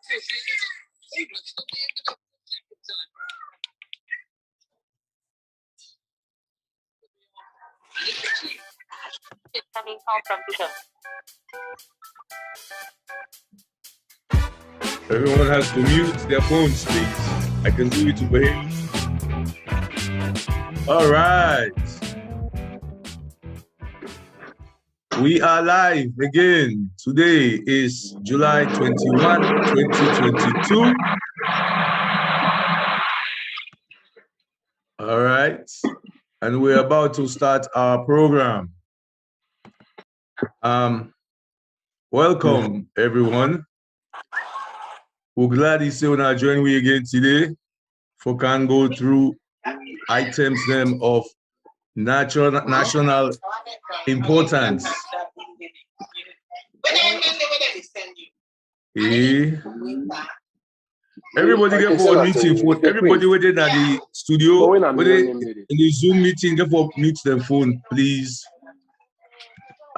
Coming home from Bishop. Everyone has to mute their phones, please. I can do it over here. All right. We are live again. Today is July 21, 2022. All right. And we're about to start our program. Welcome, everyone. We're glad you see when I join we again today for can go through items them of national importance. Everybody get for meeting phone. Everybody waiting at the studio, in the Zoom meeting, get for mute their phone, please.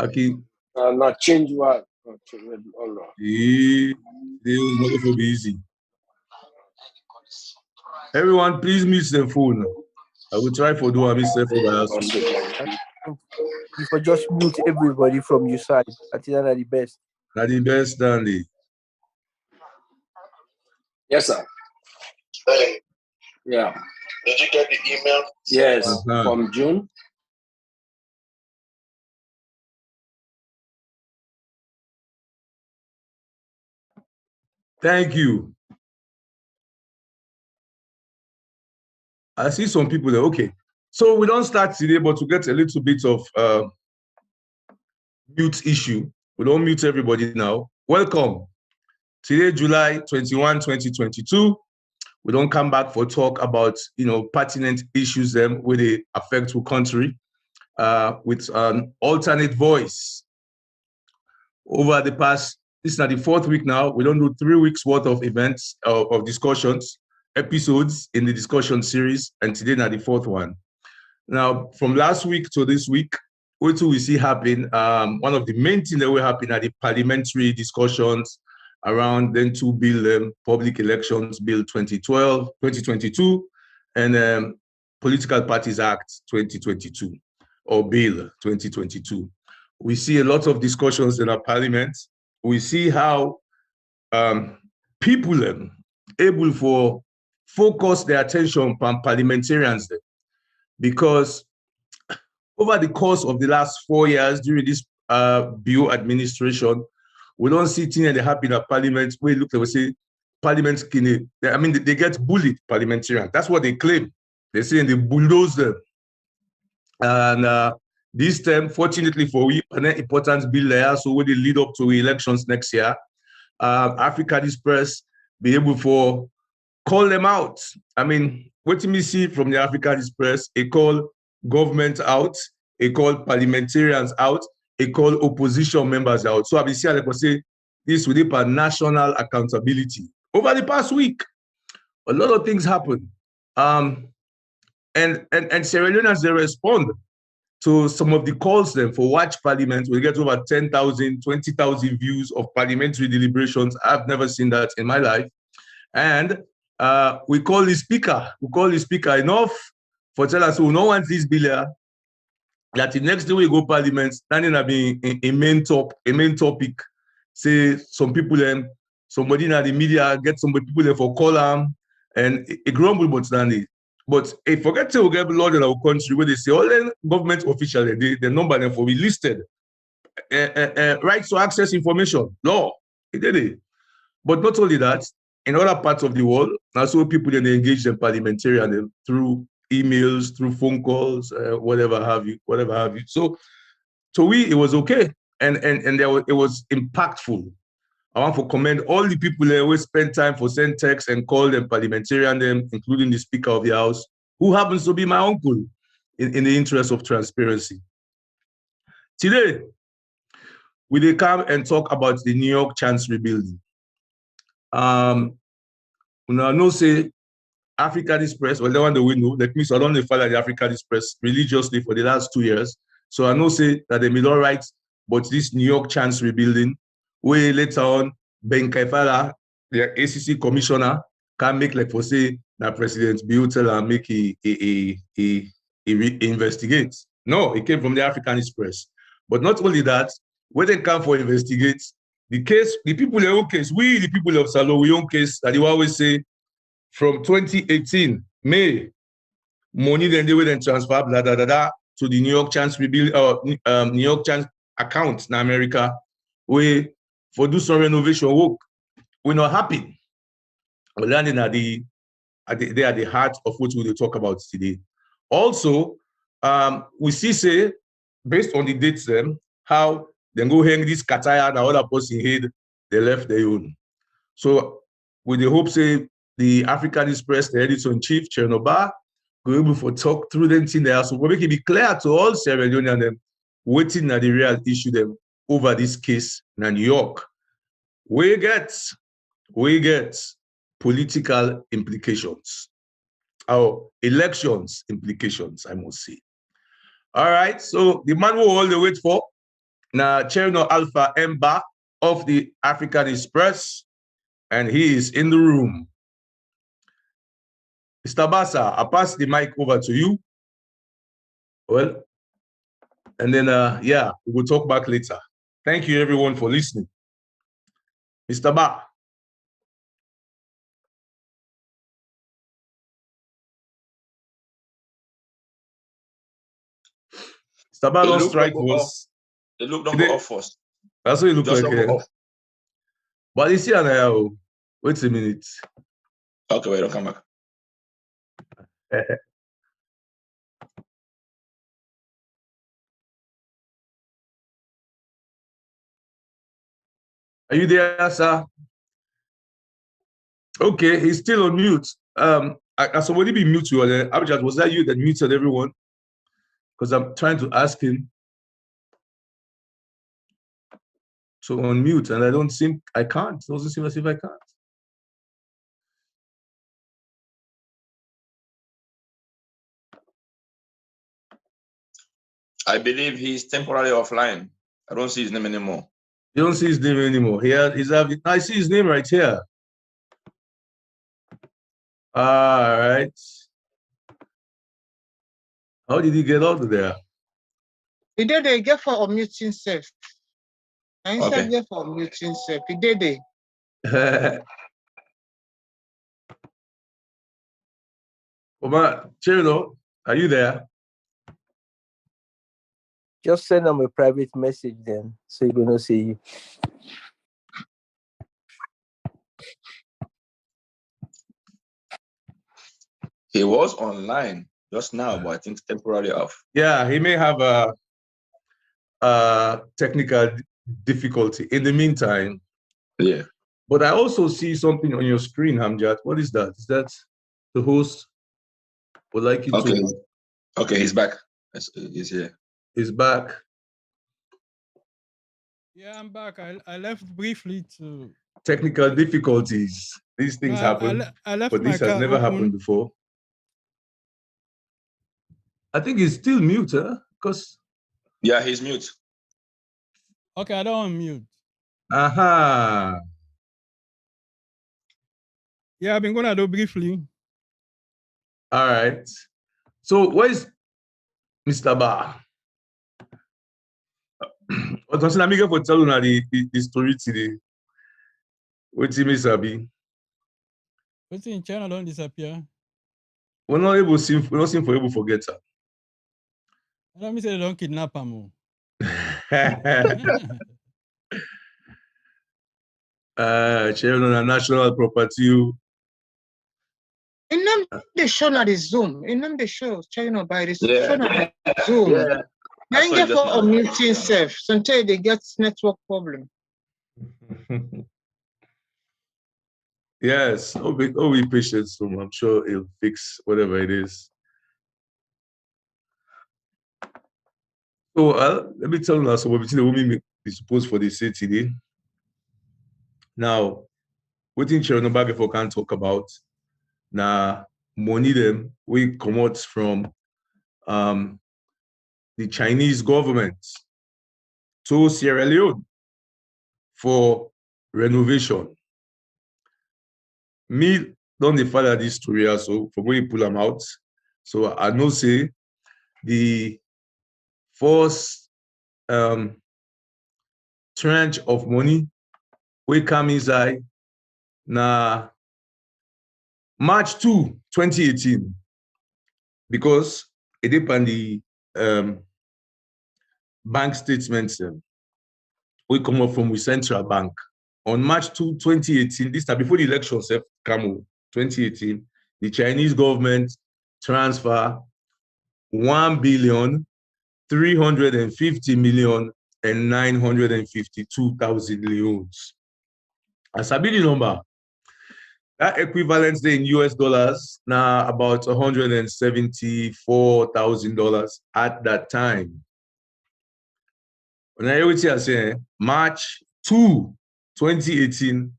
Okay. Not change what. They will not be easy. Everyone, please mute their phone. I will try for do a mistake for by us. You for just mute everybody from your side. I think that's the best. That's the best, Stanley. Yes, sir. Hey. Yeah. Did you get the email? Yes, from June. Thank you. I see some people there. Okay. So we don't start today, but to get a little bit of mute issue. We don't mute everybody now. Welcome. Today, July 21, 2022. We don't come back for talk about, pertinent issues them where they affect the country with an alternate voice. Over the past, this is not the fourth week now. We don't do 3 weeks worth of events of discussions, episodes in the discussion series, and today now the fourth one. Now, from last week to this week, what do we see happen? One of the main things that will happen are the parliamentary discussions around then two bill, Public Elections Bill 2022, and Political Parties Act 2022, or Bill 2022. We see a lot of discussions in our parliament. We see how people able for focus their attention on parliamentarians because over the course of the last 4 years during this bill administration, we don't see things that happen at parliament. We look at, we say, parliament, they get bullied, parliamentarians. That's what they claim. They say they bulldoze them. And this time, fortunately for we, an important bill there, so when they lead up to elections next year, Africanist press be able to call them out. What do we see from the Africanist press? They call government out, they call parliamentarians out, they call opposition members out. So I will say this with a national accountability. Over the past week, a lot of things happen. And Sierra Leoneans, they respond to some of the calls them for watch parliament. We get over 10,000, 20,000 views of parliamentary deliberations. I've never seen that in my life. And we call the speaker. We call the speaker enough for tell us we don't want this bill here. That the next day we go parliament, standing up being a main topic. Say some people somebody in the media get some people there for column and a grumble but standing. But if forget to get law in our country where they say all the government officials, the number them for be listed. Rights to access information, law, it did it. But not only that, in other parts of the world, also people then engage in parliamentarian through emails, through phone calls, whatever have you. So it was okay, and it was impactful. I want to commend all the people that always spend time for send text and call them parliamentarian, including the Speaker of the House, who happens to be my uncle, in the interest of transparency. Today, we will come and talk about the New York Chancery building. No say Africanist press, well, the one that we know, like me, so I don't follow the Africanist press religiously for the last 2 years. So I know say that they made all right, but this New York Chancery building, where later on Ben Kaifala the ACC commissioner can make like for say that President Bill and make investigate. No, it came from the Africanist press. But not only that, when they come for investigate, the case, the people their own case, we the people of Salo, we own case that you always say from 2018 May, money then they will then transfer blah, blah, blah, blah, to the New York Chancery bill New York Chance account in America, where for do some renovation work, we're not happy. We're landing they are the heart of what we will talk about today. Also, we see say based on the dates how they go hang this Kataya and other person head, they left their own. So with the hope say the Africanist press, the editor-in-chief, Chernobyl, go able to talk through them thing there. So we make it be clear to all Sierra Leoneans and them waiting at the real issue them over this case in New York. We get political implications, or elections implications, I must say. All right, so the man we all the wait for, now Cherno Alpha Mba of the Africanist press, and he is in the room. Mr. Bassa, I pass the mic over to you. Well, and then, yeah, we'll talk back later. Thank you, everyone, for listening. Mr. Ba. Mr. Ba don't strike was. They look don't go off first. That's what it look Just like. don't go off. But you see, wait a minute. Okay, wait, I'll come back. Are you there, sir? Okay, he's still on mute. Has somebody been mute you? Abjad, was that you that muted everyone? Because I'm trying to ask him to unmute, and I can't. It doesn't seem as if I can't. I believe he's temporarily offline. I don't see his name anymore. You don't see his name anymore. I see his name right here. All right. How did he get out of there? He did they get for unmuting self. I Okay. get for unmuting self. He did they. Oma, Cherno, are you there? Just send them a private message then, so you're gonna see you. He was online just now, but I think it's temporarily off. Yeah, he may have a technical difficulty. In the meantime, yeah. But I also see something on your screen, Hamjat. What is that? Is that the host would like you to? Okay, he's back. He's here. He's back. Yeah, I'm back. I left briefly to technical difficulties. These things happen, I left but this has never happened before. I think he's still mute, huh? Because yeah, he's mute. Okay, I don't unmute. Aha. Yeah, I've been gonna do briefly. All right. So where's Mr. Ba? What was I'm for telling the story today? What's Mr. B? What's in China don't disappear? We're not able to forget her. Let me say they don't kidnap him. Chairman on national property. In them they show na the Zoom. In them they show China by the Yeah. show na the Zoom. Yeah. Then get for a meeting self. Sometimes they get network problem. Yes, be patient, so I'm sure he'll fix whatever it is. So let me tell you now, so what the women be supposed for the city. Now, what in Chernobyl if we can talk about now money them we come out from the Chinese government to Sierra Leone for renovation. me don't dey follow this story also for where you pull them out. So I know say the first tranche of money we come inside na March 2, 2018, because it depend the bank statements we come up from Central Bank on March 2, 2018. This time before the elections come 2018, the Chinese government transfer 1,350,952,000 leones. As I be the number, that equivalent in US dollars now about $174,000 at that time. When I say March 2, 2018,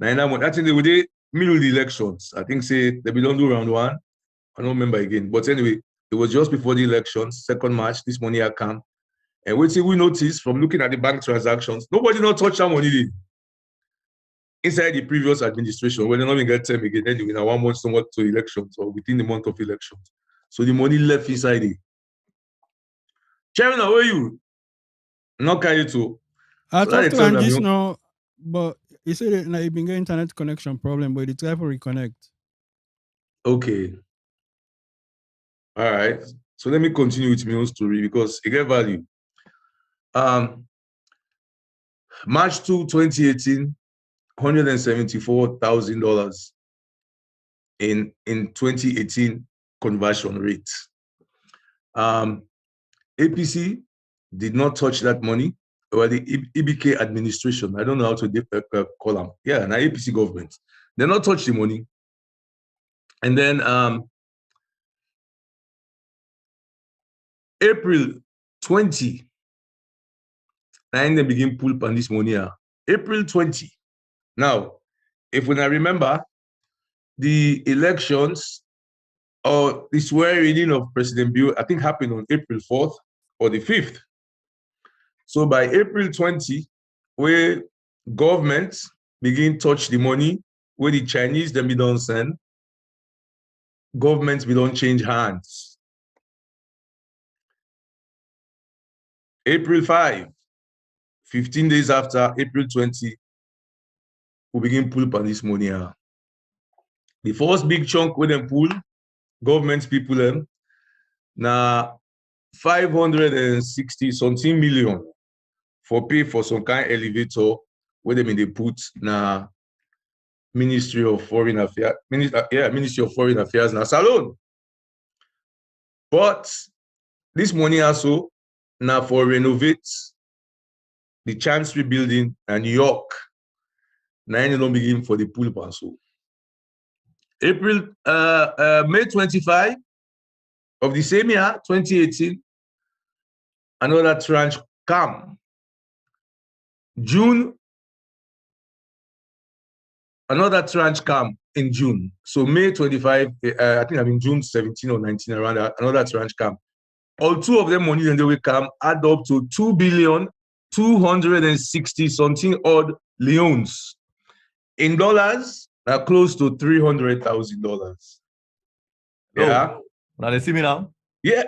I think they were the middle of the elections. I think say they belong to round one. I don't remember again. But anyway, it was just before the elections, 2nd March, this money had come. And we noticed from looking at the bank transactions, nobody not touch that money inside the previous administration, when they not even get time again, anyway, now 1 month somewhat to elections or within the month of elections. So the money left inside it. Chairman, how are you? Not carry to. I So talked to tell him them, just you- now, but he said that he been getting internet connection problem, but he try to reconnect. Okay. All right. So let me continue with my own story because it get value. March 2, 2018, $174,000 in 2018 conversion rate. APC did not touch that money, or the EBK administration. I don't know how to call them. Yeah, now APC government. They not touch the money. And then April 20, and they begin pull on this money. April 20. Now, if when I remember, the elections or the swearing in of President Bill, I think happened on April 4th or the 5th. So by April 20, where governments begin touch the money, where the Chinese then be don't send, governments be don't change hands. April 5, 15 days after April 20, we begin pull upon this money. The first big chunk where them pull, government people them, now 560 something million for pay for some kind of elevator where them in they put na Ministry of Foreign Affairs, Ministry of Foreign Affairs na salon. But this money also now for renovate the Chancery building in New York. Now you don't begin for the pool so. May 25 of the same year, 2018, another tranche come. June, another tranche come in June. So May 25, I think I mean June 17 or 19 around that, another tranche come. All two of them money then they will come add up to 2,260 something odd leones. In dollars, close to $300,000. Yeah. Now they see me now. Yeah.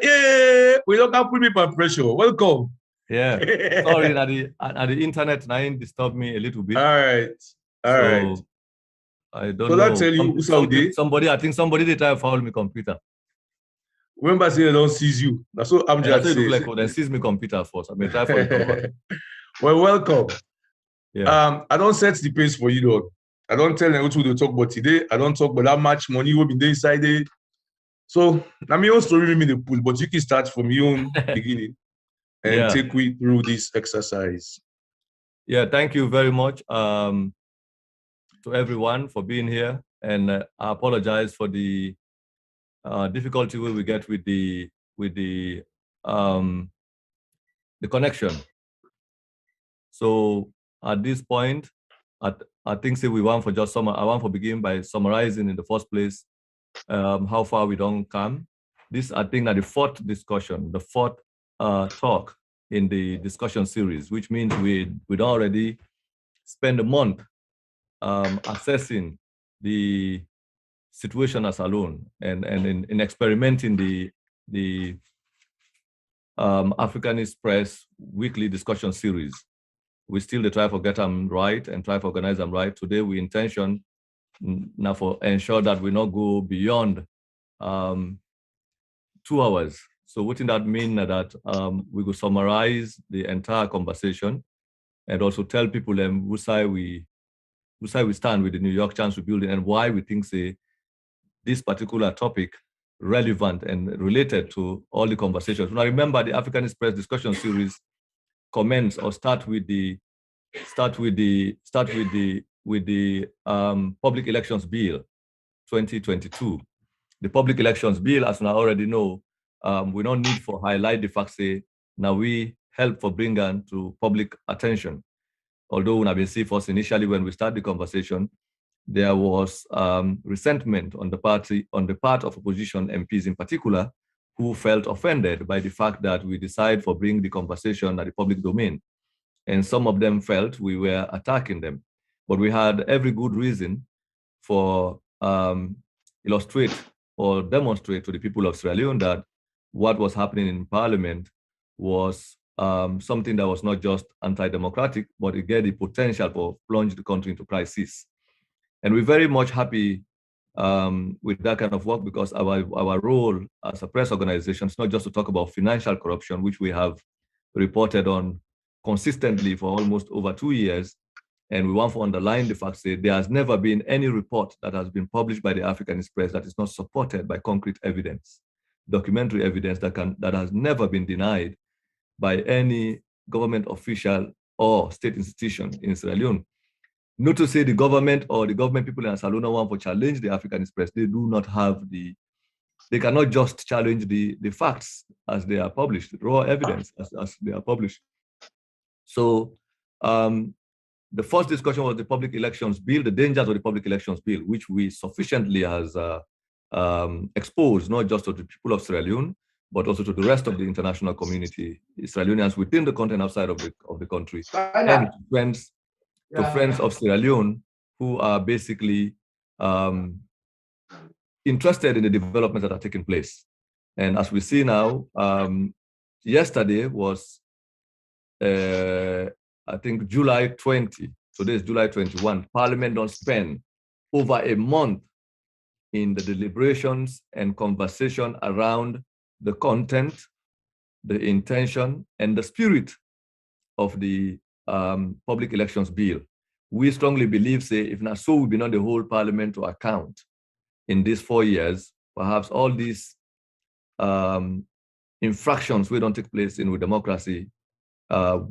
We don't have put me by pressure. Welcome. Yeah. Sorry, that the internet now disturb me a little bit. All right. I don't so know. That tell you somebody, I think somebody they try to foul me computer. Remember say they don't seize you. That's what I'm just saying. Like they seize me computer first. I may try for it. Well, welcome. Yeah. I don't set the pace for you though. I don't tell them what to talk about today. I don't talk about that much money will be there inside it. So now my own story will be the pool, but you can start from your own beginning and take me through this exercise. Yeah, thank you very much to everyone for being here, and I apologize for the difficulty we get with the connection. So at this point, I think say I want to begin by summarizing in the first place how far we don't come. This I think that the fourth discussion, the fourth talk in the discussion series, which means we don't already spend a month assessing the situation as alone and in experimenting the Africanist Press weekly discussion series. We still try to get them right and try to organize them right. Today we intention now for ensure that we not go beyond 2 hours. So wouldn't that mean that we could summarize the entire conversation and also tell people whose side we stand with the New York Chancery building and why we think this particular topic relevant and related to all the conversations. Now remember, the Africanist Press discussion series commence or start with the Public Elections Bill 2022. The Public Elections Bill, as we already know, we don't need to highlight the fact say now we help for bringing to public attention. Although when I've been seeing first initially when we start the conversation, there was resentment on the part of opposition MPs in particular, who felt offended by the fact that we decide for bring the conversation at the public domain. And some of them felt we were attacking them. But we had every good reason for illustrate or demonstrate to the people of Sierra Leone that what was happening in Parliament was something that was not just anti-democratic, but it had the potential for plunge the country into crisis. And we're very much happy with that kind of work because our role as a press organization is not just to talk about financial corruption, which we have reported on consistently for almost over 2 years. And we want to underline the fact that there has never been any report that has been published by the Africanist Press that is not supported by concrete evidence, documentary evidence that has never been denied by any government official or state institution in Sierra Leone. Not to say the government or the government people in Sierra Leone want to challenge the Africanist Press. They do not have they cannot just challenge the facts as they are published, raw evidence as they are published. So the first discussion was the Public Elections Bill, the dangers of the Public Elections Bill, which we sufficiently has exposed, not just to the people of Sierra Leone, but also to the rest of the international community, Sierra Leoneans within the country and outside of the country, and to friends of Sierra Leone who are basically interested in the developments that are taking place. And as we see now, yesterday was, I think, July 20. Today is July 21. Parliament don't spend over a month in the deliberations and conversation around the content, the intention, and the spirit of the Public Elections Bill. We strongly believe, say, if not so, we'll be not the whole Parliament to account in these 4 years. Perhaps all these infractions we don't take place in with democracy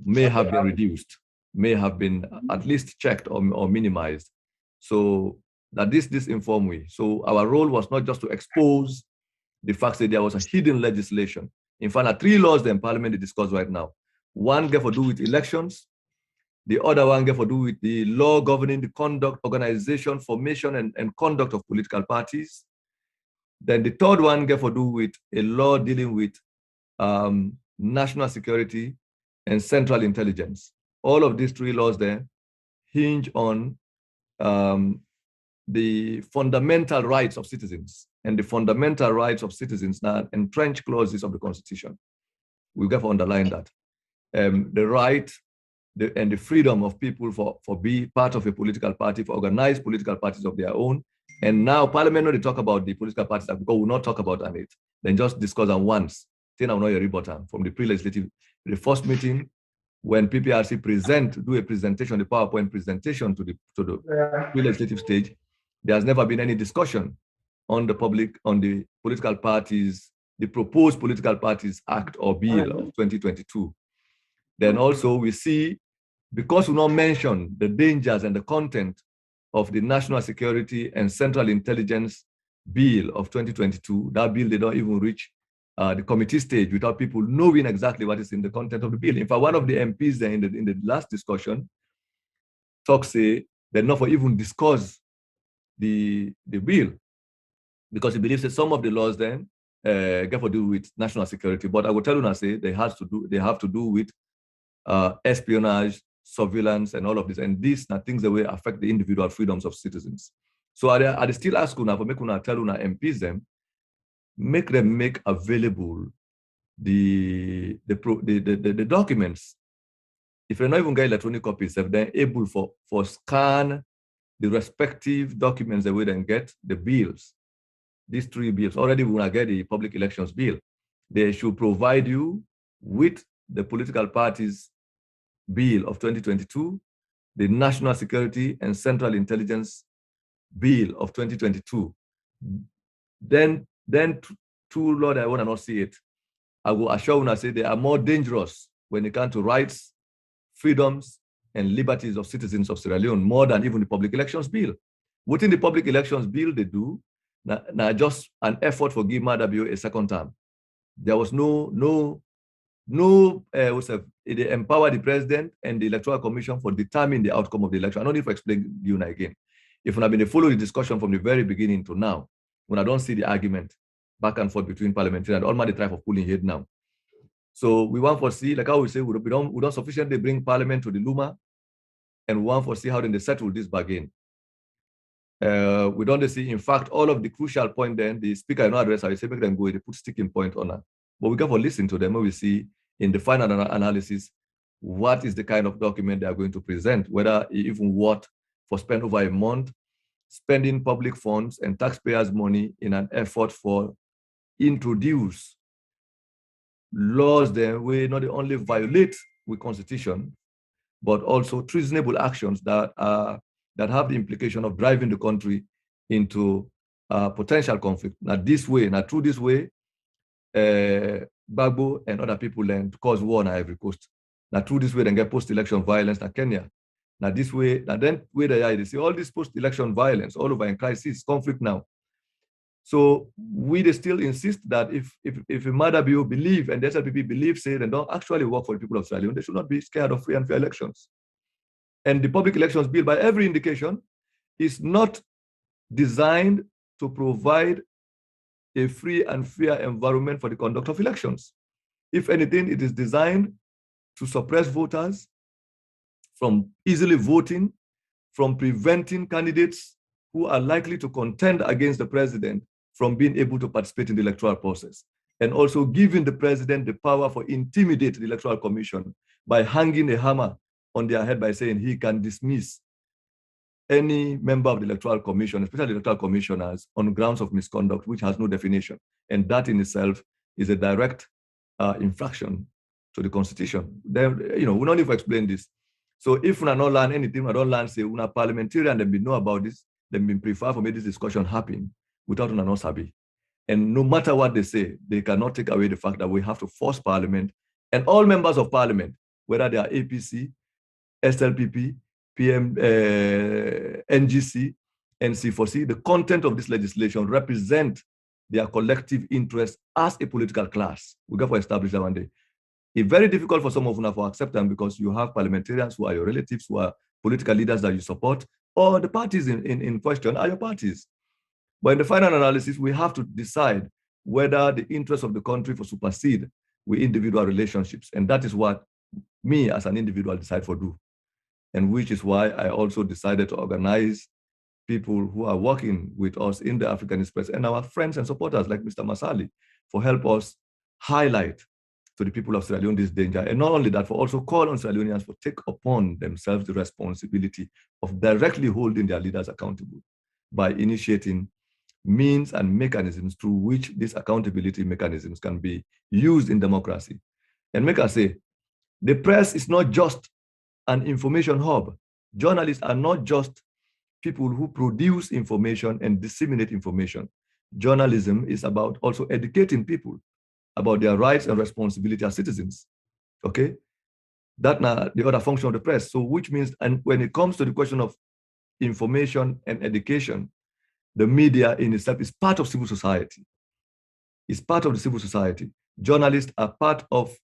may have been reduced, may have been at least checked or minimized. So that this inform we. So our role was not just to expose the fact that there was a hidden legislation. In fact, there are 3 laws in Parliament they discuss right now. One get to do with elections. The other one get to do with the law governing the conduct, organization, formation, and conduct of political parties. Then the third one get to do with a law dealing with national security and central intelligence. All of these 3 laws there hinge on the fundamental rights of citizens, and the fundamental rights of citizens now entrenched clauses of the Constitution. We've got to underline that. The right and the freedom of people for be part of a political party, for organized political parties of their own. And now Parliament, when they talk about the political parties, because we will not talk about it, then just discuss them once. Then I'm not a rebuttal from the pre-legislative, the first meeting, when PPRC do a presentation, the PowerPoint presentation to the pre-legislative stage, there has never been any discussion on the political parties, the proposed Political Parties Act or Bill of 2022. Then also we see, because we not mention the dangers and the content of the National Security and Central Intelligence Bill of 2022, that bill they don't even reach the committee stage without people knowing exactly what is in the content of the bill. In fact, one of the MPs there in the last discussion say they're not for even discuss the bill because he believes that some of the laws then get to do with national security. But I will tell you now, say they have to do with espionage, surveillance, and all of this. And these are things that will affect the individual freedoms of citizens. So I still ask una for make una tell una MPs them, make them make available the documents. If you're not even get electronic copies, if they're able for scan the respective documents that we then get the bills, these 3 bills. Already we will get the public elections bill. They should provide you with the political parties bill of 2022, the national security and central intelligence bill of 2022. Then true Lord, I want to not see it. I will assure you, I say they are more dangerous when it comes to rights, freedoms, and liberties of citizens of Sierra Leone, more than even the public elections bill. Within the public elections bill, they do now just an effort for give Madabio a second term. There was they empower the president and the electoral commission for determining the outcome of the election. I don't need to explain you now again. If I've been follow the discussion from the very beginning to now, when I don't see the argument back and forth between parliamentarians, all my type of pulling head now. So we want to see, like I always say, we don't sufficiently bring parliament to the Luma, and we want to see how then they settle this bargain. We don't see, in fact, all of the crucial point then, the speaker no address, I say make them go, they put sticking point on that. But we got to listen to them and we see in the final analysis, what is the kind of document they are going to present, whether even what for spend over a month, spending public funds and taxpayers' money in an effort for introduce laws that we not only violate with constitution, but also treasonable actions that have the implication of driving the country into potential conflict. Now through this way, Bagbo and other people learn to cause war on Ivory Coast. Now through this way, they get post-election violence in Kenya. Now this way, now then where they see all this post-election violence all over in crisis, conflict now. So we still insist that if Madabio believe and the SLPP believe, say they don't actually work for the people of Sierra Leone, they should not be scared of free and fair elections. And the public elections bill, by every indication, is not designed to provide a free and fair environment for the conduct of elections. If anything, it is designed to suppress voters from easily voting, from preventing candidates who are likely to contend against the president from being able to participate in the electoral process, and also giving the president the power for intimidate the Electoral Commission by hanging a hammer on their head by saying he can dismiss any member of the Electoral Commission, especially the Electoral Commissioners, on grounds of misconduct, which has no definition. And that in itself is a direct infraction to the Constitution. Then, we don't need to explain this. So if we not learn anything, we don't learn, say, we are parliamentarian, then we know about this, then we prefer for me this discussion happen without una not sabi. And no matter what they say, they cannot take away the fact that we have to force Parliament and all members of Parliament, whether they are APC, SLPP, PM, NGC, NC4C, the content of this legislation represent their collective interest as a political class. We got to establish that one day. It's very difficult for some of you to accept them because you have parliamentarians who are your relatives, who are political leaders that you support, or the parties in question are your parties. But in the final analysis, we have to decide whether the interests of the country will supersede with individual relationships. And that is what me as an individual decide for do. And which is why I also decided to organize people who are working with us in the Africanist press and our friends and supporters like Mr. Masali for help us highlight to the people of Sierra Leone this danger. And not only that, for also call on Sierra Leoneans to take upon themselves the responsibility of directly holding their leaders accountable by initiating means and mechanisms through which these accountability mechanisms can be used in democracy. And make us say, the press is not just an information hub. Journalists are not just people who produce information and disseminate information. Journalism is about also educating people about their rights and responsibility as citizens, okay? That's the other function of the press. So which means, and when it comes to the question of information and education, the media in itself is part of civil society. It's part of the civil society. Journalists are part of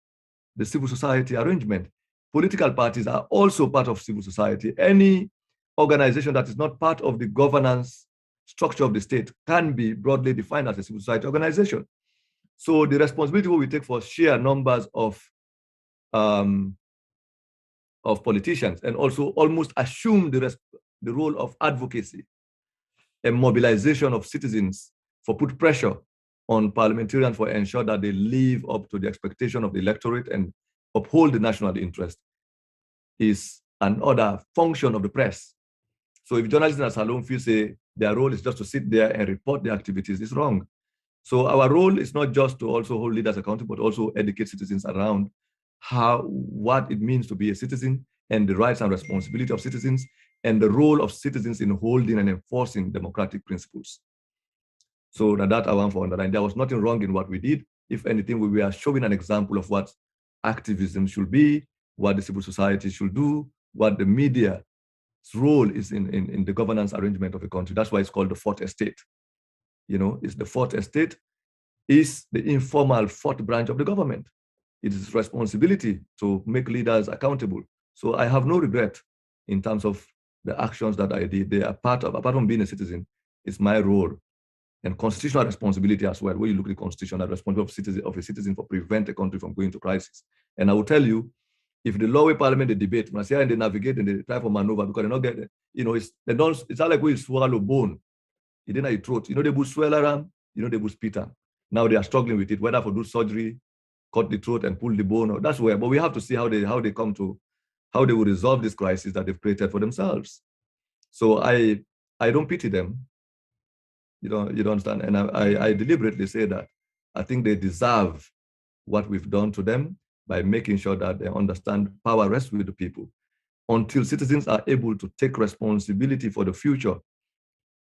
the civil society arrangement. Political parties are also part of civil society. Any organization that is not part of the governance structure of the state can be broadly defined as a civil society organization. So the responsibility we take for sheer numbers of politicians and also almost assume the role of advocacy a mobilization of citizens for put pressure on parliamentarians for ensure that they live up to the expectation of the electorate and uphold the national interest is another function of the press. So if journalists in a salon feel say their role is just to sit there and report their activities, it's wrong. So our role is not just to also hold leaders accountable, but also educate citizens around what it means to be a citizen and the rights and responsibility of citizens and the role of citizens in holding and enforcing democratic principles. So that I want to underline. There was nothing wrong in what we did. If anything, we were showing an example of what activism should be, what the civil society should do, what the media's role is in the governance arrangement of a country. That's why it's called the fourth estate. You know, it's the fourth estate is the informal fourth branch of the government. It is responsibility to make leaders accountable. So I have no regret in terms of the actions that I did. They are apart from being a citizen, it's my role and constitutional responsibility as well. When you look at the constitution, the responsibility of a citizen for prevent a country from going to crisis. And I will tell you, if the law parliament they debate, when I say and they navigate and they try for maneuver because they not get, you know, it's not like we swallow bone. It didn't have throat. You know, they would swallow around, you know, they would spit out. Now they are struggling with it, whether for do surgery, cut the throat and pull the bone, or that's where, but we have to see how they will resolve this crisis that they've created for themselves. So I don't pity them. You don't understand. And I deliberately say that I think they deserve what we've done to them by making sure that they understand power rests with the people. Until citizens are able to take responsibility for the future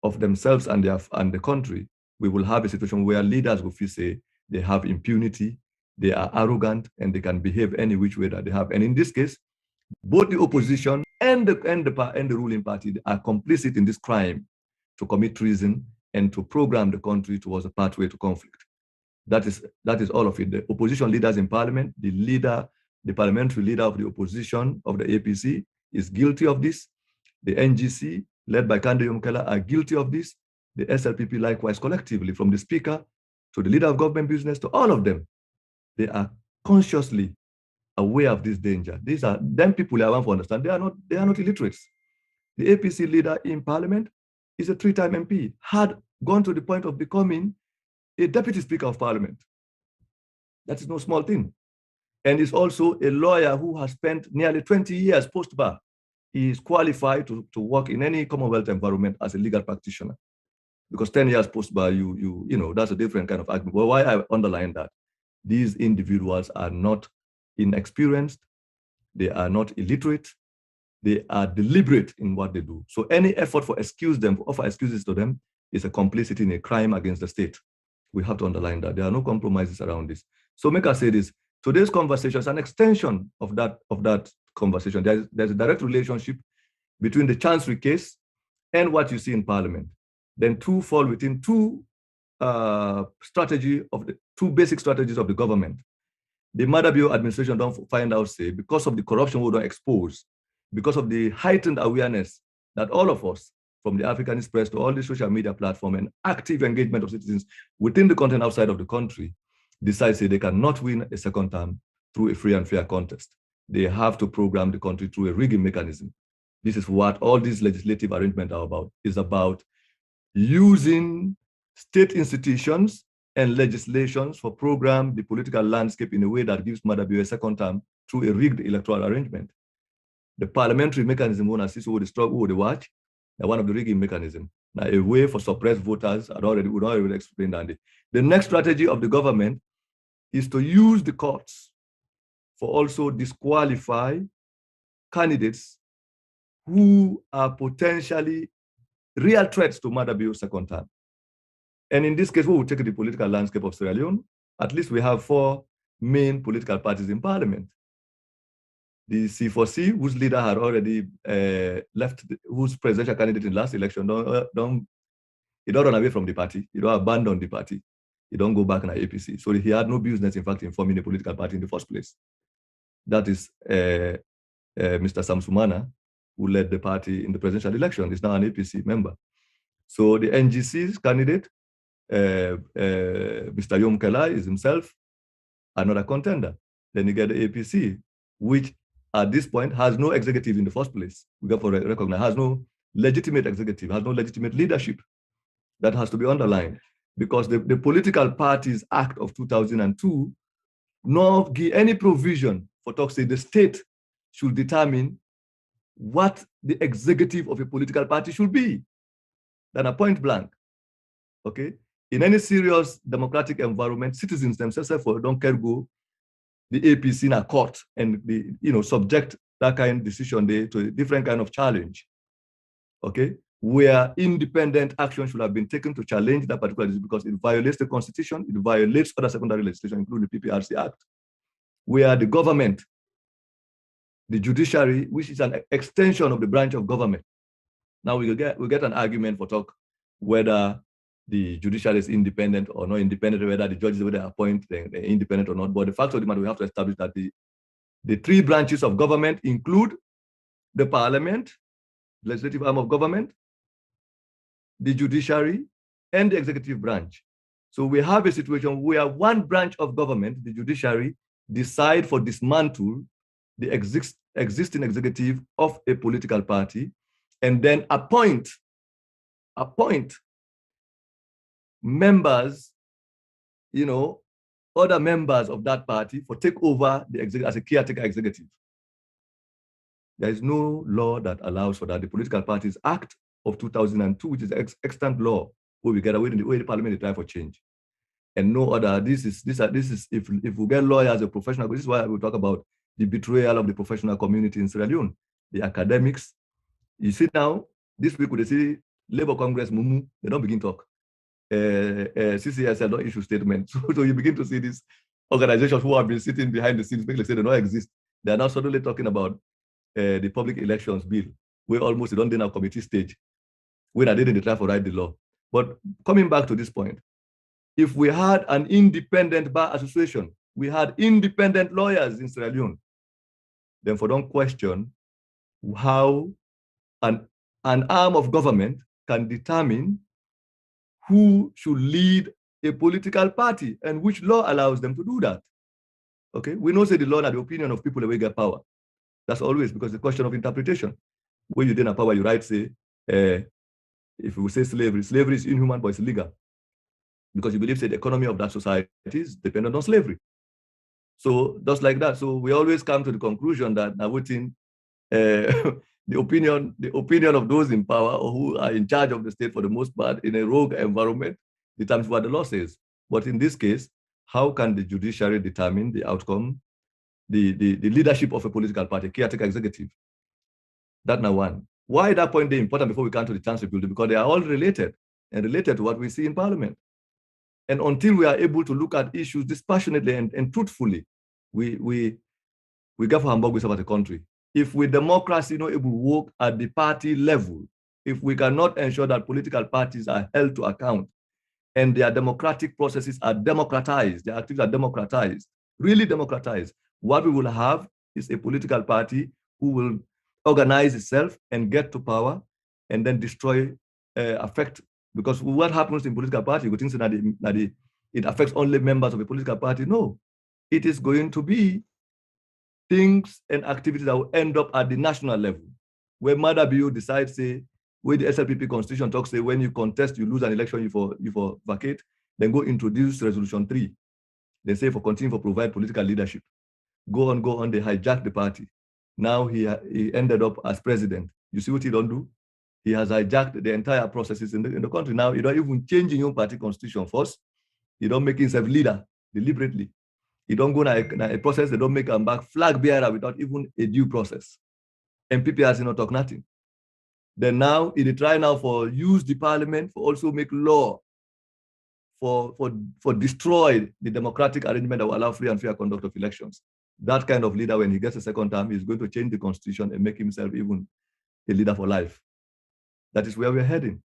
of themselves and the country, we will have a situation where leaders will feel say they have impunity, they are arrogant, and they can behave any which way that they have. And in this case, both the opposition and the ruling party are complicit in this crime to commit treason and to program the country towards a pathway to conflict. That is all of it. The opposition leaders in parliament, the parliamentary leader of the opposition of the APC is guilty of this. The NGC, led by Kande Yomkela, are guilty of this. The SLPP likewise collectively, from the speaker to the leader of government business to all of them. They are consciously aware of this danger. These are them people I want to understand. They are not illiterates. The APC leader in parliament is a 3-time MP, had gone to the point of becoming a deputy speaker of parliament. That is no small thing. And is also a lawyer who has spent nearly 20 years post-bar. He is qualified to work in any Commonwealth environment as a legal practitioner. Because 10 years post-bar, you know, that's a different kind of argument. But why I underline that? These individuals are not inexperienced, they are not illiterate, they are deliberate in what they do. So any effort for offer excuses to them is a complicity in a crime against the state. We have to underline that. There are no compromises around this. So make us say this, today's conversation is an extension of that conversation. There's a direct relationship between the Chancery case and what you see in Parliament. Then two fall within two basic strategies of the government. The Madabio administration don't find out, say, because of the corruption we don't expose, because of the heightened awareness that all of us, from the Africanist press to all the social media platform and active engagement of citizens within the country and outside of the country, decide say they cannot win a second term through a free and fair contest. They have to program the country through a rigging mechanism. This is what all these legislative arrangements are about. It's about using state institutions and legislations for program the political landscape in a way that gives Madabio a second term through a rigged electoral arrangement. The parliamentary mechanism one assist with the struggle with the watch, and one of the rigging mechanism. Now a way for suppressed voters, we already explained that. The next strategy of the government is to use the courts for also disqualify candidates who are potentially real threats to Madabio's second term. And in this case, we will take the political landscape of Sierra Leone. At least we have 4 main political parties in parliament. The C4C, whose leader had already left, whose presidential candidate in last election, he don't run away from the party. He don't abandon the party. He don't go back in the APC. So he had no business, in fact, in forming a political party in the first place. That is Mr. Samsumana, who led the party in the presidential election. He's now an APC member. So the NGC's candidate, Mr. Yomkela, is himself another contender. Then you get the APC, which at this point has no executive in the first place. We got to recognize, has no legitimate executive, has no legitimate leadership. that has to be underlined, because the Political Parties Act of 2002 nor give any provision for talk say the state should determine what the executive of a political party should be, than a point blank. Okay? In any serious democratic environment, citizens themselves don't care go the APC in a court and subject that kind of decision to a different kind of challenge. Okay? Where independent action should have been taken to challenge that particular decision because it violates the Constitution, it violates other secondary legislation, including the PPRC Act, where the government, the judiciary, which is an extension of the branch of government. Now we get an argument for talk whether the judiciary is independent or not independent, whether the judges, whether they appoint they're independent or not. But the fact of the matter, we have to establish that the three branches of government include the parliament, legislative arm of government, the judiciary, and the executive branch. So we have a situation where one branch of government, the judiciary, decide for dismantle the existing executive of a political party, and then appoint members, other members of that party for take over the executive as a caretaker executive. There is no law that allows for that. The Political Parties Act of 2002, which is extant law, where we get away in the way the parliament try for change. And no other, this is if we get lawyers as a professional, this is why we talk about the betrayal of the professional community in Sierra Leone, the academics. You see now, this week, they see Labour Congress, Mumu, they don't begin talk. CCSL don't issue statements. So you begin to see these organizations who have been sitting behind the scenes, make like say they don't exist. They are now suddenly talking about the public elections bill, where almost they don't do now committee stage, when I didn't try to write the law. But coming back to this point, if we had an independent bar association, we had independent lawyers in Sierra Leone, then for don't question how an arm of government can determine who should lead a political party and which law allows them to do that. Okay, we know say the law and the opinion of people that will get power. That's always because the question of interpretation. When you didn't power, you right say, if we say slavery is inhuman, but it's illegal. Because you believe say the economy of that society is dependent on slavery. So just like that. So we always come to the conclusion that now within the opinion of those in power or who are in charge of the state for the most part in a rogue environment determines what the law says. But in this case, how can the judiciary determine the outcome, the leadership of a political party, caretaker executive? That's now one. Why that point is important before we come to the Chancery building? Because they are all related and related to what we see in Parliament. And until we are able to look at issues dispassionately and truthfully, we get for Hamburg about the country. If we democracy not able to work at the party level, if we cannot ensure that political parties are held to account and their democratic processes are democratized, their activities are democratized, really democratized, what we will have is a political party who will organize itself and get to power and then destroy, affect. Because what happens in political party, you think that it affects only members of a political party. No, it is going to be things and activities that will end up at the national level, where Madabiu decides, say, where the SLPP constitution talks, say, when you contest, you lose an election, you for vacate, then go introduce resolution 3. They say for continue for provide political leadership. Go on, they hijack the party. Now he ended up as president. You see what he don't do? He has hijacked the entire processes in the country. Now, you don't even change your own party constitution first. You don't make himself leader deliberately. You don't go in a process, they don't make him back flag bearer without even a due process. MPP has not talk nothing. Then now, they try now for use the parliament for also make law for destroy the democratic arrangement that will allow free and fair conduct of elections. That kind of leader, when he gets a second term, is going to change the constitution and make himself even a leader for life. That is where we're heading.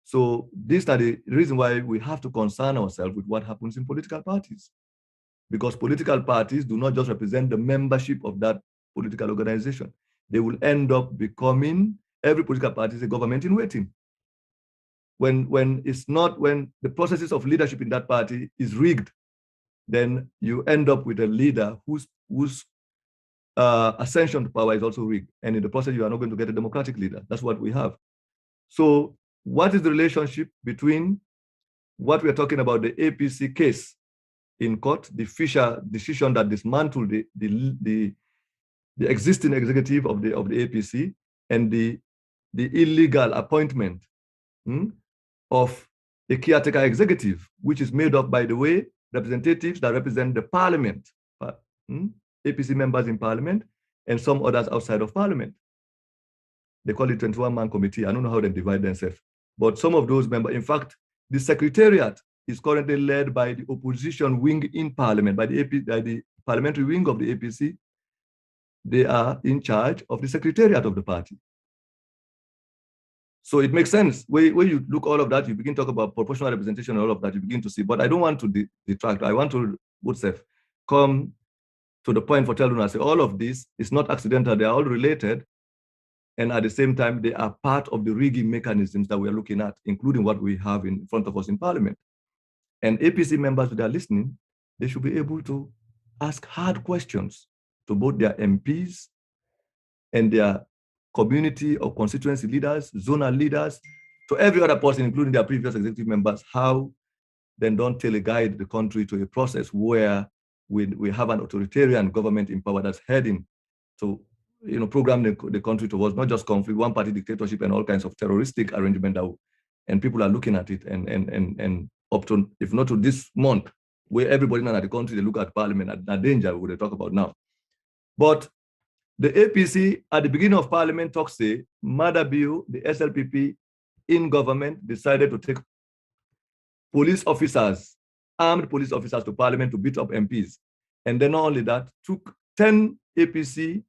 So these are the reason why we have to concern ourselves with what happens in political parties. Because political parties do not just represent the membership of that political organization. They will end up becoming, every political party is a government in waiting. When the processes of leadership in that party is rigged, then you end up with a leader whose ascension to power is also rigged. And in the process, you are not going to get a democratic leader. That's what we have. So what is the relationship between what we're talking about, the APC case in court, the Fisher decision that dismantled the existing executive of the APC, and the illegal appointment of a caretaker executive, which is made up, by the way, representatives that represent the parliament, APC members in parliament, and some others outside of parliament. They call it 21-man committee. I don't know how they divide themselves. But some of those members, in fact, the secretariat is currently led by the opposition wing in parliament, by the parliamentary wing of the APC. They are in charge of the secretariat of the party. So it makes sense. When you look all of that, you begin to talk about proportional representation and all of that, you begin to see. But I don't want to detract. I want to, come to the point for telling us all of this is not accidental. They are all related. And at the same time, they are part of the rigging mechanisms that we are looking at, including what we have in front of us in parliament. And APC members that are listening, they should be able to ask hard questions to both their MPs and their community or constituency leaders, zonal leaders, to every other person, including their previous executive members, how then don't teleguide the country to a process where we have an authoritarian government in power that's heading to program the country towards not just conflict, one-party dictatorship, and all kinds of terroristic arrangement. And people are looking at it, and up to, if not to this month, where everybody now at the country, they look at parliament at the danger we talk about now. But the APC at the beginning of parliament talks say, Madabiu, the SLPP in government, decided to take police officers, armed police officers to parliament to beat up MPs. And then not only that, took 10 APC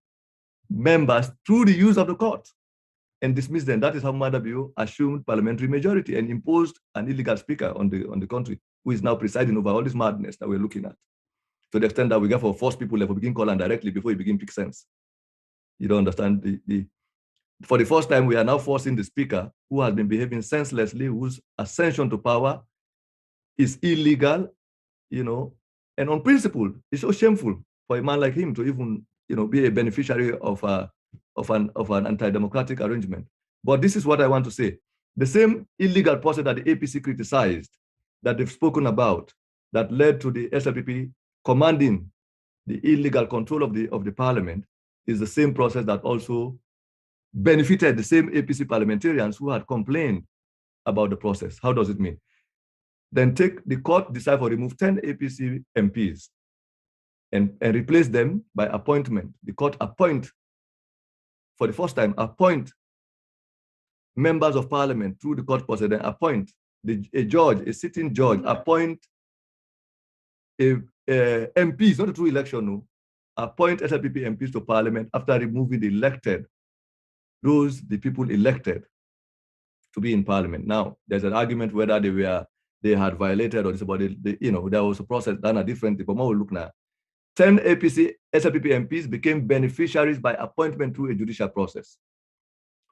members through the use of the court and dismissed them. That is how Madabiu assumed parliamentary majority and imposed an illegal speaker on the country, who is now presiding over all this madness that we're looking at. To the extent that we get for force people to begin calling directly before you begin pick sense. You don't understand. For the first time, we are now forcing the speaker, who has been behaving senselessly, whose ascension to power is illegal, and unprincipled. It's so shameful for a man like him to even, be a beneficiary of an anti-democratic arrangement. But this is what I want to say. The same illegal process that the APC criticized, that they've spoken about, that led to the SLPP commanding the illegal control of the parliament, is the same process that also benefited the same APC parliamentarians who had complained about the process. How does it mean? Then the court decide to remove 10 APC MPs and replace them by appointment. The court for the first time, appoint members of parliament through the court process, then appoint a judge, a sitting judge, appoint MPs, not a true election, no, appoint SLPP MPs to parliament after removing the people elected to be in parliament. Now, there's an argument whether they had violated or this, but there was a process done differently. But more we look now. 10 APC SLPP MPs became beneficiaries by appointment through a judicial process.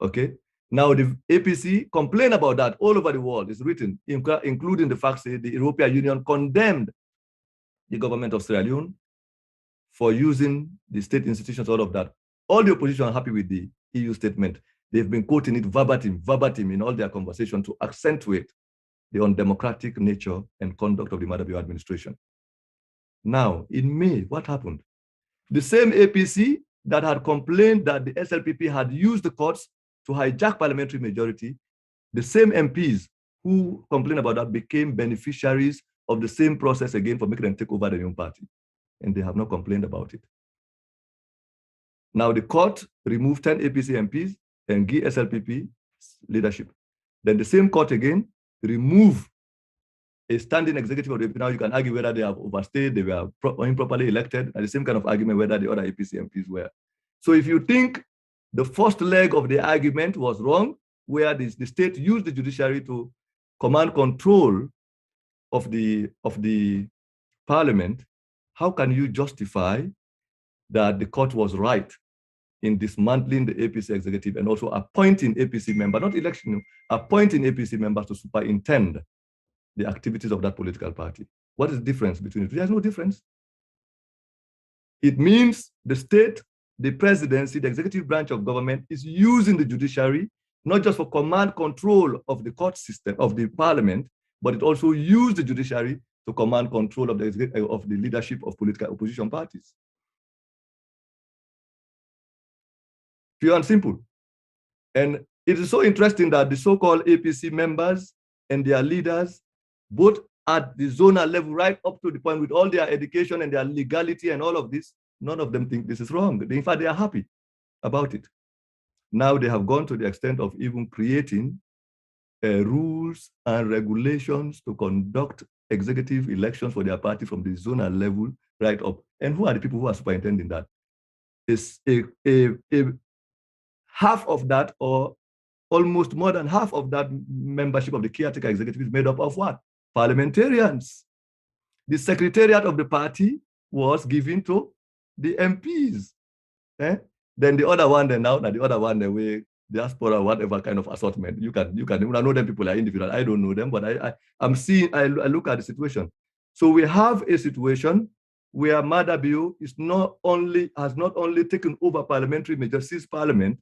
Okay. Now the APC complained about that all over the world. It's written, including the fact that the European Union condemned the government of Sierra Leone for using the state institutions, all of that. All the opposition are happy with the EU statement. They've been quoting it verbatim in all their conversation to accentuate the undemocratic nature and conduct of the Madabiu administration. Now, in May, what happened? The same APC that had complained that the SLPP had used the courts to hijack parliamentary majority, the same MPs who complained about that became beneficiaries of the same process again for making them take over the new party. And they have not complained about it. Now the court removed 10 APC MPs and give SLPP leadership. Then the same court again remove a standing executive of the APC. Now you can argue whether they have overstayed, they were improperly elected, and the same kind of argument whether the other APC MPs were. So if you think the first leg of the argument was wrong, where the state used the judiciary to command control of the parliament, how can you justify that the court was right in dismantling the APC executive and also appointing APC members, not election, appointing APC members to superintend the activities of that political party? What is the difference between the two? There's no difference. It means the state, the presidency, the executive branch of government is using the judiciary not just for command control of the court system, of the parliament, but it also used the judiciary to command control of the leadership of political opposition parties. Pure and simple. And it is so interesting that the so-called APC members and their leaders, both at the zonal level, right up to the point with all their education and their legality and all of this, none of them think this is wrong. In fact, they are happy about it. Now they have gone to the extent of even creating rules and regulations to conduct executive elections for their party from the zonal level right up. And who are the people who are superintending that? It's half of that, or almost more than half of that membership of the caretaker executive is made up of what? Parliamentarians. The secretariat of the party was given to the MPs. Then the other one, the diaspora, whatever kind of assortment. You can I know them people are individual. I don't know them, but I look at the situation. So we have a situation where Madabio has not only taken over parliamentary majority, seized parliament,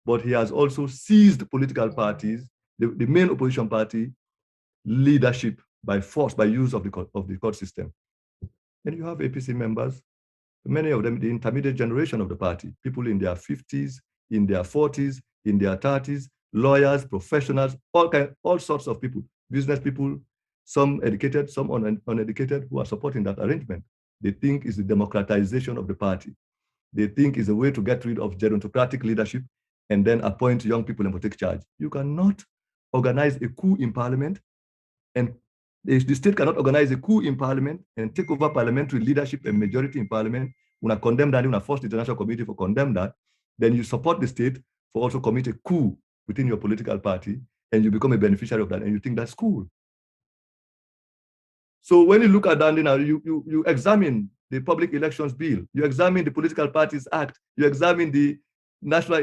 but he has also seized political parties, the main opposition party leadership by force, by use of the court system. Then you have APC members, many of them the intermediate generation of the party, people in their 50s, in their 40s, in their 30s, lawyers, professionals, all sorts of people, business people, some educated, some uneducated, who are supporting that arrangement. They think it's the democratization of the party. They think it's a way to get rid of gerontocratic leadership and then appoint young people and take charge. You cannot organize a coup in parliament, and the state cannot organize a coup in parliament and take over parliamentary leadership and majority in parliament. When I condemn that, when I force the international community for condemn that, then you support the state for also commit a coup within your political party, and you become a beneficiary of that, and you think that's cool. So when you look at that, you examine the Public Elections Bill, you examine the Political Parties Act, you examine the National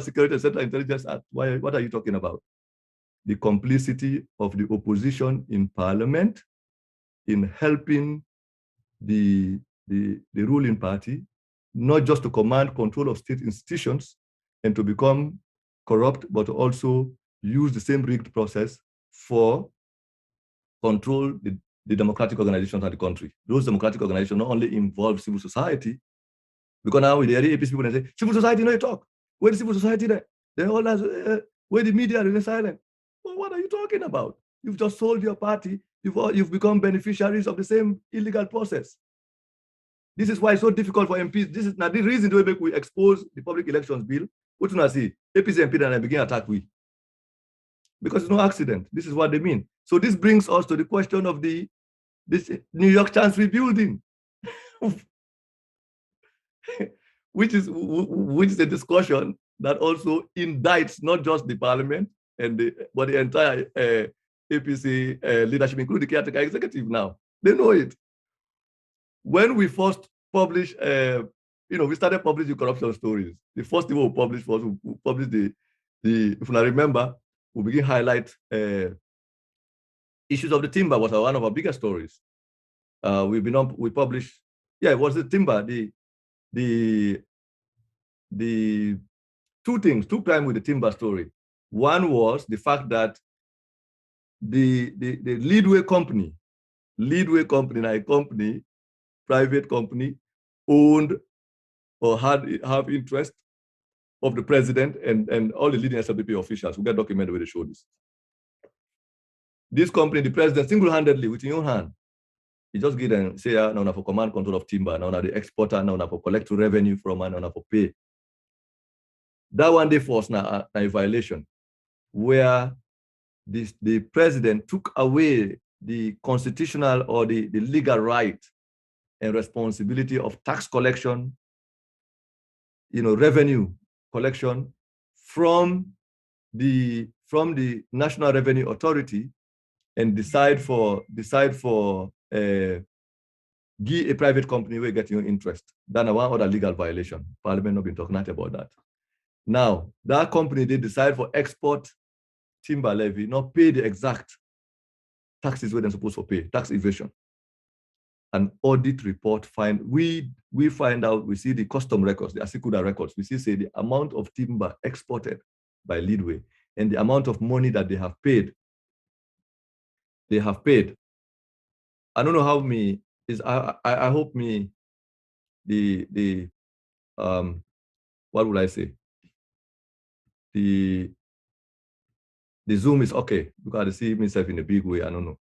Security and Central Intelligence Act. What are you talking about? The complicity of the opposition in parliament in helping the ruling party, not just to command control of state institutions and to become corrupt, but also use the same rigged process for control the democratic organizations of the country. Those democratic organizations not only involve civil society, because now with the APC people, they say, civil society, no, you talk. Where the civil society there? They all where the media is silent. Well, what are you talking about? You've just sold your party. You've become beneficiaries of the same illegal process. This is why it's so difficult for MPs. This is not the reason to we expose the Public Elections Bill. What do I see? APC MP and I begin attack we. Because it's no accident. This is what they mean. So this brings us to the question of this New York Chancery building, which is a discussion that also indicts not just the parliament but the entire APC leadership, including the caretaker executive now. They know it. When we first published, we started publishing corruption stories. The first thing we published was we published if I remember, we begin highlight issues of the timber was one of our biggest stories. We published, it was the timber, the two crimes with the timber story. One was the fact that the Leadway company, private company, owned or have interest of the president and all the leading SLPP officials who get documented where they show this. This company, the president single-handedly with his own hand, he just get and say, now for command control of timber, now the exporter, now for collect revenue from, now for pay. That one day force now a violation where the president took away the constitutional or the legal right and responsibility of tax collection, revenue collection from the National Revenue Authority, and decide for give a private company where get your interest. That's one other legal violation. Parliament not been talking about that. Now, that company, they decide for export timber levy, not pay the exact taxes where they're supposed to pay, tax evasion. An audit report we find out, we see the custom records, the Asikuda records, we see say the amount of timber exported by Leadway and the amount of money that they have paid. They have paid. I don't know how me is. I hope me the what would I say? The Zoom is okay because I see myself in a big way. I don't know.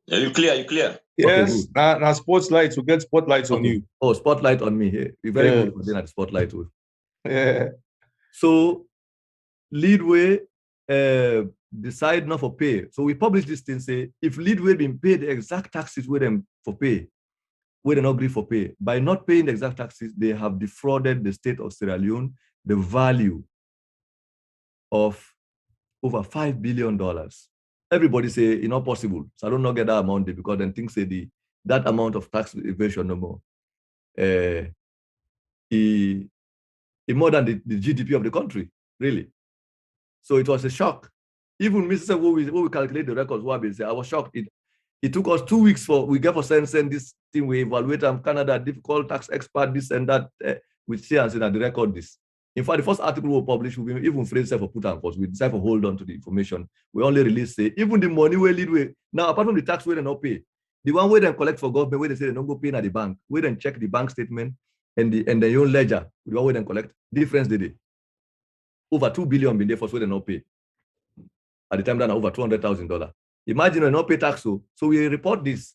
Yeah, you clear? You clear? Yes. Okay, now spotlights. We get spotlights on you. Oh, spotlight on me here. You're very good for being at the spotlight too. Yeah. So Leadway decide not for pay. So we publish this thing say if Leadway been paid the exact taxes with them for pay, we they not agree for pay. By not paying the exact taxes, they have defrauded the state of Sierra Leone the value of over $5 billion. Everybody say it's not possible. So I don't know get that amount because then things say that amount of tax evasion no more. More than the GDP of the country, really. So it was a shock. Even Mr. When we calculate the records, I was shocked. It took us 2 weeks we get for send this thing, we evaluate Canada, difficult tax expert, this and that, we see and say that the record this. In fact, the first article we published, we even phrase for put on, we decided to hold on to the information. We only release, say, even the money we Leadway, now apart from the tax we they not pay, the one way they collect for government, where they say they don't go pay at the bank, we then check the bank statement and the own ledger, the one way they collect, difference they over $2 billion been there for so they not pay. At the time, that over $200,000. Imagine we not pay tax, so we report this.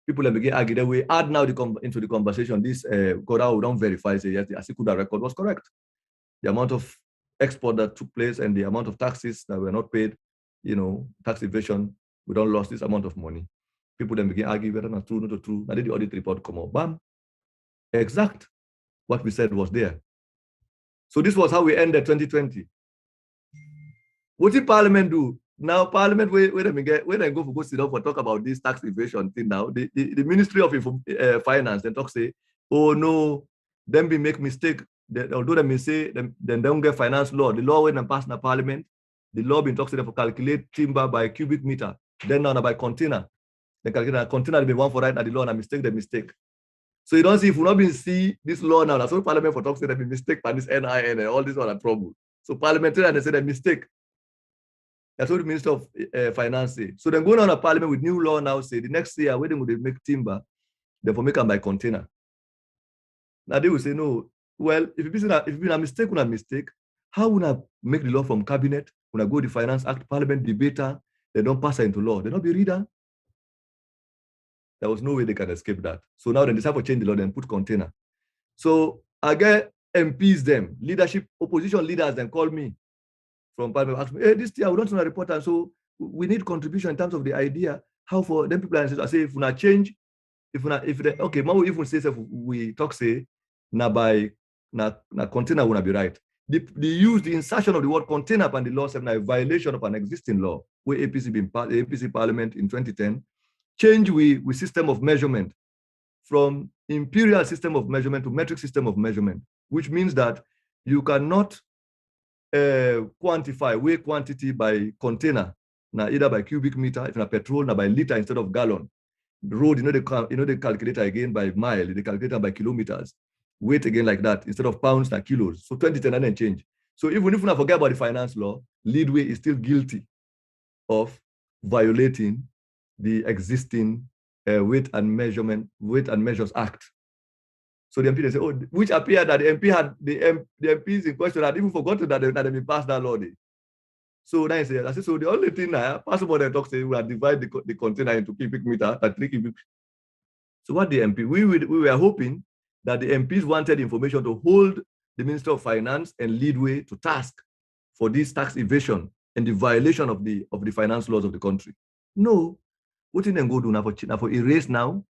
People that begin argue that we add now into the conversation. This Koda we don't verify. Say yes, the Asikuda record was correct. The amount of export that took place and the amount of taxes that were not paid, tax evasion, we don't lost this amount of money. People then begin argue whether not true, not true. Now did the audit report come out? Bam, exact. What we said was there. So this was how we ended 2020. What did Parliament do? Now Parliament, when I go sit down for talk about this tax evasion thing now, the Ministry of Finance then talk say, oh no, them be make mistake. Although they may say then don't get finance law. The law when they pass in Parliament, the law been talks to them for calculate timber by cubic meter, then now by container. Then calculate a container be one for right at the law and a mistake the mistake. So you don't see if we not been see this law now. That's what Parliament for talks say they be mistake by this NIN and all this other trouble. So parliamentarians they say they mistake. That's what the Minister of Finance say. So then going on a Parliament with new law now say the next year when they would make timber, therefore make them by container. Now they will say no. Well, if it's been a mistake, how would I make the law from cabinet? When I go to the Finance Act, Parliament debater, they don't pass it into law. They don't be reader. There was no way they can escape that. So now they decide to change the law, then put container. So I get MPs them, leadership, opposition leaders, then call me from Parliament, ask me, hey, this year we don't want to report, and so we need contribution in terms of the idea, how for them people, I say, if we not change, okay, now if we say, we talk say, na by, na container will not be right. The insertion of the word container upon the law, a violation of an existing law, where APC Parliament in 2010, change with system of measurement from imperial system of measurement to metric system of measurement, which means that you cannot quantify weigh quantity by container, now either by cubic meter, if not petrol, now by liter instead of gallon. The road, the calculator again by mile, the calculator by kilometers. Weight again like that instead of pounds and kilos. So 2010 didn't change. So even if we not forget about the finance law, Leadway is still guilty of violating the existing Weight and Measures Act. So the MP they say, oh, which appeared that the MP had the MPs in question had even forgotten that they passed that law. So then I say, so the only thing now, possible they talk say we will divide the container into cubic meter and 3 cubic. So what the MP, we were hoping that the MPs wanted information to hold the Minister of Finance and Leadway to task for this tax evasion and the violation of the finance laws of the country. No, what did they go do now for erase now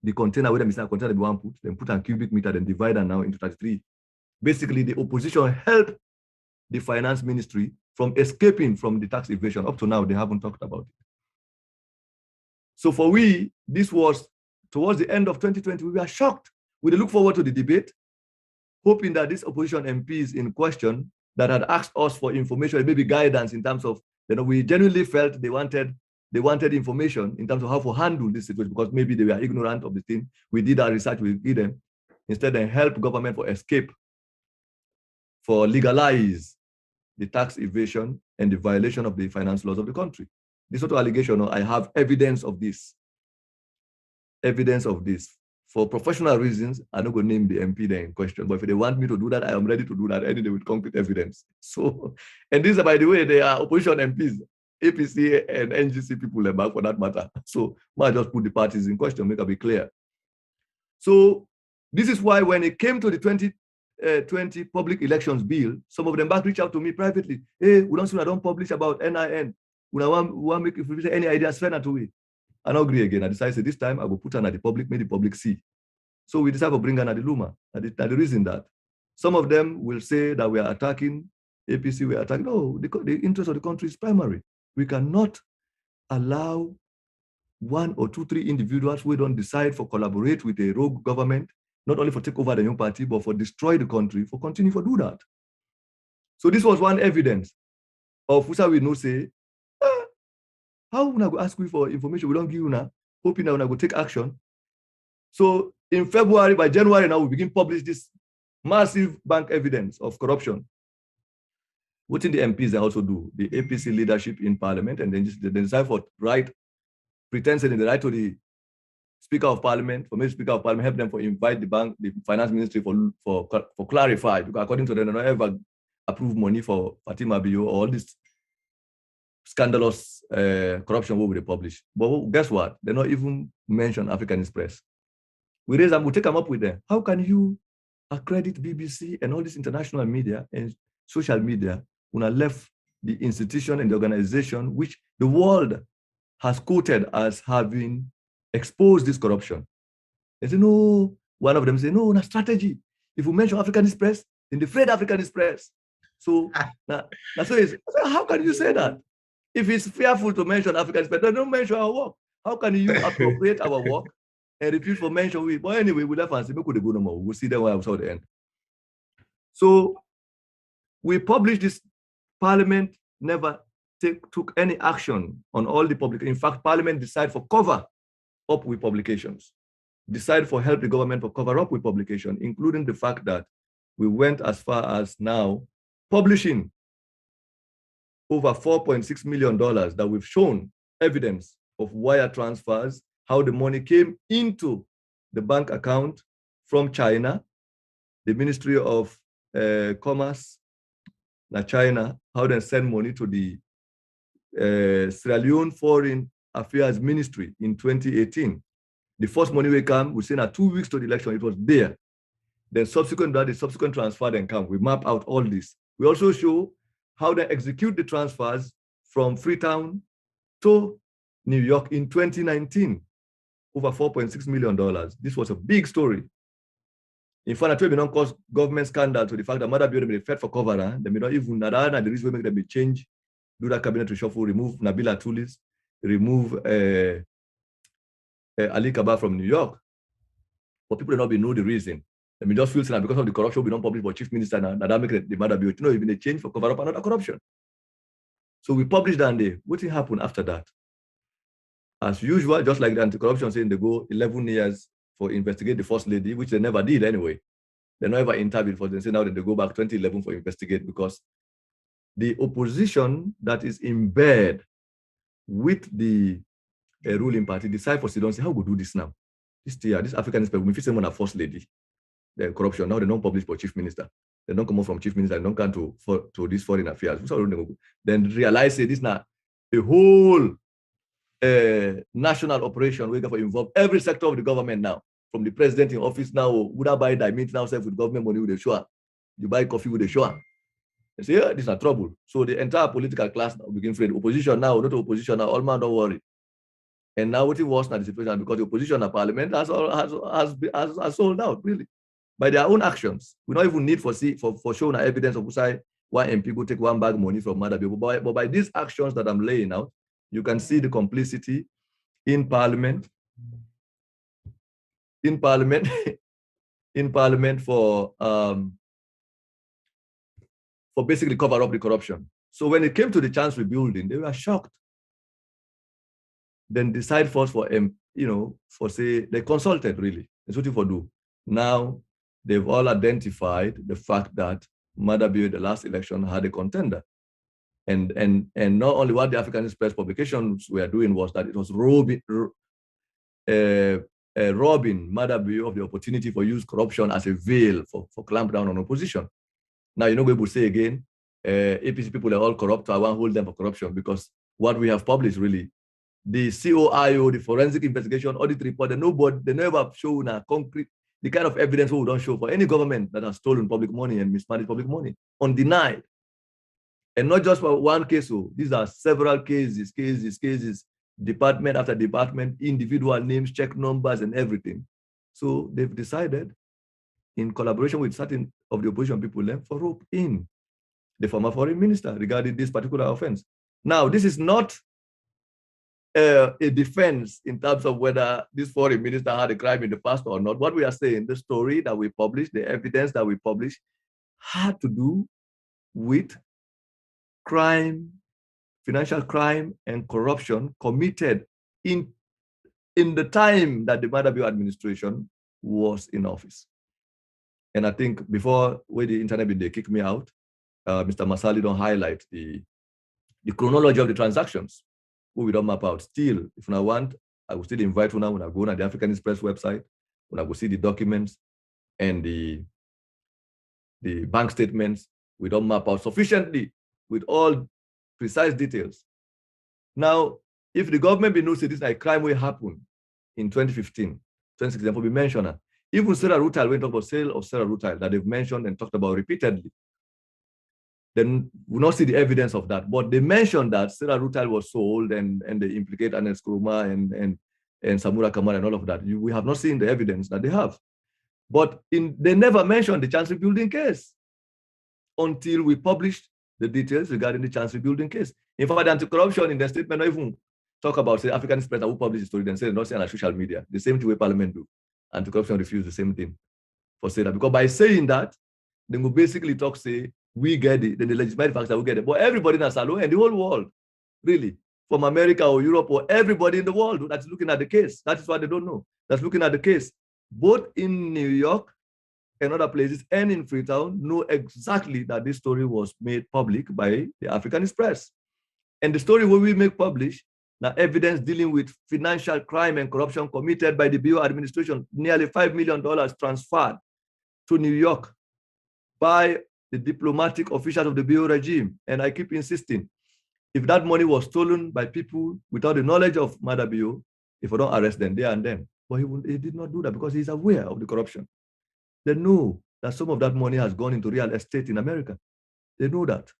the container where the container be one put, then put on cubic meter, then divide and now into 33. Basically, the opposition helped the finance ministry from escaping from the tax evasion. Up to now, they haven't talked about it. So for this was towards the end of 2020, we were shocked. We look forward to the debate, hoping that these opposition MPs in question that had asked us for information, maybe guidance in terms of, we genuinely felt they wanted information in terms of how to handle this situation because maybe they were ignorant of the thing. We did our research, we did them. Instead, they help government for escape, for legalize the tax evasion, and the violation of the finance laws of the country. This sort of allegation, I have evidence of this. Evidence of this. For professional reasons, I'm not going to name the MP there in question, but if they want me to do that, I am ready to do that any day with concrete evidence. So, and these, by the way, they are opposition MPs, APC and NGC people about for that matter. So, might just put the parties in question, make it be clear. So, this is why when it came to the 2020 public elections bill, some of them back reached out to me privately. Hey, we don't publish about NIN. We want make if we any ideas fair to it. I don't agree again. I decided this time I will put her at the public, make the public see. So we decided to bring her at the Luma. And the reason that some of them will say that we are attacking APC, we are attacking. No, the interest of the country is primary. We cannot allow 1 or 2, 3 individuals who don't decide for collaborate with a rogue government, not only for take over the new party, but for destroy the country, for continue to do that. So this was one evidence of which we know say, how we go ask you for information we don't give you now, hoping that we go take action. So in February, by January now, we begin publish this massive bank evidence of corruption. What did the MPs also do? The APC leadership in parliament, and then they decide for pretending the right to the Speaker of Parliament, for me, Speaker of Parliament, help them for invite the bank, the finance ministry for clarify, because according to them, they don't ever approve money for Fatima Bio or all this scandalous corruption we will publish. But guess what? They not even mention Africanist press. We raise them, we take them up with them. How can you accredit BBC and all this international media and social media when I left the institution and the organization which the world has quoted as having exposed this corruption? They say, no, one of them say, no, na strategy. If we mention Africanist press, then the afraid Africanist press. So, how can you say that? If it's fearful to mention Africanist press, then don't mention our work. How can you appropriate our work and refuse for mention we? But anyway, we left and say, we could go no more. We'll see them when I saw the end. So, we published this. Parliament never took any action on all the public. In fact, Parliament decided for cover up with publications, decided for help the government for cover up with publication, including the fact that we went as far as now publishing over $4.6 million that we've shown evidence of wire transfers, how the money came into the bank account from China, the Ministry of Commerce, China, how they send money to the Sierra Leone Foreign Affairs Ministry in 2018. The first money will come, we say now 2 weeks to the election, it was there. Then subsequent that, the subsequent transfer then come. We map out all this. We also show how they execute the transfers from Freetown to New York in 2019, over $4.6 million. This was a big story. In fact, we don't cause government scandal to the fact that Mother Bureau may be fed for cover. They may not even, the reason we make them be change, do that cabinet reshuffle, remove Nabila Tulis, remove Ali Kaba from New York. But people do not know the reason. They may just feel that because of the corruption, we don't publish about chief minister, that make the Mother Bureau, even they change for cover up another corruption. So we published that day. What will happen after that? As usual, just like the anti-corruption saying they go 11 years for investigate the first lady, which they never did anyway. They never interviewed for them. Say now that they go back 2011 for investigate, because the opposition that is in bed with the ruling party decide for don't say how we do this now. This Africanist people, if someone a first lady, the corruption now they don't publish for chief minister. They don't come up from chief minister. They don't come to this foreign affairs. Then realize this now a whole national operation we for involve every sector of the government now, from the president in office now, would I buy diamonds now with government money with a show? You buy coffee with a show. They say, yeah, this is not trouble. So the entire political class now begin afraid. Opposition now, not opposition now, all man don't worry. And now what it was now the situation because the opposition at parliament has sold out, really, by their own actions. We don't even need for showing evidence of why MP go take one bag money from other people. But by these actions that I'm laying out, you can see the complicity in parliament, for basically cover up the corruption. So when it came to the Chancery building, they were shocked. Then decide first for say they consulted really. That's what you for do. Now they've all identified the fact that Madabio, the last election, had a contender. And not only what the Africanist press publications were doing was that it was robbing Madabio of the opportunity for use corruption as a veil for clamp down on opposition. Now, you're not going to say again, APC people are all corrupt, so I won't hold them for corruption, because what we have published really, the COIO, the forensic investigation audit report, they never have shown a concrete, the kind of evidence we don't show for any government that has stolen public money and mismanaged public money, undenied. And not just for one case, these are several cases, department after department, individual names, check numbers, and everything. So they've decided, in collaboration with certain of the opposition people, for rope in the former foreign minister regarding this particular offense. Now, this is not a defense in terms of whether this foreign minister had a crime in the past or not. What we are saying, the story that we published, the evidence that we published, had to do with crime, financial crime, and corruption committed in the time that the Madabio administration was in office. And I think before, when the internet they kick me out, Mr. Masali don't highlight the chronology of the transactions, who we don't map out. Still, if I want, I will still invite you now when I go on the Africanist Press website, when I go see the documents and the bank statements, we don't map out sufficiently with all precise details. Now, if the government be knows this like crime will happen in 2015, 2016, for be mentioned, even Sarah Rutal, when talk about sale of Sarah Rutal that they've mentioned and talked about repeatedly, then we not see the evidence of that. But they mentioned that Sarah Rutal was sold and they implicate Anes Kruma and Samura Kamara and all of that. We have not seen the evidence that they have. But they never mentioned the Chancery building case until we published the details regarding the Chancery building case. In fact, the anti-corruption in the statement not even talk about, say, Africanist press who published the story, then say not saying on social media. The same thing way Parliament do. Anti-corruption refuse the same thing for say that. Because by saying that, they will basically talk, say, we get it, then the legitimate facts that we get it. But everybody in Asalo and the whole world, really, from America or Europe or everybody in the world that's looking at the case, that is what they don't know. That's looking at the case, both in New York and other places and in Freetown, know exactly that this story was made public by the Africanist press. And the story where we make publish, now evidence dealing with financial crime and corruption committed by the Bureau administration, nearly $5 million transferred to New York by the diplomatic officials of the Bureau regime. And I keep insisting, if that money was stolen by people without the knowledge of Madabio, if we don't arrest them there and then. But he did not do that because he's aware of the corruption. They know that some of that money has gone into real estate in America. They know that.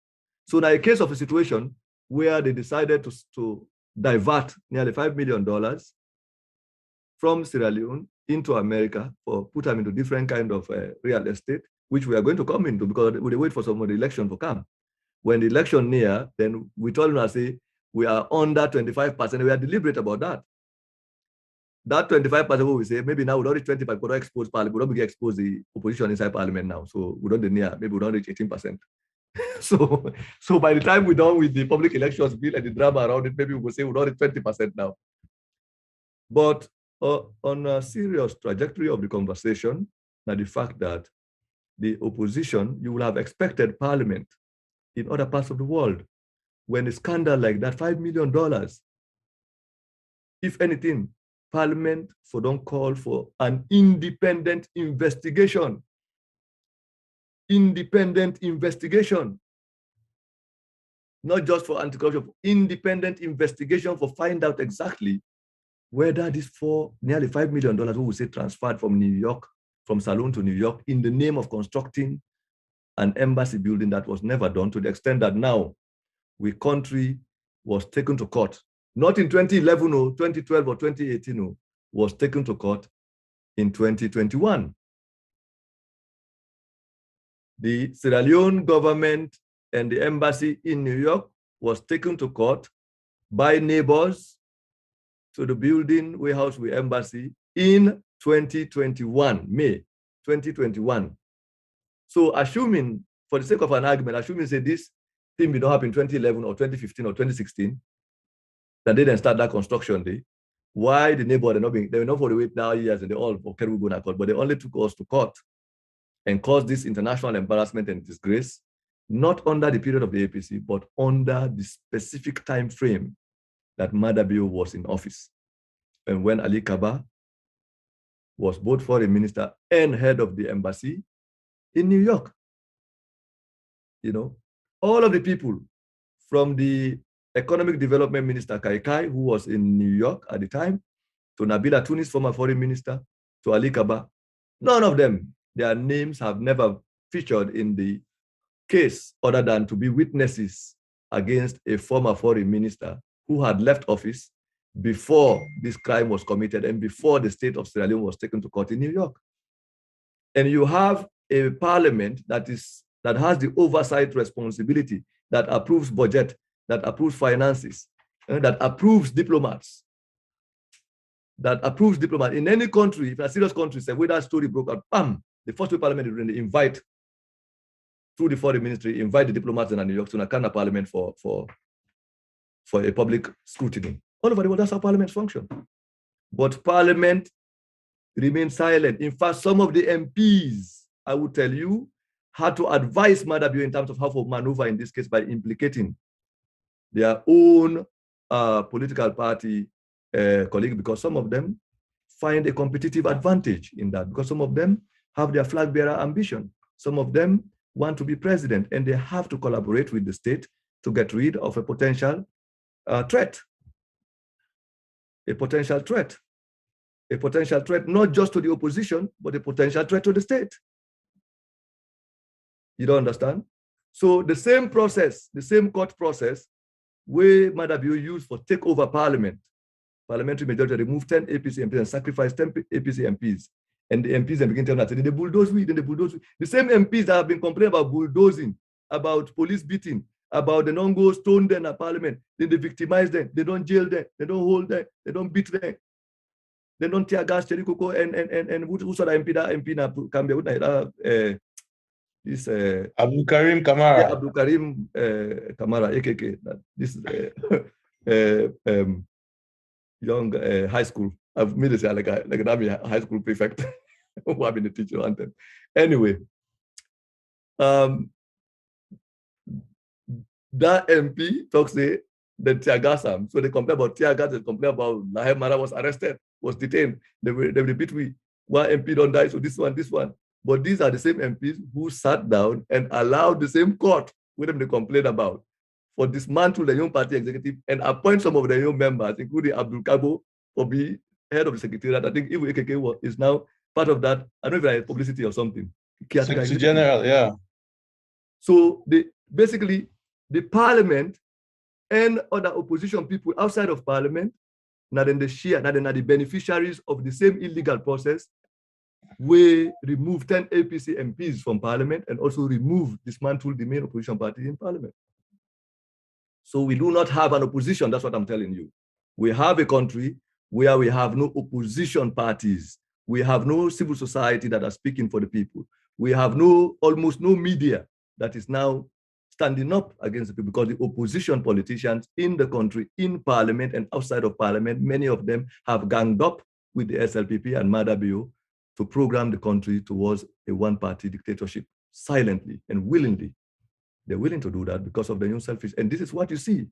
So now a case of a situation where they decided to divert nearly $5 million from Sierra Leone into America or put them into different kind of real estate, which we are going to come into because we wait for some of the election to come. When the election near, then we told them, I say, we are under 25%. We are deliberate about that. That 25% we say, maybe now we don't reach 25%, we don't expose parliament, we don't expose the opposition inside parliament now. So we don't near, maybe we don't reach 18%. so by the time we're done with the public elections bill and the drama around it, maybe we will say we don't reach 20% now. But on a serious trajectory of the conversation, now the fact that the opposition, you will have expected parliament in other parts of the world, when a scandal like that, $5 million, if anything, Parliament don't call for an independent investigation. Independent investigation. Not just for anti-corruption, independent investigation for find out exactly whether this nearly $5 million, we will say transferred from New York, from Salone to New York, in the name of constructing an embassy building that was never done, to the extent that now we country was taken to court. Not in 2011 or 2012 or 2018, was taken to court in 2021. The Sierra Leone government and the embassy in New York was taken to court by neighbors to the building warehouse with embassy in 2021, May 2021. So assuming, for the sake of an argument, assuming say this thing did not happen in 2011 or 2015 or 2016, that they didn't start that construction day, why the neighbor, they were not for the wait now years and they all, okay, we're going to court, but they only took us to court and caused this international embarrassment and disgrace, not under the period of the APC, but under the specific time frame that Madabio was in office. And when Ali Kaba was both foreign minister and head of the embassy in New York. You know, all of the people from the economic development minister Kaikai, who was in New York at the time, to Nabila Tunis, former foreign minister, to Ali Kaba, none of them, their names have never featured in the case other than to be witnesses against a former foreign minister who had left office before this crime was committed and before the state of Sierra Leone was taken to court in New York. And you have a parliament that has the oversight responsibility, that approves budget, that approves finances, that approves diplomats, in any country. If a serious country, say, where that story broke out, bam, the first parliament is going to invite, through the foreign ministry, invite the diplomats in New York to Nakana parliament for a public scrutiny. All over the world, that's how parliaments function. But parliament remained silent. In fact, some of the MPs, I would tell you, had to advise Madabio in terms of how to maneuver in this case by implicating their own political party colleague, because some of them find a competitive advantage in that, because some of them have their flag bearer ambition. Some of them want to be president, and they have to collaborate with the state to get rid of a potential threat. A potential threat, not just to the opposition, but a potential threat to the state. You don't understand? So the same process, the same court process, where Madabio used for takeover parliament, parliamentary majority removed 10 APC MPs and sacrificed 10 APC MPs. And the MPs then begin telling us, they bulldoze we, then they bulldoze we. The same MPs that have been complaining about bulldozing, about police beating, about the non-go stone them at parliament, then they victimize them, they don't jail them, they don't hold them, they don't beat them, they don't tear gas, Cherry Coco, and who saw the MP, that MP na Cambia, this Abdul Karim Kamara. Yeah, Abdul Karim Kamara, AKK. This young high school. I've made it like a high school prefect who have been a teacher on them. Anyway, that MP talks the Tiagasam. So they complain about Tiagas, they complain about Lahem Mara was arrested, was detained. They repeat one MP don't die, so this one. But these are the same MPs who sat down and allowed the same court with them they complained about for dismantle the young party executive and appoint some of the young members, including Abdul Kabo, for being head of the secretariat. I think Ibu AKK is now part of that. I don't know if it's publicity or something. Secretary General, yeah. So basically, the parliament and other opposition people outside of parliament, now then the beneficiaries of the same illegal process, we remove 10 APC MPs from parliament and also dismantle the main opposition party in parliament. So we do not have an opposition, that's what I'm telling you. We have a country where we have no opposition parties. We have no civil society that are speaking for the people. We have almost no media that is now standing up against the people, because the opposition politicians in the country, in parliament and outside of parliament, many of them have ganged up with the SLPP and Madabio to program the country towards a one-party dictatorship silently and willingly. They're willing to do that because of their own selfish. And this is what you see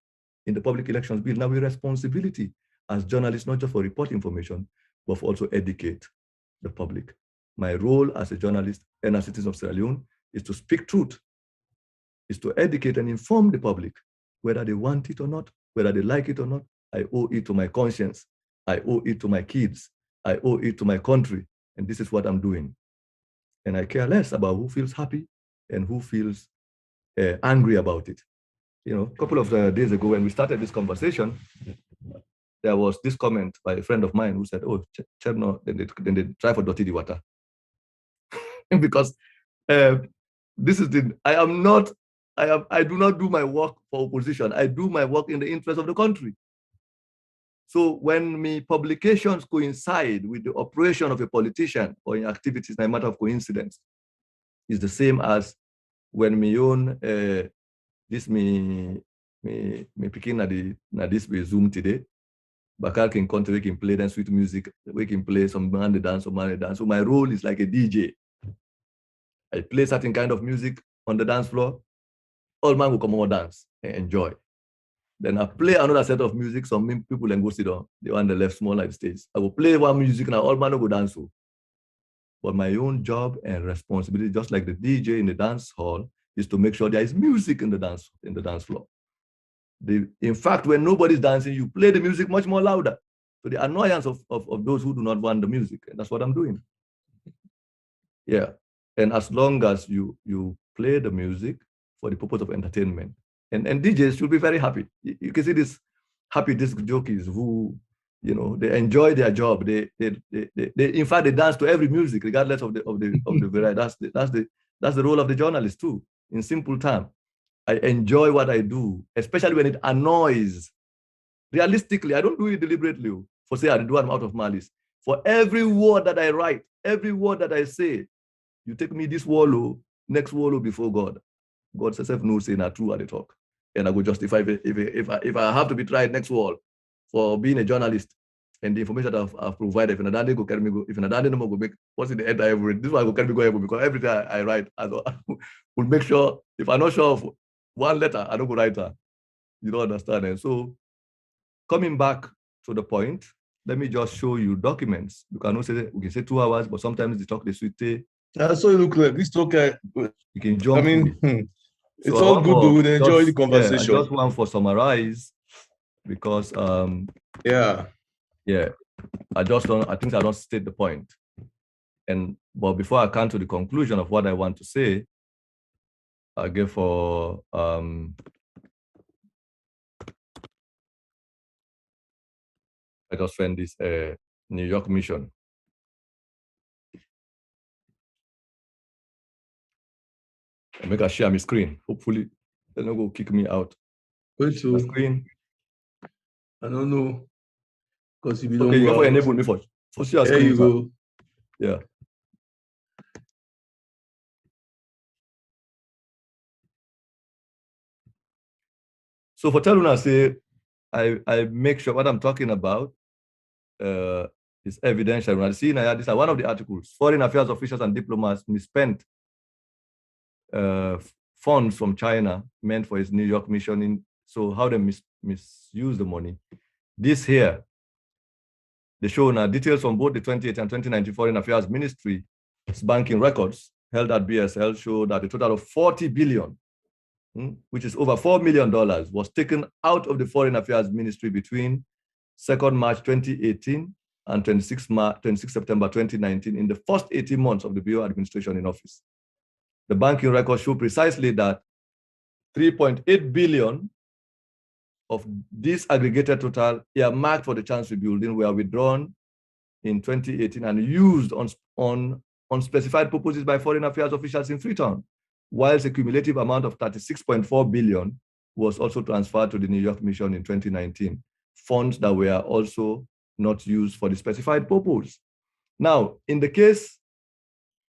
in the Public Elections Bill. Now we have responsibility as journalists, not just for report information, but for also educate the public. My role as a journalist and a citizen of Sierra Leone is to speak truth, is to educate and inform the public, whether they want it or not, whether they like it or not. I owe it to my conscience. I owe it to my kids. I owe it to my country. And this is what I'm doing. And I care less about who feels happy and who feels angry about it. You know, a couple of days ago when we started this conversation, there was this comment by a friend of mine who said, oh, Cherno, then they try for dirty the water. Because this is I do not do my work for opposition. I do my work in the interest of the country. So when my publications coincide with the operation of a politician or in activities, no matter of coincidence, is the same as when me own me picking na this we Zoom today. Bakar can come to we can play then sweet music, we can play some man dance. So my role is like a DJ. I play certain kind of music on the dance floor, all man will come over dance and enjoy. Then I play another set of music, some people then go sit down. They want the left small like stage. I will play one music now, all man will go dance. But my own job and responsibility, just like the DJ in the dance hall, is to make sure there is music in the dance floor. In fact, when nobody's dancing, you play the music much more louder. So the annoyance of those who do not want the music. And that's what I'm doing. Yeah. And as long as you play the music for the purpose of entertainment, and DJs should be very happy. You can see this happy disc jockeys who, you know, they enjoy their job. They in fact they dance to every music, regardless of the variety. That's the role of the journalist too. In simple terms, I enjoy what I do, especially when it annoys. Realistically, I don't do it deliberately. For say I do, I'm out of malice. For every word that I write, every word that I say, you take me this wallow, next wallow before God. God says, no say not true at the talk. And I will justify if I have to be tried next wall for being a journalist and the information that I've provided. If Nadande go carry me go, if Nadande no more go make what's in the end I ever read, this one go carry me go everywhere, because everything I write, I will make sure if I'm not sure of one letter, I don't go write her. You don't understand. And so coming back to the point, let me just show you documents. You cannot say we can say 2 hours, but sometimes the talk they suite. So you look like this talk. You can jump. I mean, it's all good to enjoy the conversation. I just want to summarize because yeah. I think I don't state the point. But before I come to the conclusion of what I want to say, I give for I just send this New York mission. I make a share my screen. Hopefully, they're not going to kick me out. Wait to screen. I don't know. Because if you don't go enable me for share there screen. You go. Yeah. So for Teluna, say I make sure what I'm talking about is evidential. When I see now, this is one of the articles. Foreign affairs officials and diplomats misspent funds from China meant for its New York mission. So how they misuse the money. This here, they show now details from both the 2018 and 2019 Foreign Affairs Ministry's banking records held at BSL show that a total of 40 billion, which is over $4 million, was taken out of the Foreign Affairs Ministry between 2nd March 2018 and 26 September 2019 in the first 18 months of the Bureau administration in office. The banking records show precisely that 3.8 billion of this aggregated total earmarked for the Chancery building were withdrawn in 2018 and used on specified purposes by foreign affairs officials in Freetown, whilst a cumulative amount of 36.4 billion was also transferred to the New York mission in 2019, funds that were also not used for the specified purpose. Now, in the case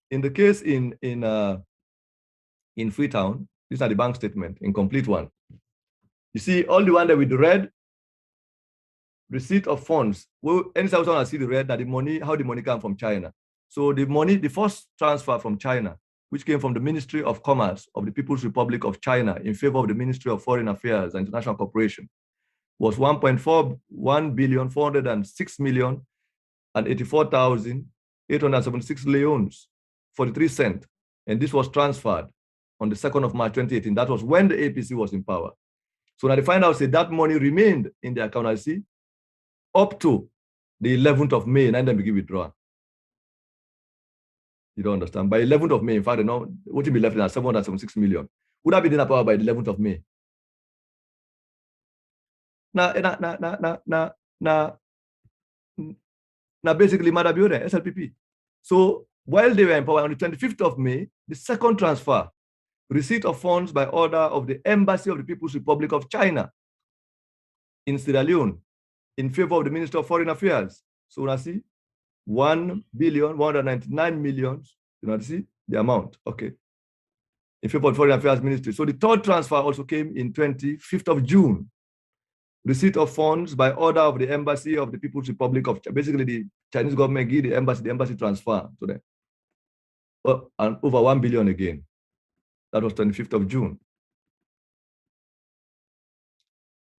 in Freetown, these are the bank statement, incomplete one. You see, all the one that with the red, receipt of funds. Well, anytime I see the red, that the money, how the money come from China. So the money, the first transfer from China, which came from the Ministry of Commerce of the People's Republic of China in favor of the Ministry of Foreign Affairs and International Cooperation, was 1.41,084,876 leones, 43 cents. And this was transferred on the 2nd of March 2018. That was when the APC was in power. So now they find out, say that money remained in the account, I see, up to the 11th of May, and then begin withdraw. You don't understand. By 11th of May, in fact, you know, what will be left in 776 million. Would have been in a power by the 11th of May. Now, basically, Madabiore, SLPP. So while they were in power on the 25th of May, the second transfer, receipt of funds by order of the Embassy of the People's Republic of China in Sierra Leone in favor of the Minister of Foreign Affairs. So you see, 1,199,000,000, you see the amount, okay, in favor of Foreign Affairs Ministry. So the third transfer also came in 25th of June. Receipt of funds by order of the Embassy of the People's Republic of China. Basically, the Chinese government give the embassy transfer to them. and over 1 billion again. That was 25th of June.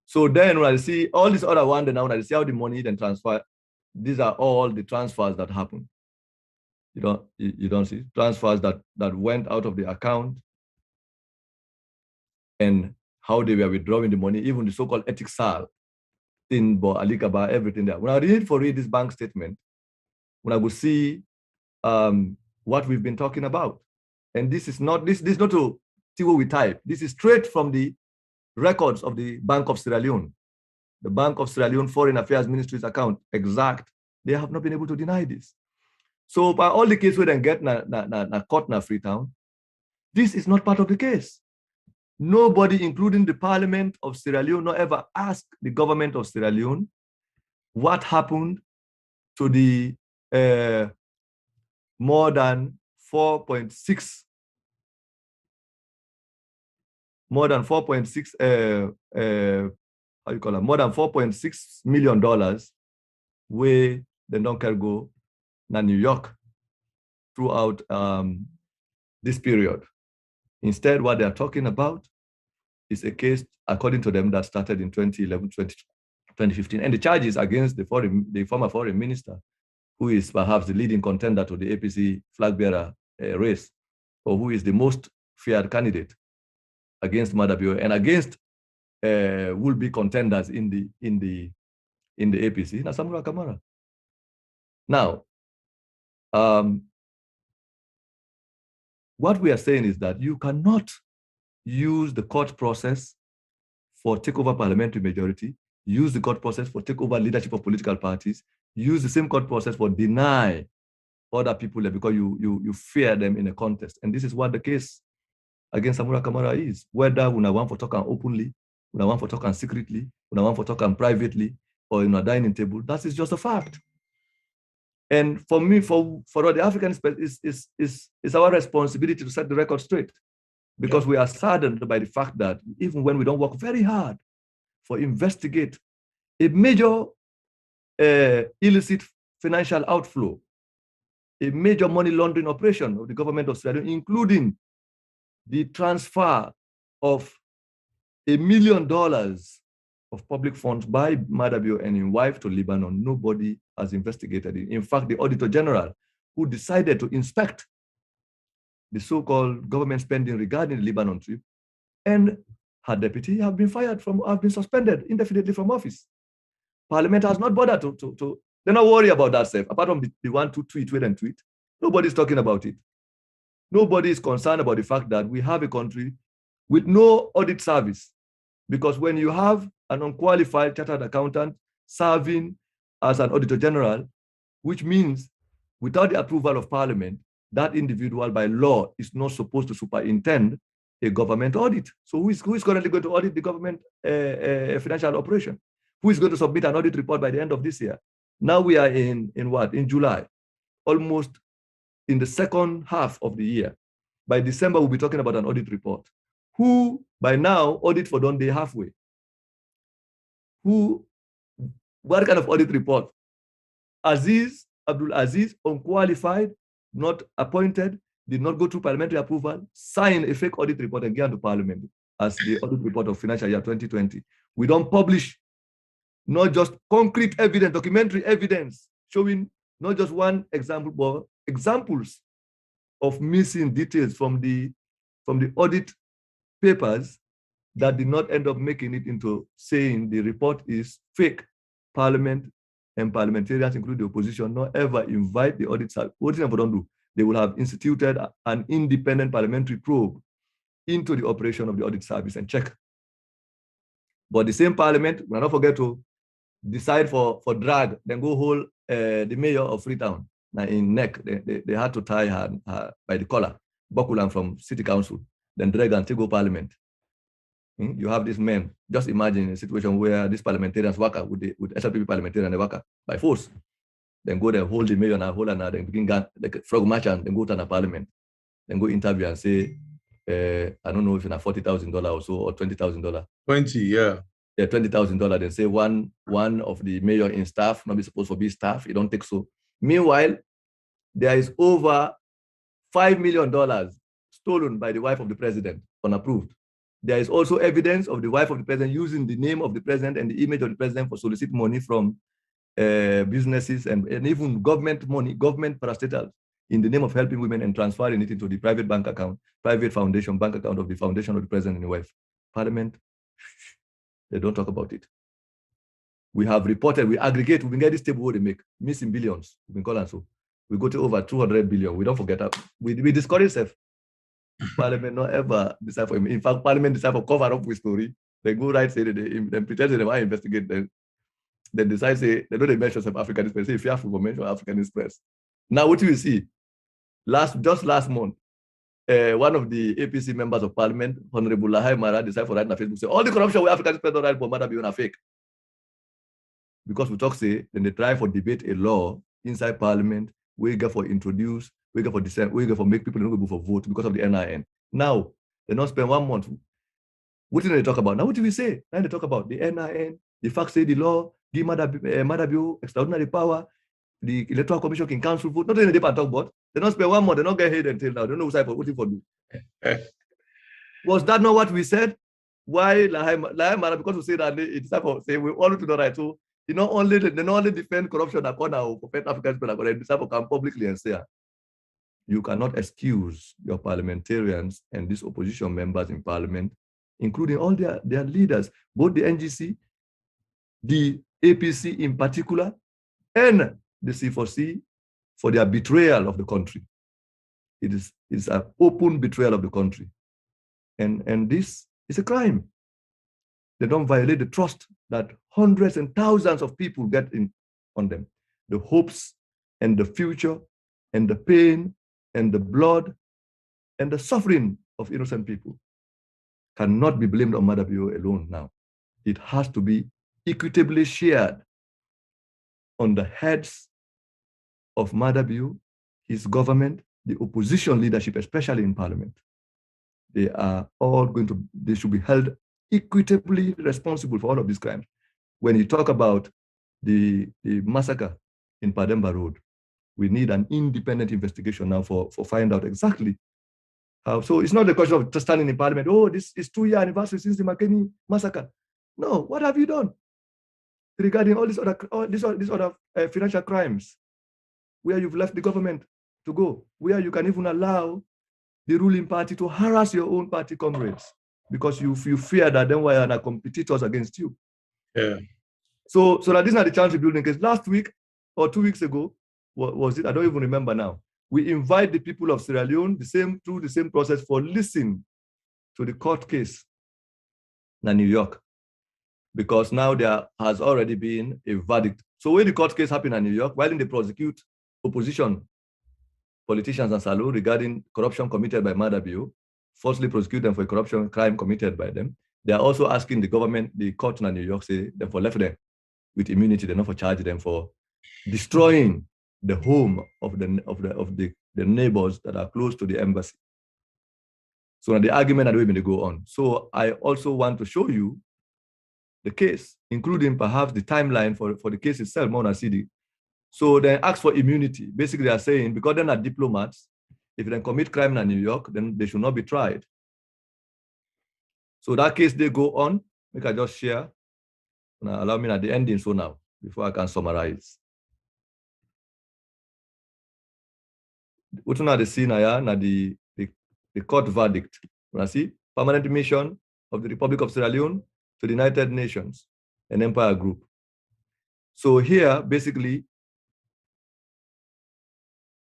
So then when I see all this other one, then when I see how the money then transfer, these are all the transfers that happened. You don't see transfers that went out of the account and how they were withdrawing the money, even the so-called ethics sal, Tinbo, Alikaba, everything there. When I read this bank statement, when I would see what we've been talking about. And this is not to see what we type. This is straight from the records of the Bank of Sierra Leone. The Bank of Sierra Leone Foreign Affairs Ministry's account, exact. They have not been able to deny this. So by all the cases we then get caught na Freetown, this is not part of the case. Nobody, including the Parliament of Sierra Leone, not ever asked the government of Sierra Leone what happened to the more than 4.6 million dollars where they don't care go na New York throughout this period. Instead, what they are talking about is a case, according to them, that started in 2011, 2015. And the charges against the former foreign minister, who is perhaps the leading contender to the APC flag bearer race, or who is the most feared candidate against Madabio and against will-be contenders in the APC, Nasamura Kamara. Now, what we are saying is that you cannot use the court process for takeover parliamentary majority, use the court process for takeover leadership of political parties, use the same court process for deny other people because you fear them in a contest. And this is what the case against Samura Kamara is. Whether we want for talking openly, we want for talking secretly, we want for talking privately, or in a dining table, that is just a fact. And for me, for the Africanist, it's our responsibility to set the record straight, because we are saddened by the fact that even when we don't work very hard for investigate a major illicit financial outflow, a major money laundering operation of the government of Sierra Leone, including the transfer of $1 million of public funds by Madabio and his wife to Lebanon, nobody has investigated it. In fact, the Auditor General, who decided to inspect the so-called government spending regarding the Lebanon trip, and her deputy have been suspended indefinitely from office. Parliament has not bothered they're not worried about that stuff. Apart from the one to tweet, nobody's talking about it. Nobody is concerned about the fact that we have a country with no audit service. Because when you have an unqualified chartered accountant serving as an auditor general, which means without the approval of Parliament, that individual by law is not supposed to superintend a government audit. So who is currently going to audit the government financial operation? Who is going to submit an audit report by the end of this year? Now we are in July, almost in the second half of the year. By December, we'll be talking about an audit report. Who by now audit for done day halfway? What kind of audit report? Abdul Aziz, unqualified, not appointed, did not go through parliamentary approval, sign a fake audit report and get to Parliament as the audit report of financial year 2020. We don't publish not just concrete evidence, documentary evidence, showing not just one example, but examples of missing details from the audit papers that did not end up making it into saying the report is fake. Parliament and parliamentarians, including the opposition, not ever invite the audit service. What they don't do? They will have instituted an independent parliamentary probe into the operation of the audit service and check. But the same Parliament, we not forget to decide for drag, then go hold the mayor of Freetown. Now in neck, they had to tie her by the collar, Bokulan from City Council, then drag and take go Parliament. You have these men. Just imagine a situation where these parliamentarians work with SLPP parliamentarians, they work by force. Then go there, hold the mayor and hold another, then begin like frog match and then go to the Parliament. Then go interview and say, I don't know if it's $40,000 or so, or $20,000. 20, yeah. Yeah, $20,000. Then say one of the mayor in staff, not be supposed to be staff. You don't take so. Meanwhile, there is over $5 million stolen by the wife of the president, unapproved. There is also evidence of the wife of the president using the name of the president and the image of the president for solicit money from businesses and even government money, government parastatals in the name of helping women and transferring it into the private bank account, private foundation bank account of the foundation of the president and the wife. Parliament, they don't talk about it. We have reported, we aggregate, we can get this table what they make, missing billions, we can call it so. We go to over 200 billion. We don't forget that. We discourage self. Parliament not ever decide for him. In fact, Parliament decide for cover up with story. They go right, say they pretend they might investigate them. They decide, say, they don't mention some Africanist press. Say, if you have to mention Africanist press. Now, what do you see? Just last month, one of the APC members of Parliament, Honorable Lahai Mara, decided for writing on Facebook, say, all the corruption we Africanist press don't write for Mother Bill are fake. Because we talk, say, then they try for debate a law inside Parliament, we go for introduce, we go for dissent, we go for make people not go for vote because of the NIN. Now, they don't spend 1 month. What did they talk about? Now, what do we say? Now they talk about the NIN, the fact say the law, give Mother Bill extraordinary power, the Electoral Commission can cancel vote. Not only they talk about, they don't spend 1 month, they don't get ahead until now. They don't know who's what for do. Was that not what we said? Why Lahai Mara? Because we say that it's time for say we all to the right. So they not only defend corruption at corner or protect African people, but they decide to come publicly and say, you cannot excuse your parliamentarians and these opposition members in parliament, including all their leaders, both the NGC, the APC in particular, and the C4C for their betrayal of the country. It is an open betrayal of the country. And this is a crime. They don't violate the trust that hundreds and thousands of people get on them. The hopes and the future and the pain and the blood and the suffering of innocent people cannot be blamed on Mother Bill alone now. It has to be equitably shared on the heads of Mother Bill, his government, the opposition leadership, especially in parliament. They are all they should be held equitably responsible for all of these crimes. When you talk about the massacre in Pademba Road, we need an independent investigation now for find out exactly how. So it's not a question of just standing in parliament, oh, this is 2-year anniversary since the Makeni massacre. No, what have you done regarding all these other financial crimes where you've left the government to go, where you can even allow the ruling party to harass your own party comrades because you fear that then we are competitors against you. Yeah. So that these are the Chancery building case. Last week or 2 weeks ago, was it? I don't even remember now. We invite the people of Sierra Leone through the same process for listening to the court case in New York, because now there has already been a verdict. So when the court case happened in New York, while they prosecute opposition politicians and Salo regarding corruption committed by Mother Bill, falsely prosecute them for a corruption crime committed by them, they are also asking the government, the court in New York, say them for left them with immunity, they're not for charge them for destroying the home of the neighbors that are close to the embassy. So the argument that we're going to go on. So I also want to show you the case, including perhaps the timeline for the case itself, Mona CD. So they ask for immunity. Basically, they are saying because they're not diplomats, if they commit crime in New York, then they should not be tried. So that case they go on. Make I just share. Now allow me at the ending so now before I can summarize. What now the scene now the court verdict. You see, permanent mission of the Republic of Sierra Leone to the United Nations, an empire group. So here, basically,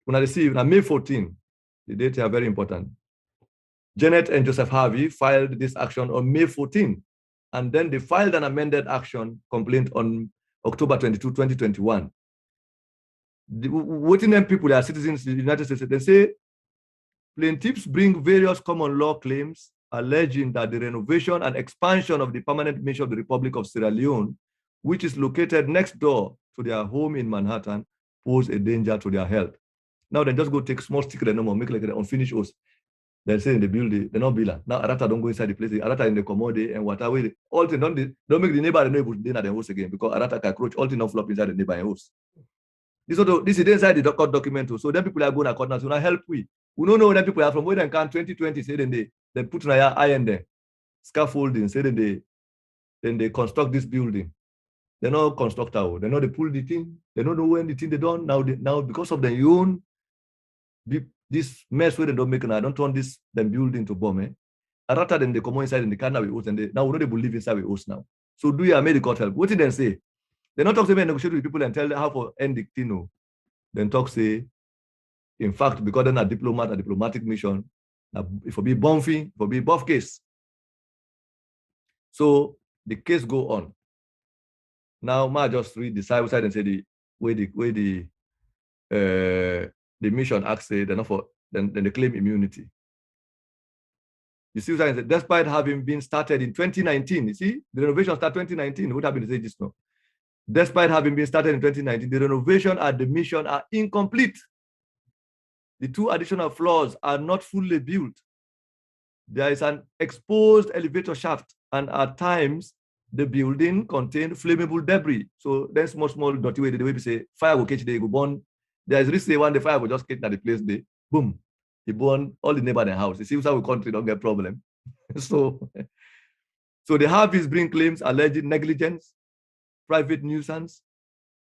when I see on May 14, the dates are very important. Janet and Joseph Harvey filed this action on May 14, and then they filed an amended action complaint on October 22, 2021. What in them people are citizens of the United States, they say plaintiffs bring various common law claims alleging that the renovation and expansion of the permanent mission of the Republic of Sierra Leone, which is located next door to their home in Manhattan, pose a danger to their health. Now they just go take small stick and no more, make like an unfinished house. They say in the building, they're not building. Now Arata don't go inside the place, Arata in the commode and whatever. All things don't make the neighbor know if they're the house again because Arata can approach all things not flop inside the neighbor house. This is inside the court document too. So then people are going to court now, so now help we. We don't know where people are from. Where they can 2020 say then they put an iron there, scaffolding, say then they construct this building. They're not constructor. They know they pull the thing. They don't know when the thing they done. Now because of their own this mess where they don't make it, I don't turn this them building to bomb. And rather than they come inside in the car now we host and now we know they believe inside we host now. So do your medical help. What did they say? They not talk to me and negotiate with people and tell them how to end the thing. Then talk say, in fact, because they're a diplomat, a diplomatic mission, it will be bumpy, it will be buff case. So the case go on. Now, I just read the side and say the way the mission acts say they're not for then they claim immunity. You see, despite having been started in 2019, you see, the renovation started 2019. What happened to say this now? Despite having been started in 2019, the renovation and the mission are incomplete. The 2 additional floors are not fully built. There is an exposed elevator shaft, and at times, the building contained flammable debris. So then small dirty way, the way we say, fire will catch, they go burn. There is risk say one, the fire will just catch at the place, they boom, he burn all the neighbor in the house. You see how we country don't get problem. So the Harveys bring claims alleged negligence, private nuisance,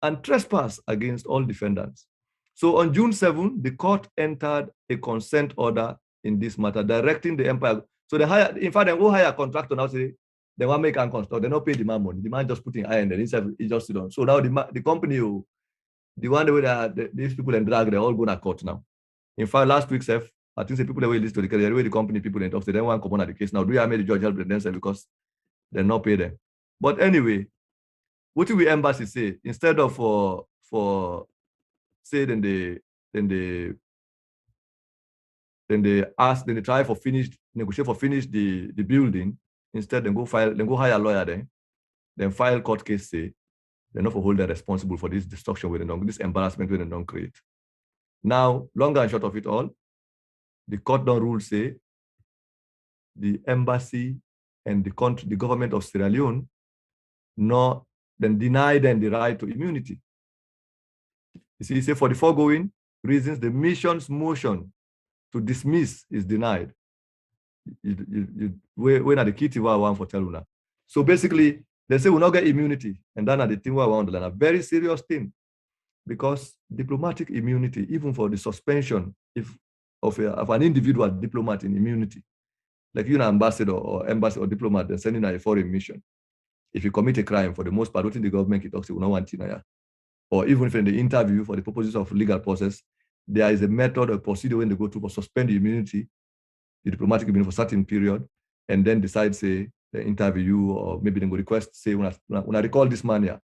and trespass against all defendants. So on June 7, the court entered a consent order in this matter, directing the empire. So they hire, in fact, they go hire a contractor now, say they want to make and construct. They don't pay the man money. The man just putting iron there. He just sit on. So now the company, the one way these people and drag, they're all going to court now. In fact, last week, I think the people that were listed to the way the company people in talk, they don't want to come on the case. Now, do you made the judge help them because they're not paid them? But anyway, what do we embassy say? Instead of for say then they try for negotiate for finish the building. Instead, then go hire a lawyer then file court case say they're not for hold them responsible for this destruction with this embarrassment when they don't create. Now, long and short of it all, the court don't rule say the embassy and the government of Sierra Leone then deny them the right to immunity. You see, say for the foregoing reasons, the mission's motion to dismiss is denied. When are the key thing I want for Teluna? So basically, they say we'll not get immunity, and then at the thing I want to learn a very serious thing, because diplomatic immunity, even for the suspension of an individual diplomat in immunity, like you're an ambassador or embassy or diplomat, they're sending a foreign mission. If you commit a crime, for the most part, within the government, it talks to no one, or even if in the interview for the purposes of legal process, there is a method or procedure when they go to for suspend the immunity, the diplomatic immunity for a certain period, and then decide, say, the interview, or maybe they go request, say, when I recall this man here.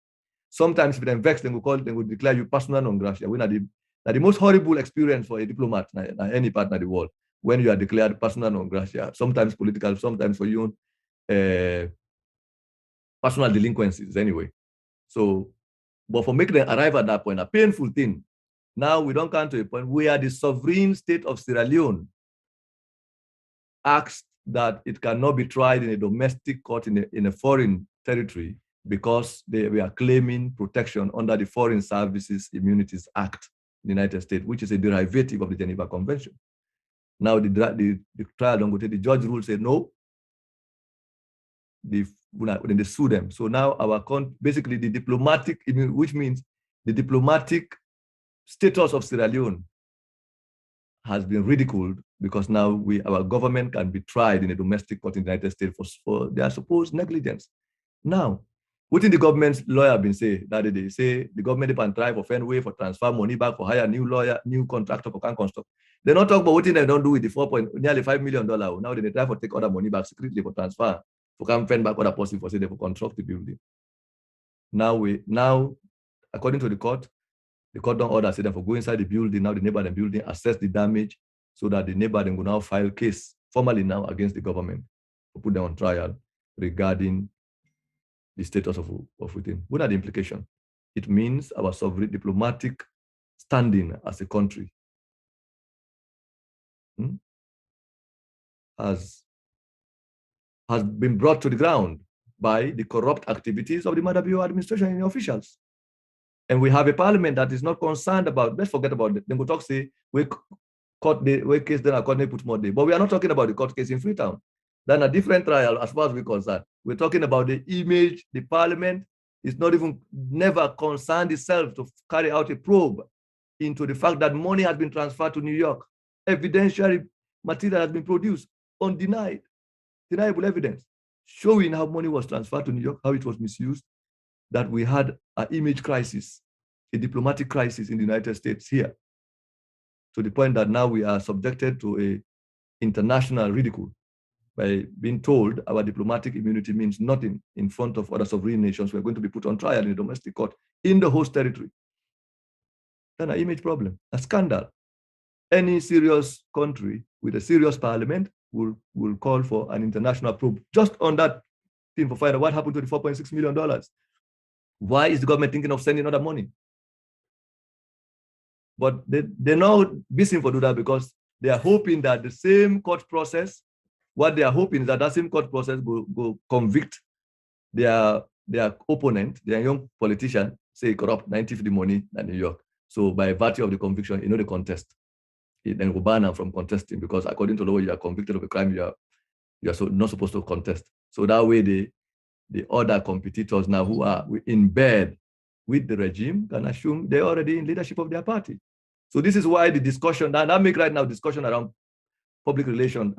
Sometimes if they're vexed, they will declare you persona non grata. When the most horrible experience for a diplomat in any part of the world, when you are declared persona non grata, sometimes political, sometimes for your own personal delinquencies anyway. So, but for making them arrive at that point, a painful thing. Now we don't come to a point where the sovereign state of Sierra Leone asks that it cannot be tried in a domestic court in a foreign territory because we are claiming protection under the Foreign Services Immunities Act in the United States, which is a derivative of the Geneva Convention. Now the trial don't go to the judge rule say no. When they sue them. So now basically the diplomatic, which means the diplomatic status of Sierra Leone has been ridiculed because now our government can be tried in a domestic court in the United States for their supposed negligence. Now, what did the government's lawyer been say that they say the government can try for find way for transfer money back for hire new lawyer, new contractor for can construct. They don't talk about what they don't do with the nearly $5 million. Now they try for take other money back secretly for transfer. For come fend back other person for say they for construct the building. Now, according to the court don't order say them for go inside the building. Now the neighbor and building assess the damage so that the neighbor then will now file case formally now against the government to put them on trial regarding the status of within. What are the implications? It means our sovereign diplomatic standing as a country has been brought to the ground by the corrupt activities of the Madabio administration and officials. And we have a parliament that is not concerned about, let's forget about it. Then we talk, say, court day, where case then a court may put more day. But we are not talking about the court case in Freetown. Then a different trial as far as we're concerned. We're talking about the image, the parliament is not even never concerned itself to carry out a probe into the fact that money has been transferred to New York. Evidentiary material has been produced, undenied, deniable evidence, showing how money was transferred to New York, how it was misused, that we had an image crisis, a diplomatic crisis in the United States here, to the point that now we are subjected to a international ridicule by being told our diplomatic immunity means nothing in front of other sovereign nations. We're going to be put on trial in a domestic court in the host territory. Then an image problem, a scandal. Any serious country with a serious parliament will call for an international probe just on that thing for find out what happened to the $4.6 million. Why is the government thinking of sending other money? But they're not busy for do that because they are hoping that the same court process, what they are hoping is that that same court process will convict their opponent, their young politician, say corrupt 90 for the money in New York. So by virtue of the conviction, the contest. Then will ban them from contesting because according to the law, you are convicted of a crime, you are not supposed to contest. So that way the other competitors now who are in bed with the regime can assume they're already in leadership of their party. So this is why the discussion, that make right now discussion around public relations,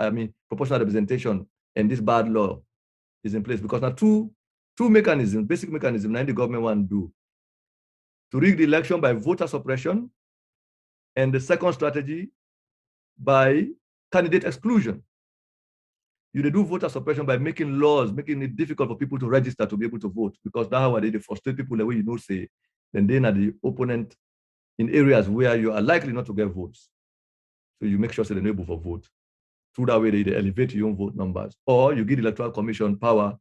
proportional representation and this bad law is in place because now two mechanisms, basic mechanisms, that the government want to do. To rig the election by voter suppression, and the second strategy by candidate exclusion. You do voter suppression by making laws, making it difficult for people to register to be able to vote, because that's how they frustrate people the way say, then they are the opponent in areas where you are likely not to get votes. So you make sure they're able for vote. Through that way, they elevate your own vote numbers. Or you give the Electoral Commission power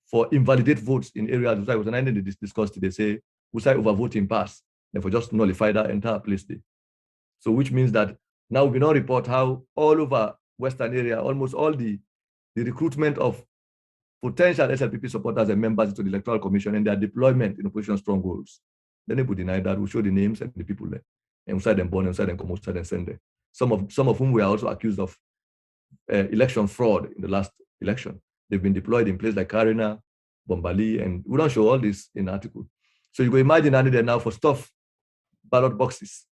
for invalidate votes in areas, which I was discussed today, say, we say overvoting pass, therefore just nullify that entire place there. So which means that now we now report how all over Western area, almost all the recruitment of potential SLPP supporters and members to the Electoral Commission and their deployment in opposition strongholds. Then they would deny that. We'll show the names and the people there. And we'll side them born, and side them come outside and send them. Some of whom were also accused of election fraud in the last election. They've been deployed in places like Karina, Bombali, and we don't show all this in the article. So you can imagine they're now for stuff ballot boxes.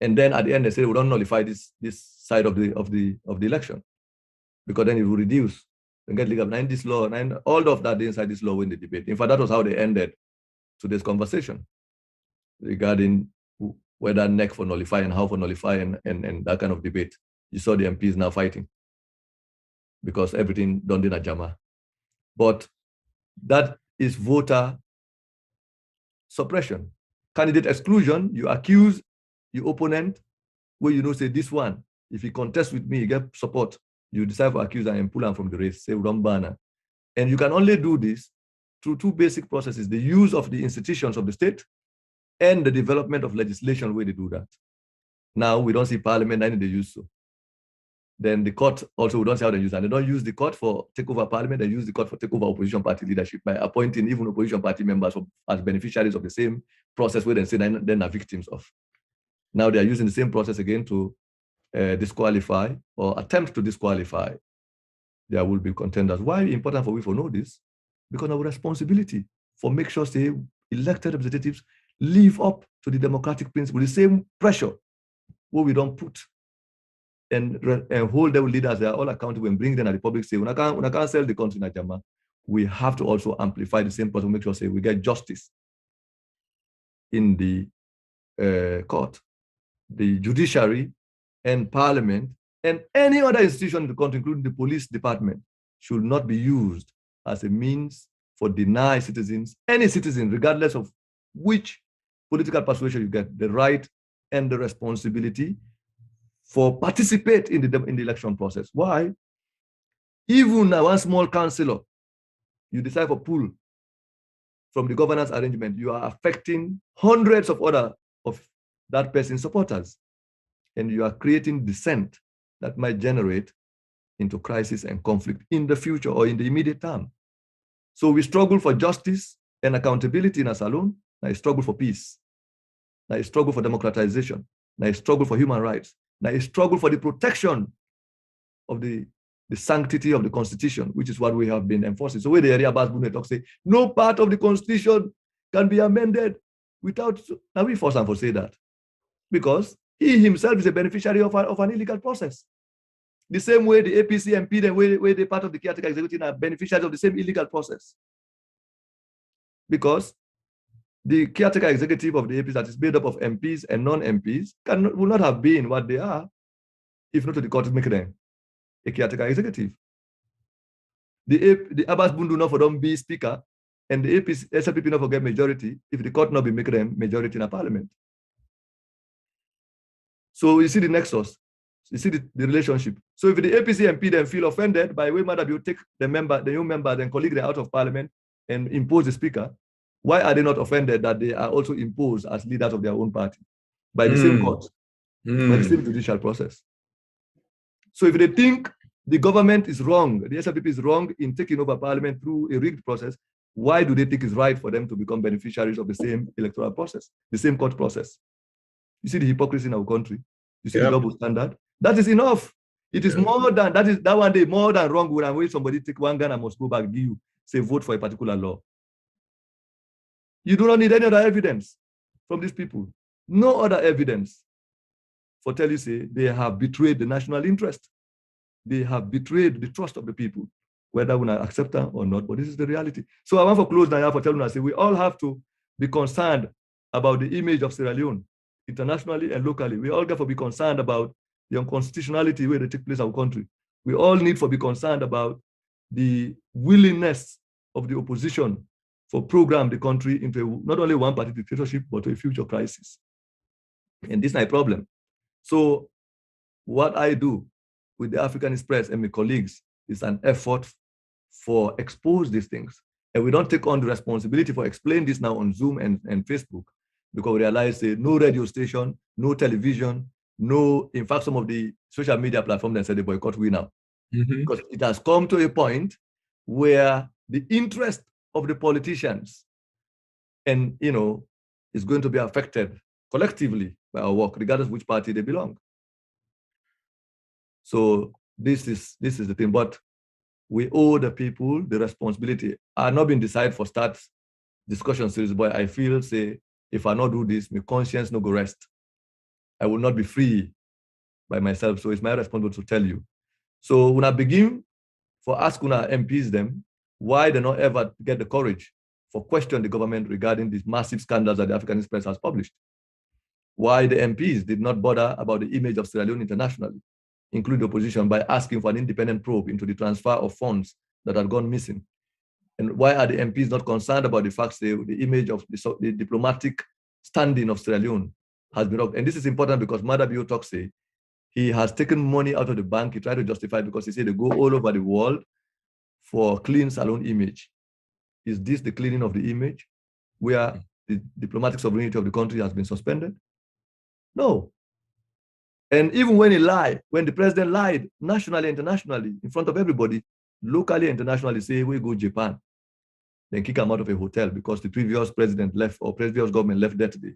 And then at the end they say we don't nullify this side of the election, because then it will reduce and get legal. And this law, and all of that inside this law in the debate. In fact, that was how they ended today's conversation regarding whether neck for nullify and how for nullify and that kind of debate. You saw the MPs now fighting because everything done in a jama. But that is voter suppression. Candidate exclusion, you accuse your opponent, where say this one, if he contests with me, you get support, you decide to accuse and pull him from the race, say run banner. And you can only do this through two basic processes: the use of the institutions of the state and the development of legislation where they do that. Now we don't see parliament, and they use so. Then the court also, we don't see how they use that. They don't use the court for takeover parliament, they use the court for takeover opposition party leadership by appointing even opposition party members as beneficiaries of the same process where they say then are victims of. Now they are using the same process again to disqualify or attempt to disqualify. There will be contenders. Why is it important for we to know this? Because of our responsibility for make sure say elected representatives live up to the democratic principle, the same pressure where we don't put and hold them leaders, they are all accountable and bring them at the public say, when I can't sell the country in Najama, we have to also amplify the same process, make sure say we get justice in the court, the judiciary and parliament and any other institution in the country, including the police department, should not be used as a means for deny citizens, any citizen, regardless of which political persuasion you get, the right and the responsibility for participate in the election process. Why? Even one small councillor, you decide for pull from the governance arrangement, you are affecting hundreds of other of that person's supporters, and you are creating dissent that might generate into crisis and conflict in the future or in the immediate term. So we struggle for justice and accountability in a salon. Now, I struggle for peace. Now, I struggle for democratization. now a struggle for human rights, now a struggle for the protection of the sanctity of the Constitution, which is what we have been enforcing. So where the area Abbas Bunde talk say, no part of the Constitution can be amended without, now we force him to say that, because he himself is a beneficiary of an illegal process. The same way the APC MP, the way they part of the caretaker executive are beneficiaries of the same illegal process. Because the caretaker executive of the APC that is made up of MPs and non-MPs will not have been what they are if not to the court make them a caretaker executive. The Abbas Bundu not for them be speaker, and the APC, SLPP not for get majority if the court not be making them majority in a parliament. So you see the nexus, you see the relationship. So if the APC MP then feel offended by way Madam you take the new member, then colleague out of parliament and impose the speaker, why are they not offended that they are also imposed as leaders of their own party by the same court, by the same judicial process? So if they think the government is wrong, the SLPP is wrong in taking over parliament through a rigged process, why do they think it's right for them to become beneficiaries of the same electoral process, the same court process? You see the hypocrisy in our country. You see the double standard. That is enough. It is more than that one day more than wrong when somebody take one gun and must go back, give you, say vote for a particular law. You do not need any other evidence from these people. No other evidence for tell you say they have betrayed the national interest. They have betrayed the trust of the people, whether we accept them or not, but this is the reality. So I want to close now for telling us, we all have to be concerned about the image of Sierra Leone, internationally and locally. We all got to be concerned about the unconstitutionality where they take place in our country. We all need to be concerned about the willingness of the opposition for program the country into not only one party dictatorship, but to a future crisis. And this is my problem. So what I do with the Africanist press and my colleagues is an effort for expose these things. And we don't take on the responsibility for explaining this now on Zoom and Facebook, because we realize no radio station, no television, no, in fact, some of the social media platforms that say they boycott we now. Because it has come to a point where the interest of the politicians and, is going to be affected collectively by our work, regardless of which party they belong. So this is the thing, but we owe the people the responsibility. I've not been decided for start discussion series, but I feel, say, if I not do this, my conscience no go rest. I will not be free by myself. So it's my responsibility to tell you. So when I begin for asking our MPs them, why they not ever get the courage for question the government regarding these massive scandals that the Africanist press has published. Why the MPs did not bother about the image of Sierra Leone internationally, including the opposition, by asking for an independent probe into the transfer of funds that had gone missing. And why are the MPs not concerned about the fact that the image of the diplomatic standing of Sierra Leone has been rocked? And this is important because Madabio talks say he has taken money out of the bank. He tried to justify it because he said they go all over the world for clean Salone image. Is this the cleaning of the image where the diplomatic sovereignty of the country has been suspended? No. And even when he lied, when the president lied nationally and internationally in front of everybody, locally and internationally, say we go Japan, then kick him out of a hotel because the previous president left or previous government left that day.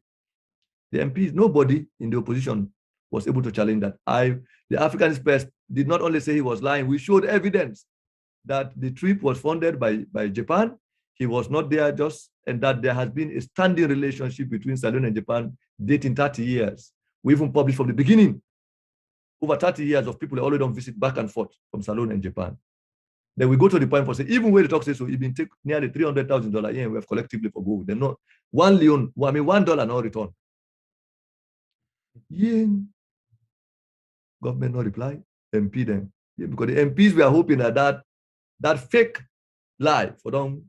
The MPs, nobody in the opposition was able to challenge that. The Africanist press did not only say he was lying, we showed evidence that the trip was funded by Japan. He was not there and that there has been a standing relationship between Salone and Japan dating 30 years. We even published from the beginning, over 30 years of people that already don't visit back and forth from Salone and Japan. Then we go to the point for say, even when the talk says so, it been take nearly $300,000 we have collectively for gold. Then not $1 no return. Yeah. Government no reply, MP them. Yeah, because the MPs were hoping that fake lie for them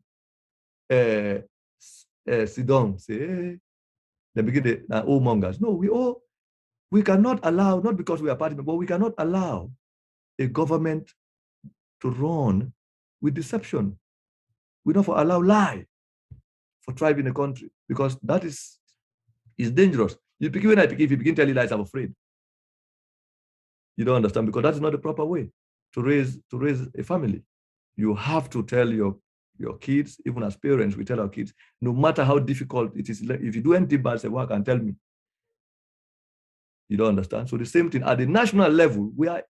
sit down, say, hey, they begin the old mongers. No, we cannot allow, not because we are party, but we cannot allow a government to run with deception. We don't allow lie for thriving a country, because that is dangerous. If you begin telling lies, I'm afraid. You don't understand, because that's not the proper way to raise a family. You have to tell your kids, even as parents, we tell our kids, no matter how difficult it is, if you do anything bad, say, work and tell me. You don't understand? So the same thing at the national level, we are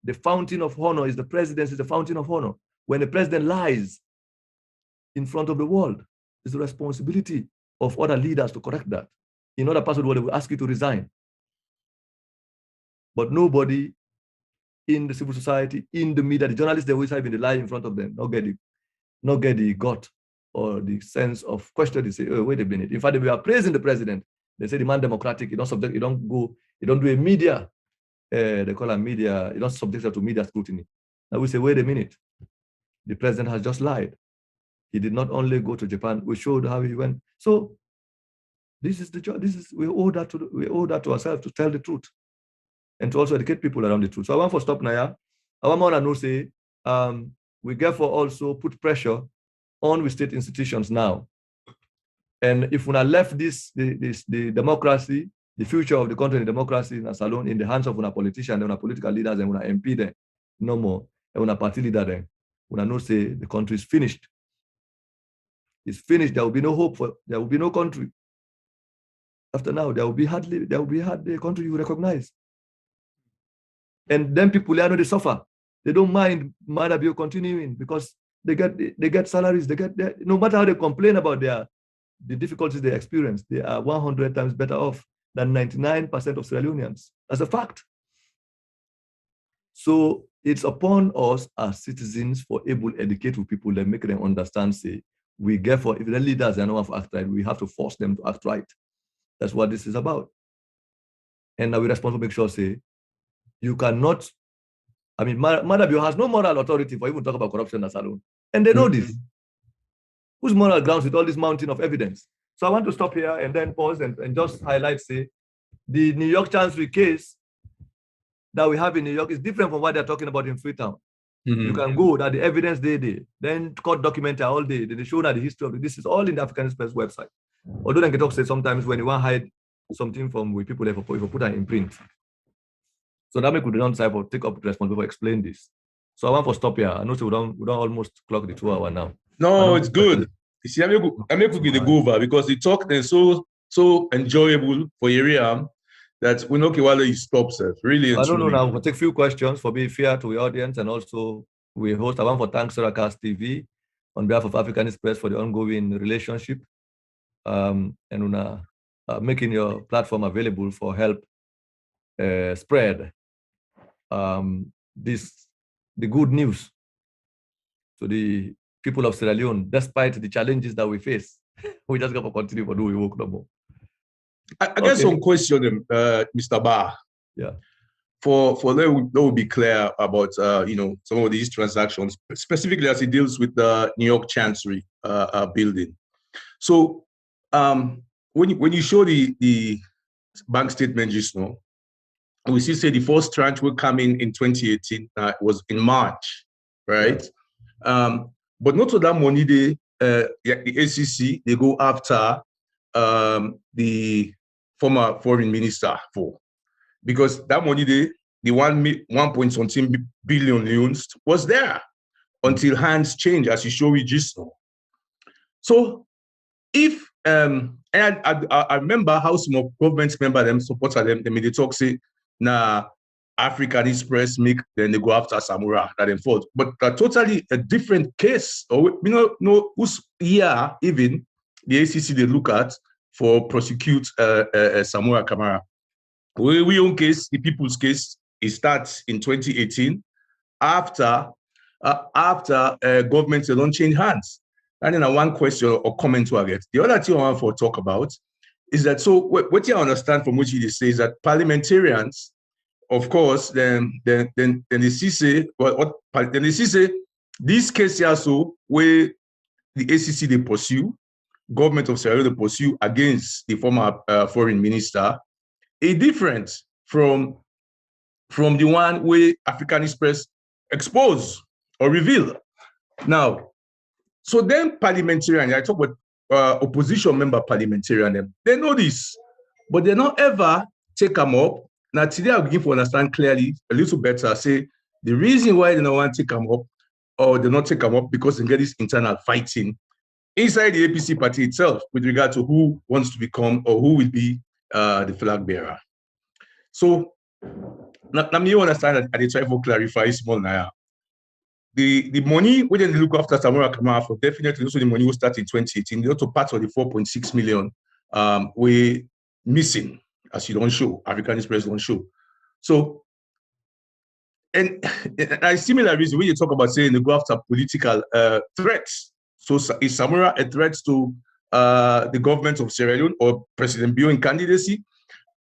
the fountain of honor is the presidency, is the fountain of honor. When the president lies in front of the world, it's the responsibility of other leaders to correct that. In other parts of the world, they will ask you to resign. But nobody in the civil society, in the media, the journalists, they always have been the lie in front of them, not get the gut or the sense of question. They say, oh, wait a minute. In fact, if we are praising the president, they say the man democratic, you don't do a media, they call it media, you don't subject it to media scrutiny. Now we say, wait a minute. The president has just lied. He did not only go to Japan, we showed how he went. So this is the job. We owe that to ourselves to tell the truth and to also educate people around the truth. So I want to stop now. I want to know, say, we therefore also put pressure on the state institutions now. And if we are left the democracy, the future of the country and democracy in Salon in the hands of our politicians and our political leaders and our MP then, no more, and our party leader then, we know say the country is finished. It's finished. There will be no hope there will be no country. After now, there will be hardly a country you recognize. And then people they suffer. They don't mind Madabio continuing because they get salaries. No matter how they complain about the difficulties they experience, they are 100 times better off than 99% of Sierra Leoneans. That's a fact. So it's upon us as citizens for able to educate people and make them understand, say, we therefore, if the leaders are not to act right, we have to force them to act right. That's what this is about. And now we're responsible to make sure, say, you cannot, I mean, Madabio has no moral authority for even talk about corruption as alone. And they know this. Whose moral grounds with all this mountain of evidence? So I want to stop here and then pause and just highlight, say, the New York Chancery case that we have in New York is different from what they're talking about in Freetown. You can go that the evidence then court documentary all day. They show that the history of this is all in the Africanist Press website. Although they can talk say sometimes when you want to hide something from with people, if you put that in print. So that make we don't take up responsibility for explain this. So I want to stop here. I know we don't almost clock the 2 hour now. No, it's good. You see, I make we the go over because the talk is so enjoyable for area that we know while you stop, sir. Really. I don't know now. We'll take a few questions for being fair to the audience, and also we host. I want to thank Suracast TV on behalf of Africanist Press for the ongoing relationship, and making your platform available for help spread the good news to the people of Sierra Leone, despite the challenges that we face. We just got to continue to do we work no more. I guess some question, Mr. Barr. Yeah. For that will be clear about some of these transactions, specifically as it deals with the New York Chancery building. So when you show the bank statement just now, we see say the first tranche will come in 2018. It was in March, right? But not to that money, the ACC, they go after the former foreign minister for, because that money, the 1.something billion loans was there until hands change, as you show me just now. So if and I remember how some government member them supported them, they made the talk say, nah, Africanist Press make, then they go after Samura, that and forth. But totally a different case. Or whose year even the ACC they look at for prosecute Samura Kamara. We own case, the people's case, it starts in 2018 after governments don't change hands. And then one question or comment to get. The other thing I want to talk about is that, so what you understand from what you say is that parliamentarians, of course, then the CC, then the CC, this case here, so where the ACC they pursue, government of Sierra Leone they pursue against the former foreign minister, is different from the one where Africanist Press expose or reveal. Now, so then parliamentarian, I talk about opposition member parliamentarian, they know this, but they don't ever take them up. Now today I'll begin to understand clearly a little better, say the reason why they don't want to take them up or they not take them up because they get this internal fighting inside the APC party itself with regard to who wants to become or who will be the flag bearer. So now me understand that they try to clarify small now. The money we didn't look after Samora Kamara for definitely also the money will start in 2018. The other part of the 4.6 million we missing as you don't show, Africanist press don't show. So and a similar reason when you talk about saying they go after political threats. So is Samora a threat to the government of Sierra Leone or President Bio in candidacy?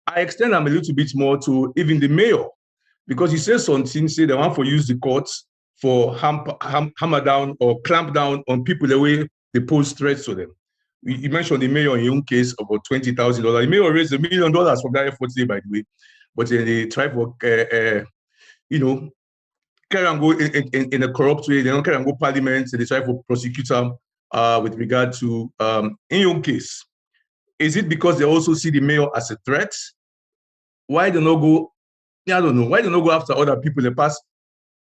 I extend them a little bit more to even the mayor, because he says something, say they want to use the courts for hammer down or clamp down on people the way they pose threats to them. You mentioned the mayor in your own case about $20,000. The mayor raised $1 million from that effort today, by the way, but they try for you know, carry and go in a corrupt way. They don't carry and go parliament. So they try to prosecute them with regard to in your case. Is it because they also see the mayor as a threat? Why do not go? I don't know. Why do not go after other people in the past,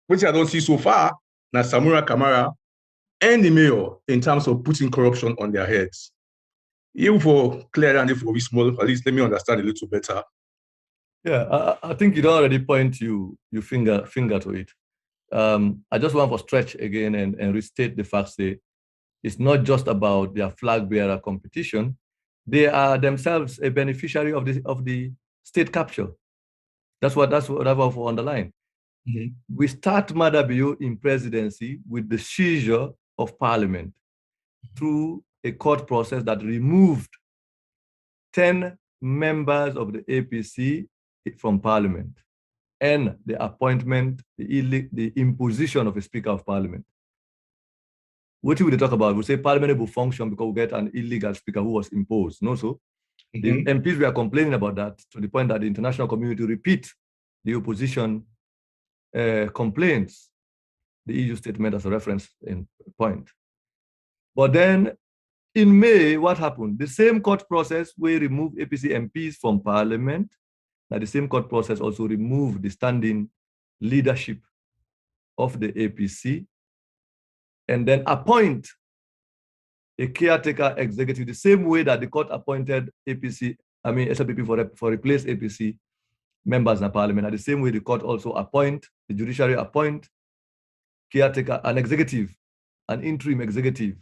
which I don't see so far? Now Samora Kamara and the mayor in terms of putting corruption on their heads. Even for clear and for we small, at least let me understand a little better. Yeah, I think you already point you finger to it. I just want to stretch again and restate the fact that it's not just about their flag bearer competition. They are themselves a beneficiary of the state capture. That's what I want to underline. Mm-hmm. We start Madabio in presidency with the seizure of parliament through a court process that removed 10 members of the APC from parliament and the appointment, the imposition of a speaker of parliament. What do we talk about? We say parliament will function because we get an illegal speaker who was imposed. No, so the MPs were complaining about that to the point that the international community repeat the opposition complaints, the EU statement as a reference point. But then in May, what happened? The same court process where remove APC MPs from parliament. Now the same court process also removed the standing leadership of the APC and then appoint a caretaker executive the same way that the court appointed SLPP for replace APC members in parliament. The same way the court also the judiciary appoint caretaker, an interim executive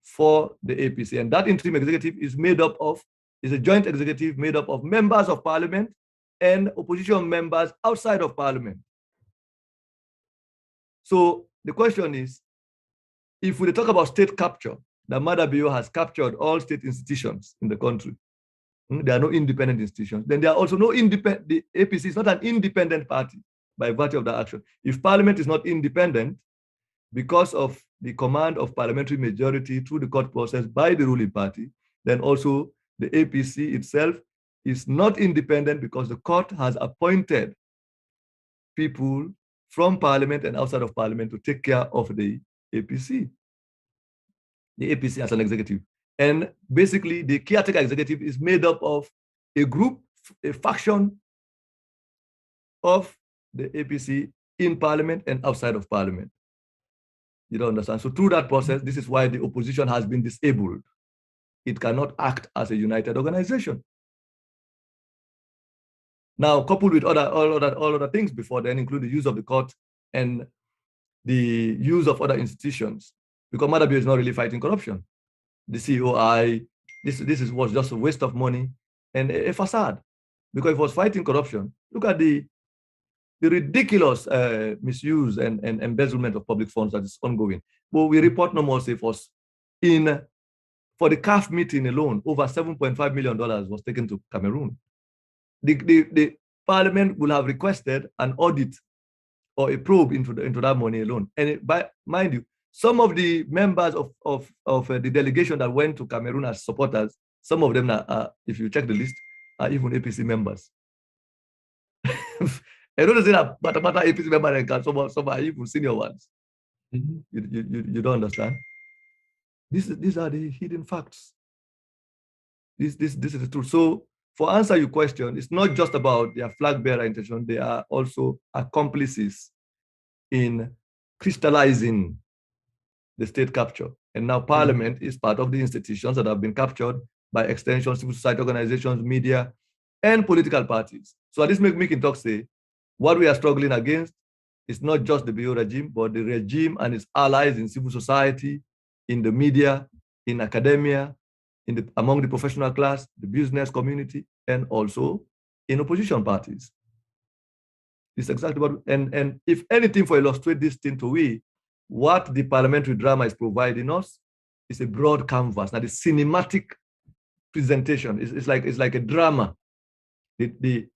for the APC. And that interim executive is a joint executive made up of members of parliament and opposition members outside of parliament. So the question is, if we talk about state capture, the Madabio has captured all state institutions in the country. There are no independent institutions. Then there are also no independent, the APC is not an independent party by virtue of the action. If parliament is not independent, because of the command of parliamentary majority through the court process by the ruling party, then also the APC itself is not independent because the court has appointed people from parliament and outside of parliament to take care of the APC. The APC as an executive. And basically the caretaker executive is made up of a group, a faction of the APC in parliament and outside of parliament. You don't understand? So through that process, this is why the opposition has been disabled. It cannot act as a united organization. Now, coupled with all other things before then, include the use of the court and the use of other institutions, because Madabio is not really fighting corruption. The COI, this was just a waste of money and a facade. Because if it was fighting corruption, look at the ridiculous misuse and embezzlement of public funds that is ongoing. But we report no more safe was for the CAF meeting alone, over $7.5 million was taken to Cameroon. The parliament will have requested an audit or a probe into that money alone. And mind you, some of the members of the delegation that went to Cameroon as supporters, some of them are, if you check the list, are even APC members. I don't say that Bata APC members and some are even senior ones. You don't understand? These are the hidden facts. This is the truth. So for answer your question, it's not just about their flag bearer intention, they are also accomplices in crystallizing the state capture. And now parliament is part of the institutions that have been captured by extension, civil society organizations, media, and political parties. So at this making talk say, what we are struggling against is not just the Bio regime, but the regime and its allies in civil society, in the media, in academia, among the professional class, the business community, and also in opposition parties. It's exactly what, and if anything, for illustrate this thing to we, what the parliamentary drama is providing us is a broad canvas. Now the cinematic presentation is like a drama.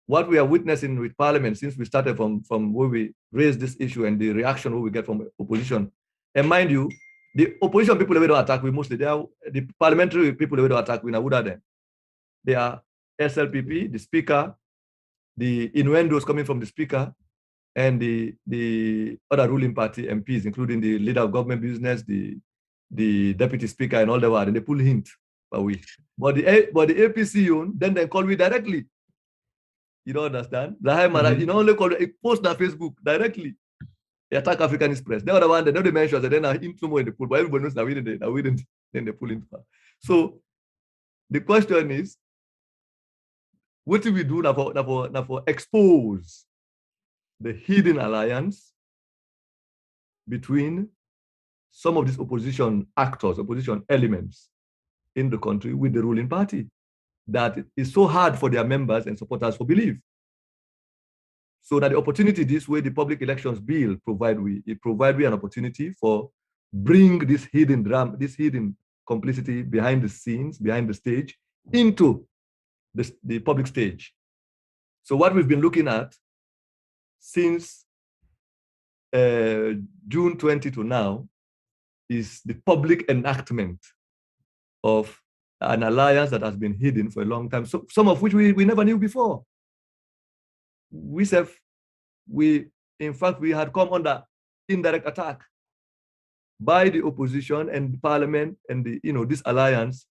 What we are witnessing with Parliament since we started from where we raised this issue and the reaction we get from opposition. And mind you, the opposition people we don't attack, we mostly, they are the parliamentary people we don't attack, we know them. They are SLPP, the speaker, the innuendos coming from the speaker, and the other ruling party MPs, including the leader of government business, the deputy speaker, and all the while, and they pull hint, but the APC then they call me directly. You don't understand? You know, only call a post on Facebook directly. They attack Africanist press. The other one, they know they mention that then I into more in the pool, but everybody knows that we didn't, then they pull in. So the question is, what do we do now for expose the hidden alliance between some of these opposition actors, opposition elements in the country with the ruling party that is so hard for their members and supporters to believe. So that the opportunity this way, the Public Elections Bill provide we an opportunity for bring this hidden drama, this hidden complicity behind the scenes, behind the stage, into the public stage. So what we've been looking at since June 20 to now is the public enactment of an alliance that has been hidden for a long time, so some of which we never knew before. In fact, we had come under indirect attack by the opposition and parliament and this alliance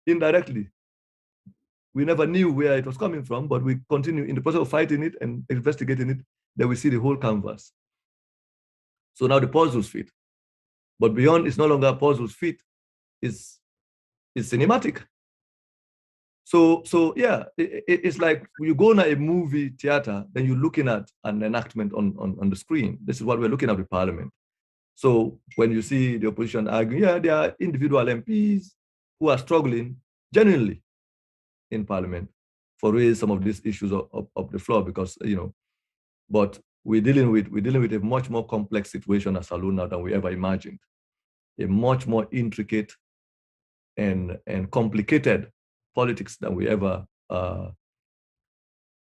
indirectly. We never knew where it was coming from, but we continue in the process of fighting it and investigating it, then we see the whole canvas. So now the puzzles fit. But beyond, it's no longer puzzles fit, it's cinematic. So yeah, it's like you go to a movie theater, then you're looking at an enactment on the screen. This is what we're looking at with Parliament. So when you see the opposition arguing, yeah, there are individual MPs who are struggling genuinely in Parliament for raise some of these issues of the floor, because but we're dealing with a much more complex situation as Salone now than we ever imagined, a much more intricate and complicated politics than we ever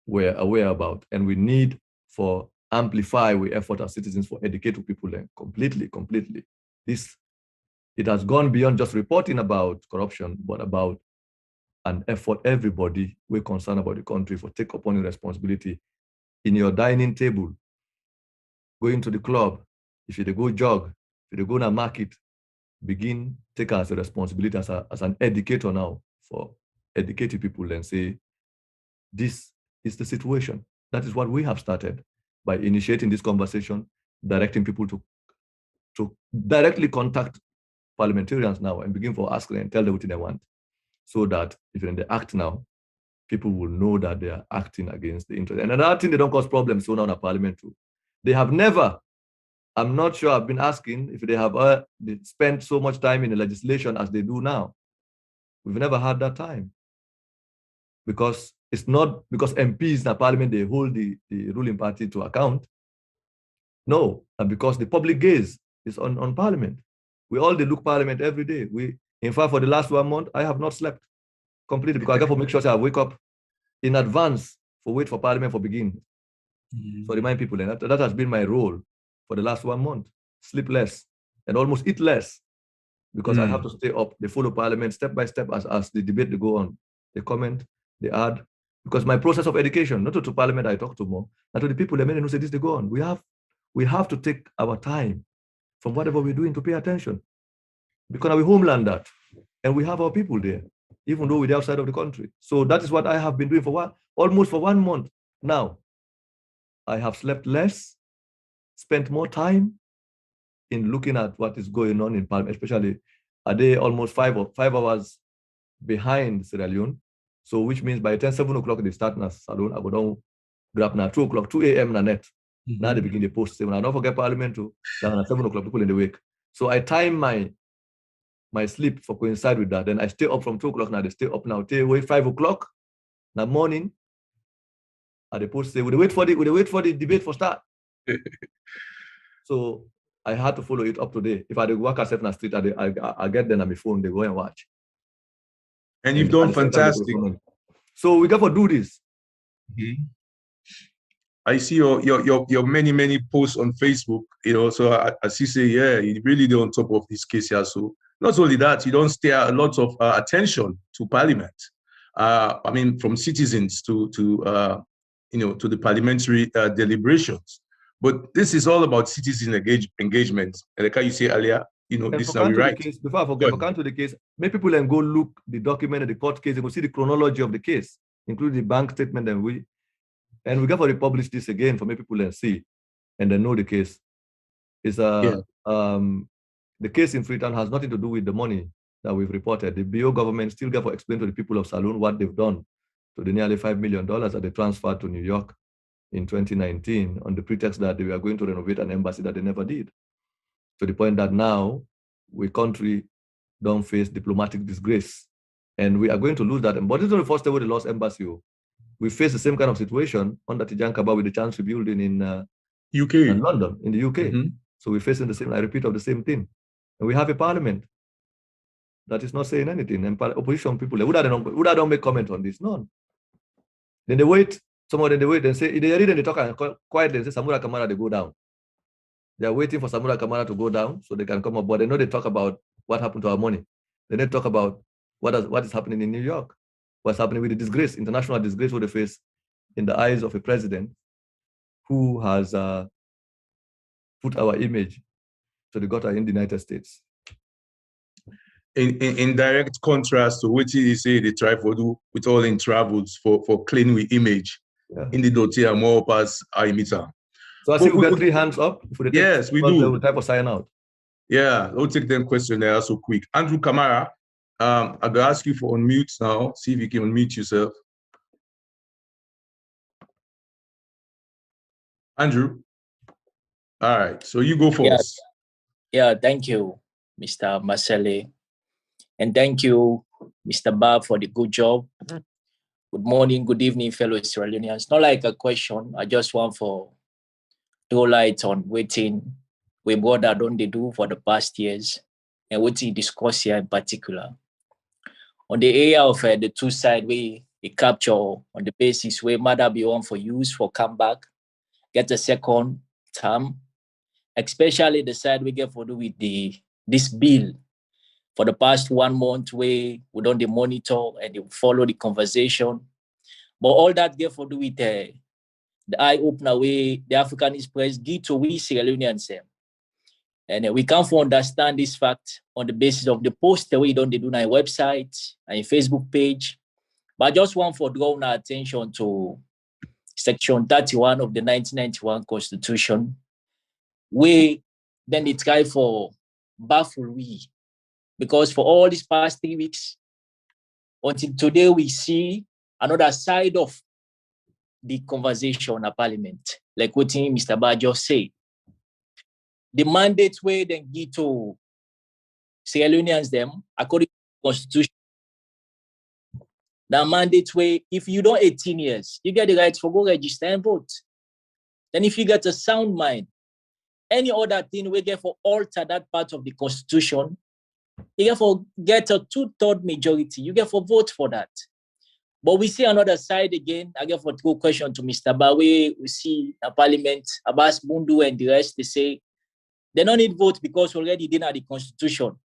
were aware about. And we need for amplify we effort as citizens for educate people completely. It has gone beyond just reporting about corruption, but about an effort everybody we're concerned about the country for take upon your responsibility in your dining table, going to the club, if you go jog, if you go to a market, begin take as a responsibility as an educator now for educating people and say, this is the situation. That is what we have started by initiating this conversation, directing people to directly contact parliamentarians now and begin for asking and tell them what they want, so that if you're in the act now, people will know that they are acting against the interest. And another thing, they don't cause problems so now in Parliament too. They have never, I'm not sure, I've been asking if they have they spent so much time in the legislation as they do now. We've never had that time. Because it's not because MPs in the Parliament, they hold the ruling party to account. No, and because the public gaze is on Parliament. We all look Parliament every day. In fact, for the last 1 month, I have not slept completely because I got to make sure I wake up in advance for wait for Parliament for begin. So remind people, and that has been my role for the last 1 month. Sleep less and almost eat less because I have to stay up. They follow Parliament step by step as the debate they go on. They comment, they add, because my process of education, not to Parliament I talk to more, not to the people, the men who say this, they go on. We have to take our time from whatever we're doing to pay attention, because we homeland that, and we have our people there, even though we're outside of the country. So that is what I have been doing for almost 1 month now. I have slept less, spent more time in looking at what is going on in Parliament, especially are they almost 5 hours behind Sierra Leone. So which means by the time 7 o'clock they start na salon, I go down grab now 2 o'clock, 2 a.m. na net. Now they begin the post 7. I don't forget parliament too. Now 7 o'clock people in the wake. So I time my sleep for coincide with that. Then I stay up from 2 o'clock now. They stay up now till 5 o'clock in the morning. And the post say, we wait for the debate for start. So I had to follow it up today. If I did work myself in the street, I get them on my phone, they go and watch. And you've done fantastic. So we got to do this. I see your many posts on Facebook, you know, so as you say, yeah, you really do on top of this case here. So not only that, you don't steer a lot of attention to Parliament. I mean, from citizens to you know, to the parliamentary deliberations. But this is all about citizen engagement. And like you say earlier, you know, this is how we write. Case, before I forget, come to the case, make people and go look the document of the court case and go see the chronology of the case, including the bank statement, and we got to republish this again for make people and see and then know the case. It's the case in Freetown has nothing to do with the money that we've reported. The BO government still got to explain to the people of Saloon what they've done to the nearly $5 million that they transferred to New York in 2019 on the pretext that they were going to renovate an embassy that they never did. To the point that now we country don't face diplomatic disgrace. And we are going to lose that. But it's not the first time we lost embassy. We face the same kind of situation under Tijan Kaba with the Chancery building in UK, in London, in the UK. So we're facing the same, I repeat, of the same thing. And we have a parliament that is not saying anything. And opposition people, would I don't make comment on this? None. Then they wait. Some of them they wait and say, they read and they talk and quietly and say, Samura Kamara, they go down. They are waiting for Samura Kamara to go down so they can come up. But they know they talk about what happened to our money. They don't talk about what is happening in New York, what's happening with the disgrace, international disgrace what they face in the eyes of a president who has put our image to the gutter in the United States. In direct contrast to what you say they try to do with all in travels for clean with image in the dotia more pass I meter. So I see we got 3 hands up. Yes, we do. We'll type of sign out. Yeah, we'll take them question there so quick. Andrew Kamara, I'm gonna ask you for unmute now. See if you can unmute yourself. Andrew. All right, so you go first. Yeah, thank you, Mr. Masele. And thank you, Mr. Bab, for the good job. Good morning, good evening, fellow Sierra Leoneans. Not like a question, I just want to throw light on waiting what I don't they do for the past years and what he discuss here in particular. On the area of the two side we capture on the basis where matter be on for use for comeback, get a second term, especially the side we get for do with this bill for the past 1 month where we don't monitor and they follow the conversation. But all that get for do with the eye-opener way the Africanist press give to we Sierra Leoneans. And we can't understand this fact on the basis of the post that we don't do on our website and Facebook page. But I just want to draw our attention to Section 31 of the 1991 Constitution, where then they try for baffle we. Because for all these past 3 weeks, until today, we see another side of the conversation at Parliament, like what Mr. Ba just said. The mandate where they give to Sierra Leoneans them, according to the Constitution, the mandate where if you don't 18 years, you get the right to go register and vote. Then if you get a sound mind, any other thing we get for alter that part of the Constitution, you get for get a 2/3 majority. You get for vote for that. But we see another side again. I get for two question to Mr. Bawe. We see the Parliament, Abbas Bundu and the rest. They say they don't need vote because already did not the Constitution.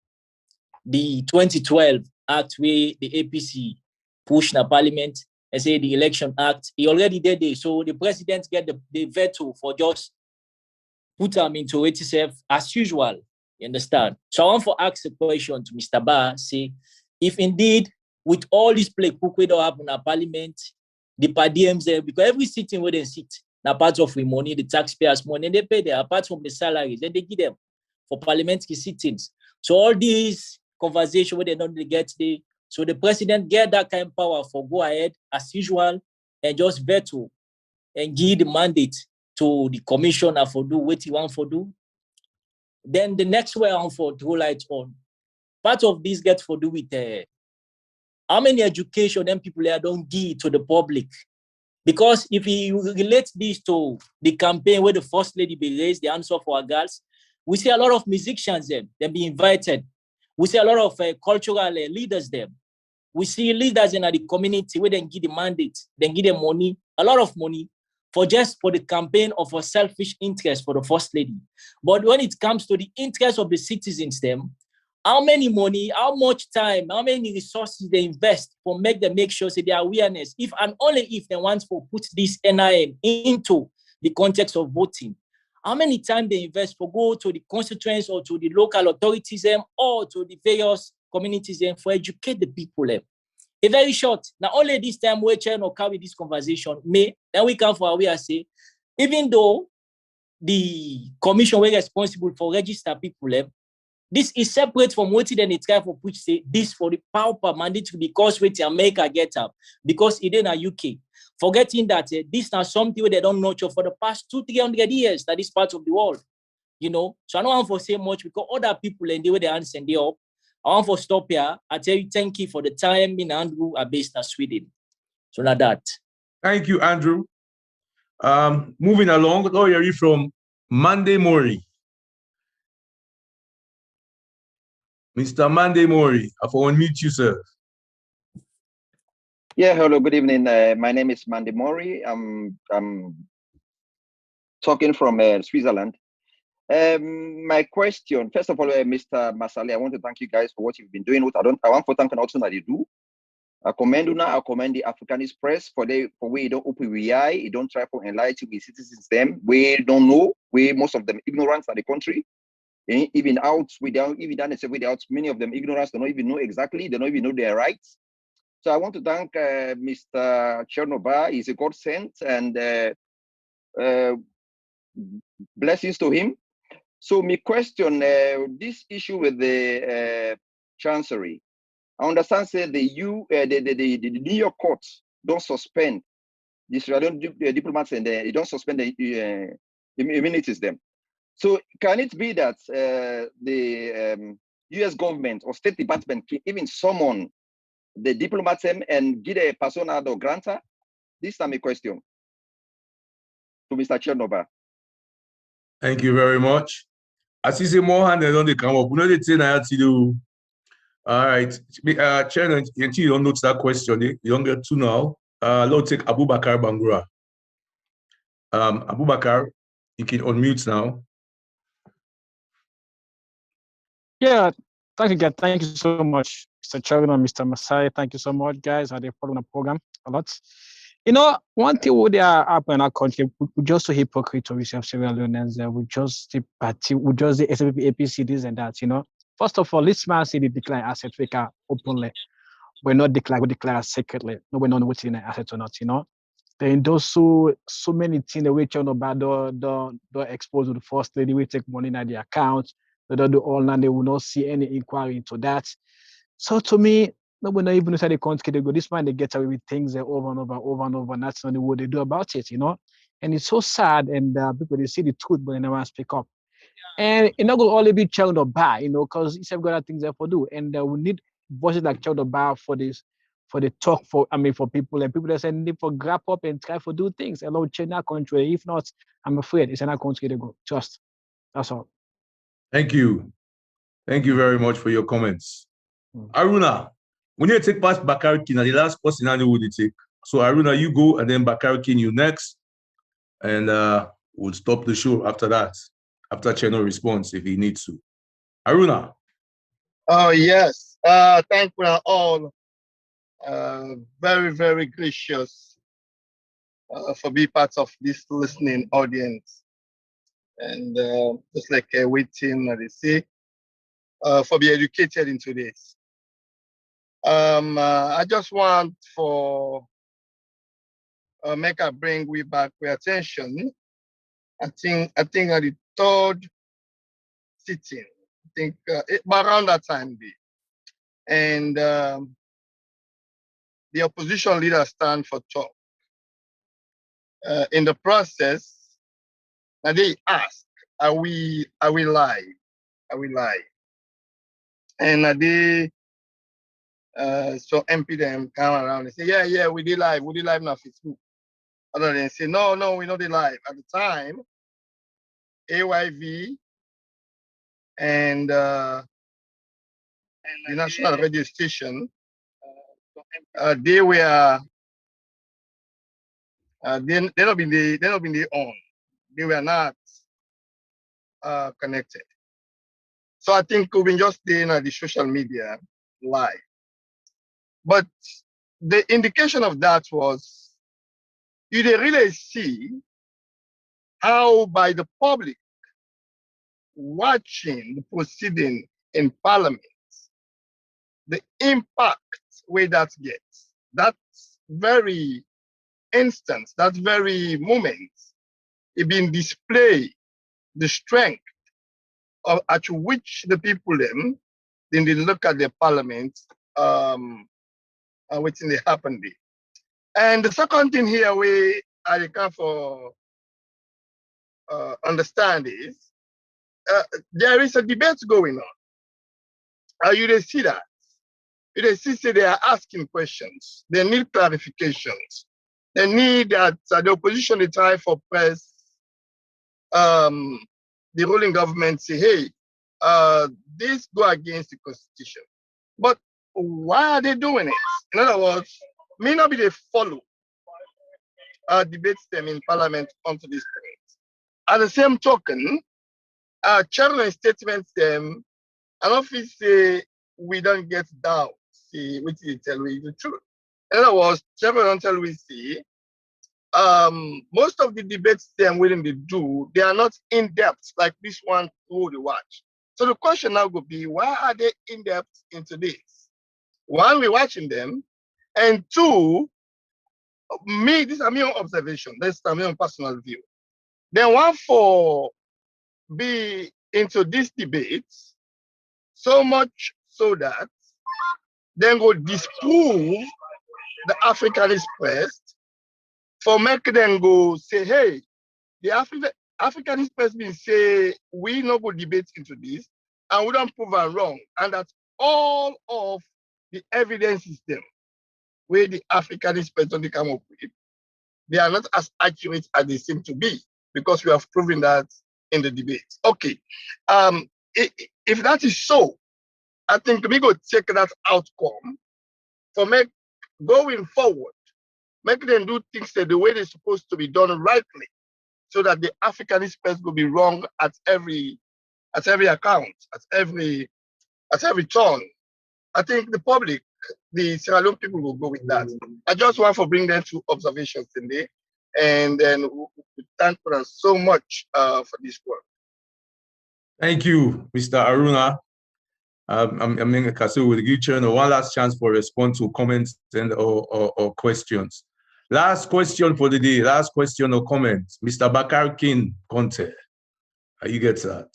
The 2012 Act where the APC pushed the Parliament and say the Election Act, he already did it. So the president get the veto for just put them into itself as usual. You understand? So I want to ask a question to Mr. Ba, say, if indeed, with all this play cook we don't have in our Parliament, the PADMs there, because every sitting where they sit, now part of the money, the taxpayers' money, and they pay there, apart from the salaries, and they give them for parliamentary sittings. So all these conversations where they don't get the So the president get that kind of power for go ahead as usual and just veto and give the mandate to the commissioner for do what he want for do. Then the next way on for throw light on. Part of this gets for do with how many education them people there don't give to the public. Because if you relate this to the campaign where the first lady be raised the answer for our girls, we see a lot of musicians them be invited. We see a lot of cultural leaders them. We see leaders in the community where they give the mandate, they give them money, a lot of money for the campaign of a selfish interest for the first lady. But when it comes to the interest of the citizens them, how many money, how much time, how many resources they invest for make sure say their awareness, if and only if they want to put this NIM into the context of voting, how many time they invest for go to the constituents or to the local authorities or to the various communities for educate the people. A very short. Now only this time we're trying to carry this conversation, then we come for our way and say, even though the commission were responsible for register people, this is separate from what they try for which say this for the power mandate because what America get up because it in a UK. Forgetting that this is not something where they don't nurture for the past 200-300 years that is part of the world. You know, so I don't want to say much because other people and the way they answer they up. I want to stop here. I tell you thank you for the time in Andrew are based in Sweden. So now that. Thank you, Andrew. Moving along, oh, you're from Monday Mori. Mr. Monday Mori, I will unmute you, sir. Yeah, hello, good evening. My name is Mandy Mori. I'm talking from Switzerland. My question, first of all, Mr. Masale, I want to thank you guys for what you've been doing. I want to thank also that you do. I commend the Africanist press for we don't open we eye, you don't try to enlighten the citizens them. We don't know, most of them ignorant at the country. Even out without even done it without many of them ignorance, they don't even know exactly, they don't even know their rights. So I want to thank Mr. Chernobyl. He's a God sent and blessings to him. So my question, this issue with the Chancery, I understand say the New York courts don't suspend the Israeli diplomats and they don't suspend the immunities them. So can it be that the U.S. government or State Department can even summon the diplomats and get a persona or granta? This is my question to Mr. Chernobyl. Thank you very much. I see some more hands on the come up. We know the thing I had to do. All right. Chair, you don't notice that question. You don't get to now. Let's take Abubakar Bangura. Abubakar, you can unmute now. Yeah, thank you, guys. Thank you so much, Mr. Chairman and Mr. Masai. Thank you so much, guys. Are they following the program a lot? You know, one thing would happen in our country, we just so hypocrite to receive Sierra Leoneans, we just the party, we just the APC, this and that, you know. First of all, this man say they declare asset figure openly. We're not declare, we declare secretly. No, we're not what's in asset or not, you know. Then those so many things that we turn about don't expose to the first lady, we take money in the account, they don't do all that, they will not see any inquiry into that. So to me, no, we're not even inside the country, they go, this man, they get away with things over and over, and that's not what they do about it, you know. And it's so sad, and people, they see the truth, but they never speak up. And it's not going to only be child or bar, you know, because it's got things there for do. And we need voices like child or bar for this, for the talk for people, and people that say need for grab up and try to do things. A lot of change our country. If not, I'm afraid it's in our country to go. Just that's all. Thank you. Thank you very much for your comments. Aruna, when you take past Bakari King, the last person I know would take. So Aruna, you go, and then Bakari King, you next, and we'll stop the show after that. After channel response, if he needs to. Aruna. Oh yes. Thank you all. Very, very gracious for being part of this listening audience. And just like waiting, they say, for being educated into this. I just want for make a bring we back with attention. I think at the third sitting, I think around that time be. And the opposition leaders stand for talk. In the process, now they ask, are we live? Are we live? And they so MP them come around and say, yeah, we did live now Facebook. Other than say, no, we not did live. At the time, AYV and the national radio station, they were they not been the on. They were not connected. So I think we've been just doing the social media live. But the indication of that was you didn't really see how by the public watching the proceeding in Parliament, the impact where that gets, that very instance, that very moment, it been display the strength of at which the people then they look at the Parliament what's in the happen there. And the second thing here we I can for understand is there is a debate going on. You see that. You see they are asking questions. They need clarifications. They need that the opposition they try for press the ruling government say, hey, this go against the constitution. But why are they doing it? In other words, may not be they follow debates them in Parliament onto this point. At the same token, chairman statements them, and office say we don't get doubt. See, which is tell we the truth. In other words, chairman don't tell we see. Most of the debates them willing to do, they are not in depth like this one who they watch. So the question now would be, why are they in depth into this? One, we're watching them, and two, me, this is my own observation. This is my own personal view. Then one for be into this debate so much so that then go disprove the Africanist press for make them go say, hey, the Africanist press been say we no go debate into this and we don't prove them wrong. And that's all of the evidence system where the Africanist press don't come up with. They are not as accurate as they seem to be because we have proven that in the debate. Okay, if that is so, I think we go take that outcome for make going forward, make them do things the way they're supposed to be done rightly, so that the Africanist press will be wrong at every account, at every turn. I think the public, the Sierra Leone people will go with that. I just want to bring them two observations today, and then we thank them so much for this work. Thank you, Mr. Aruna. I mean, Kasu will give you one last chance for response to comments and or questions. Last question for the day. Last question or comment. Mr. Bakar King Conte. You get that.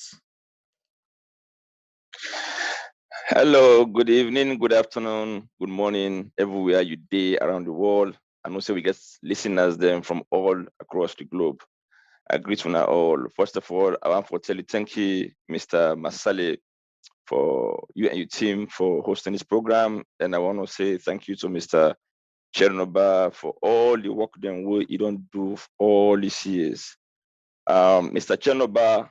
Hello, good evening, good afternoon, good morning, everywhere you day around the world. And also we get listeners them from all across the globe. I greet you all. First of all, I want to tell you thank you, Mr. Masale, for you and your team for hosting this program. And I want to say thank you to Mr. Chernoba for all the work them you don't do for all these years. Mr. Chernoba,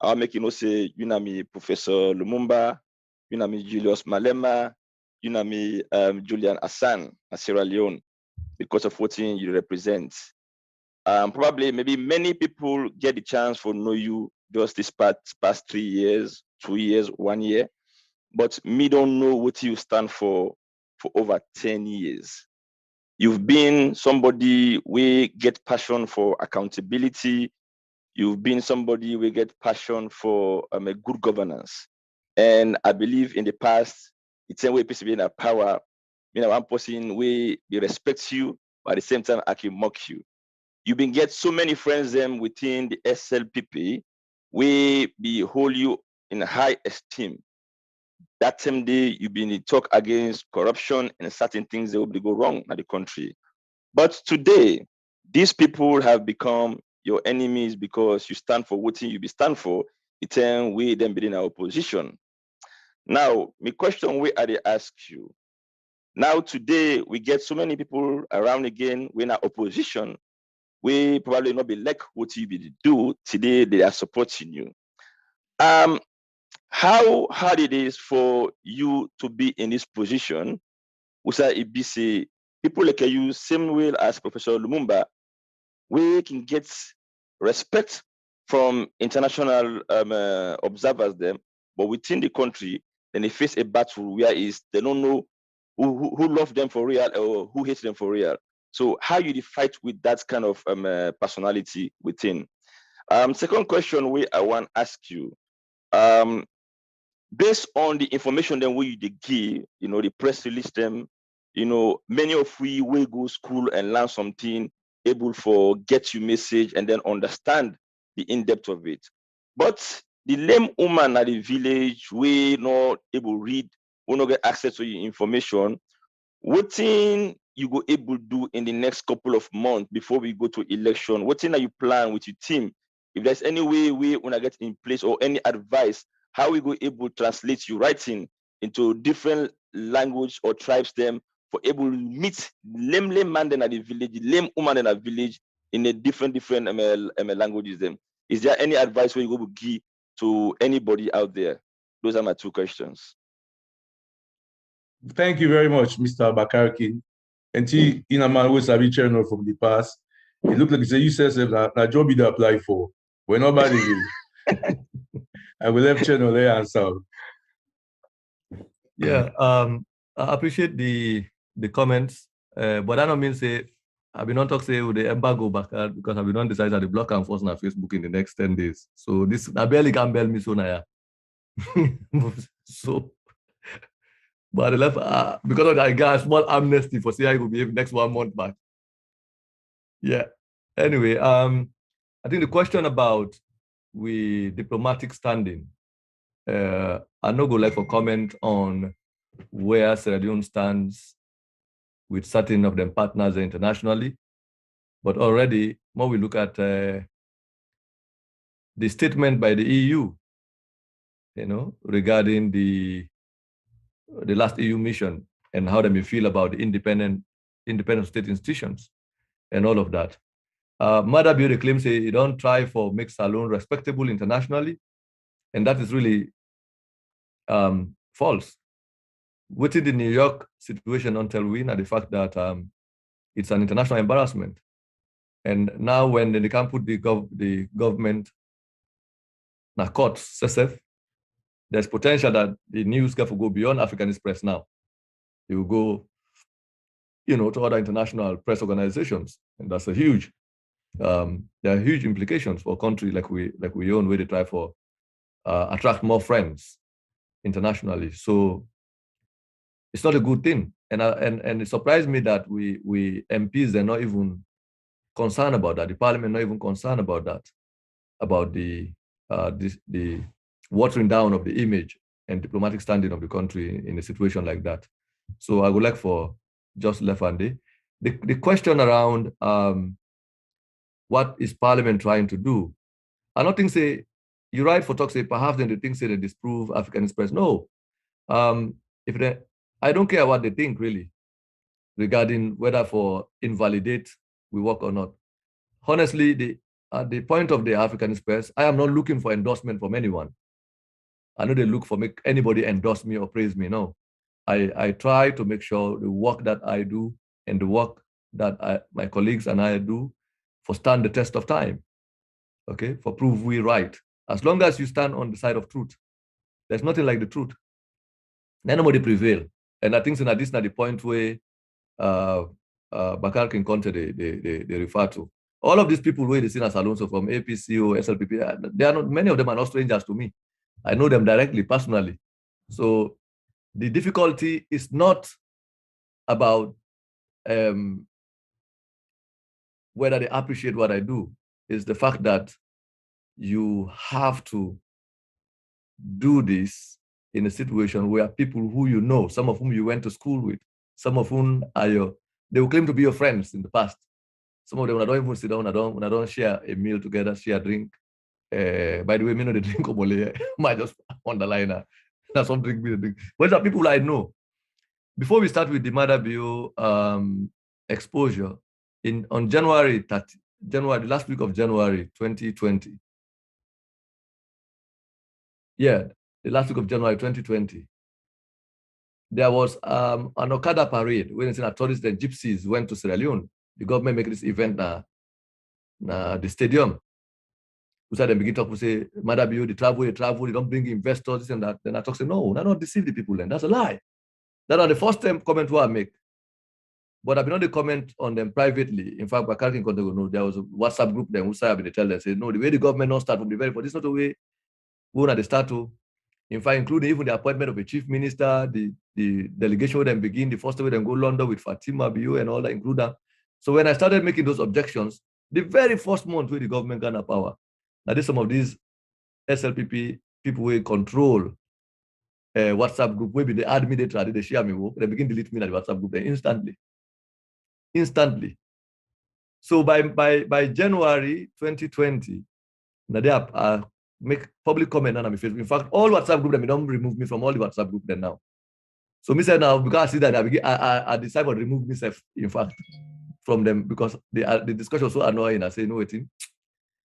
I'll make you know say you know me Professor Lumumba, you know me Julius Malema, you know me Julian Hassan, Sierra Leone, because of what you represent. Probably maybe many people get the chance to know you just this past 3 years, 2 years, 1 year, but me don't know what you stand for over 10 years. You've been somebody we get passion for accountability. You've been somebody we get passion for a good governance. And I believe in the past, it's a way people be in a power. You know, one person we respect you, but at the same time I can mock you. You've been get so many friends them within the SLPP, we hold you in high esteem. that same day you been talk against corruption and certain things that will go wrong in the country. But today, these people have become your enemies because you stand for what you be stand for. It's we then be in our opposition. Now, my question where I ask you. Now today we get so many people around again. We're in our opposition. We probably not be like what you be do today. They are supporting you. How hard it is for you to be in this position? We say people like you, same way as Professor Lumumba, we can get respect from international observers them, but within the country, then they face a battle where is they don't know who love them for real or who hates them for real. So how you fight with that kind of personality within? Second question I want to ask you, based on the information then we give, the press release them, many of we will go school and learn something, able for get you message and then understand the in-depth of it. But the lame woman at the village, we not able read, we not get access to your information. What thing you go able to do in the next couple of months before we go to election? What thing are you plan with your team? If there's any way we want to get in place or any advice, how we go able to translate your writing into different language or tribes them for able to meet lame man in the village, lame woman in a village in a different languages them. Is there any advice where you go give to anybody out there? Those are my two questions. Thank you very much, Mr. Bakarkin. And in a man who sabi channel from the past, it looked like you said a job you apply for. We're nobody will. I will have channel there answer. Yeah, I appreciate the comments, but I don't mean say I've been on talk say with the embargo back because I've been on decide that the block and force on Facebook in the next 10 days. So this I barely can bail me so now. So but the left because of that I got a small amnesty for see how it will behave next 1 month back. Yeah. Anyway, I think the question about we diplomatic standing, I no go like for comment on where Sierra Leone stands with certain of them partners internationally, but already more we look at the statement by the EU, regarding the last EU mission and how they may feel about the independent state institutions and all of that. Mother Beauty claims say you don't try for make Salone respectable internationally, and that is really false. Within the New York situation until we know the fact that it's an international embarrassment. And now when they can't put the government in a court, CSF, there's potential that the news can go beyond Africanist press now. It will go, to other international press organizations. And that's a huge, there are huge implications for a country like we own, where they try for attract more friends internationally. So it's not a good thing. And it surprised me that we MPs are not even concerned about that. The parliament not even concerned about that, about the watering down of the image and diplomatic standing of the country in a situation like that. So I would like for just Lefande. The question around what is parliament trying to do? I don't think say, you're right for talk say perhaps then they think say they disprove Africanist press. No. I don't care what they think really regarding whether for invalidate we work or not. Honestly, at the point of the Africanist press, I am not looking for endorsement from anyone. I know they look for make anybody endorse me or praise me. No, I try to make sure the work that I do and the work that my colleagues and I do for stand the test of time. Okay, for prove we right. As long as you stand on the side of truth, there's nothing like the truth. Then nobody prevail. And I think so this is the point where Bakar can counter they refer to. All of these people where they seen as Alonso from APC or SLPP, they are not, many of them are not strangers to me. I know them directly, personally. So the difficulty is not about whether they appreciate what I do. It's the fact that you have to do this in a situation where people who you know, some of whom you went to school with, some of whom are they will claim to be your friends in the past. Some of them, when I don't even sit down, when I don't share a meal together, share a drink. By the way, me know the drink obole. Might just underline that's some drink me the drink. But there are people I know. Before we start with the Mother Bill exposure, on January 30, the last week of January 2020. Yeah, the last week of January 2020. There was an Okada parade when tourists and gypsies went to Sierra Leone. The government make this event na the stadium. We said them begin talk, we say, Mother Bill, they travel, they don't bring investors, this and that. Then I talk, say, no, I don't deceive the people then. That's a lie. That was the first time comment I make. But I've been on the comment on them privately. In fact, I can't know there was a WhatsApp group then who said they tell them, say, no, the way the government not start from the very first, this is not the way we want to start to. In fact, including even the appointment of a chief minister, the delegation would then begin, the first way then go London with Fatima Bio and all that include that. So when I started making those objections, the very first month where the government got power, now there's some of these SLPP people will control WhatsApp group, maybe they add me, they share me work, they begin delete me in the WhatsApp group then instantly. So by January 2020, now they make public comment on my Facebook. In fact, all WhatsApp group, they don't remove me from all the WhatsApp group then now. So me said now, because I see that I decided to remove myself, in fact, from them because the discussion was so annoying. I say, no, waiting,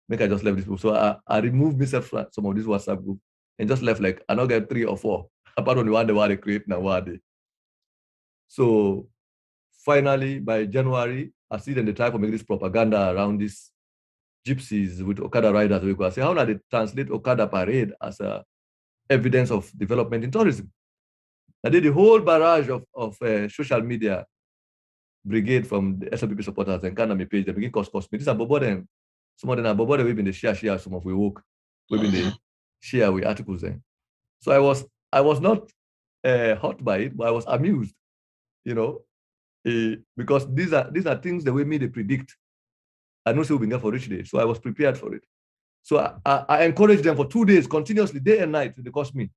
make I just left this group. So I removed myself from some of this WhatsApp group and just left like, I not get 3 or 4, apart from the one they create now. So finally, by January, I see them they try to make this propaganda around this gypsies with Okada riders. We could say, how do they translate Okada parade as a evidence of development in tourism? I did the whole barrage of social media brigade from the SLPP supporters and kind of my page. They begin cost me. This are Bobo them. Some of them are Bobo them. We've been the share some of we work. We've been the share with articles then. So I was not hurt by it, but I was amused, because these are things the way me they predict. I know we'll be there for rich day, so I was prepared for it. So I encouraged them for 2 days continuously, day and night. They cost me.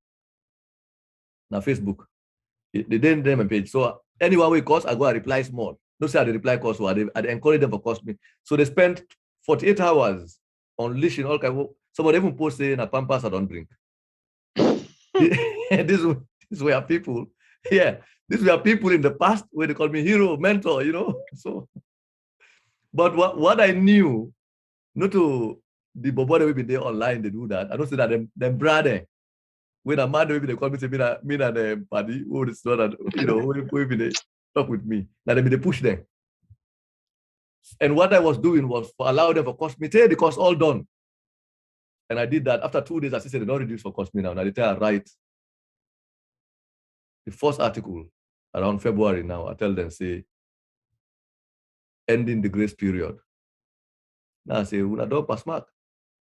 Now Facebook, they didn't name a page. So anyone we cost, I go and reply small. No say I reply cost, so I encourage them for cost me. So they spent 48 hours unleashing all kind of. Some of them even post saying a Pampas I don't drink. This were people. Yeah, these were people in the past where they called me hero, mentor, So, but what I knew, not to the Bobo that we be there online, they do that. I don't say that them brother. When I'm mad, they call me say me and the party, who is not, we be they talk with me. Now they push them. And what I was doing was for allow them for cost me. Tell the cost all done. And I did that. After 2 days, I said they don't reduce for cost me now. Now they tell I write the first article around February now. I tell them, say, ending the grace period. Now I say, when I don't pass mark,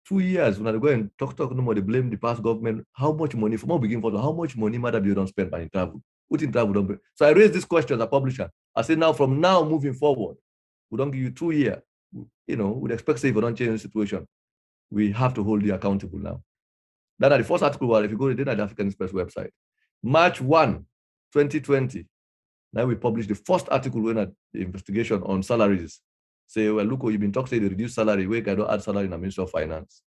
2 years, when I go and talk no more, they blame the past government. How much money, from all begin for how much money Mother Bill don't spend by travel? What in travel don't pay? So I raised this question as a publisher. I say now, from now moving forward, we don't give you 2 years. We'd expect say if we don't change the situation, we have to hold you accountable now. That the first article was, if you go to the Africanist Press website, March 1, 2020, now we published the first article in the investigation on salaries. Say, well, look, you've been talking, say they reduce salary, we can add salary in the Ministry of Finance.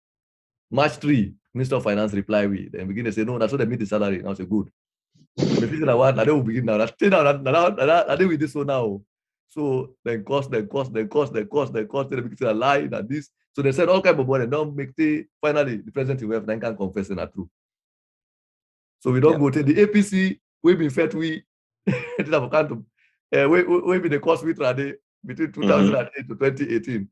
March 3, Minister of Finance reply with, and begin to say, no, that's what they meet the salary. Now say, good. The figure that one, they will begin now. Stay down, I think with this one now. So then cost, they begin to lie that this. So they said all kinds of money, don't make the, finally, the president will have then can confess in that truth. So we don't go to the APC, we be fed, we be the cost we tried between 2008 to 2018.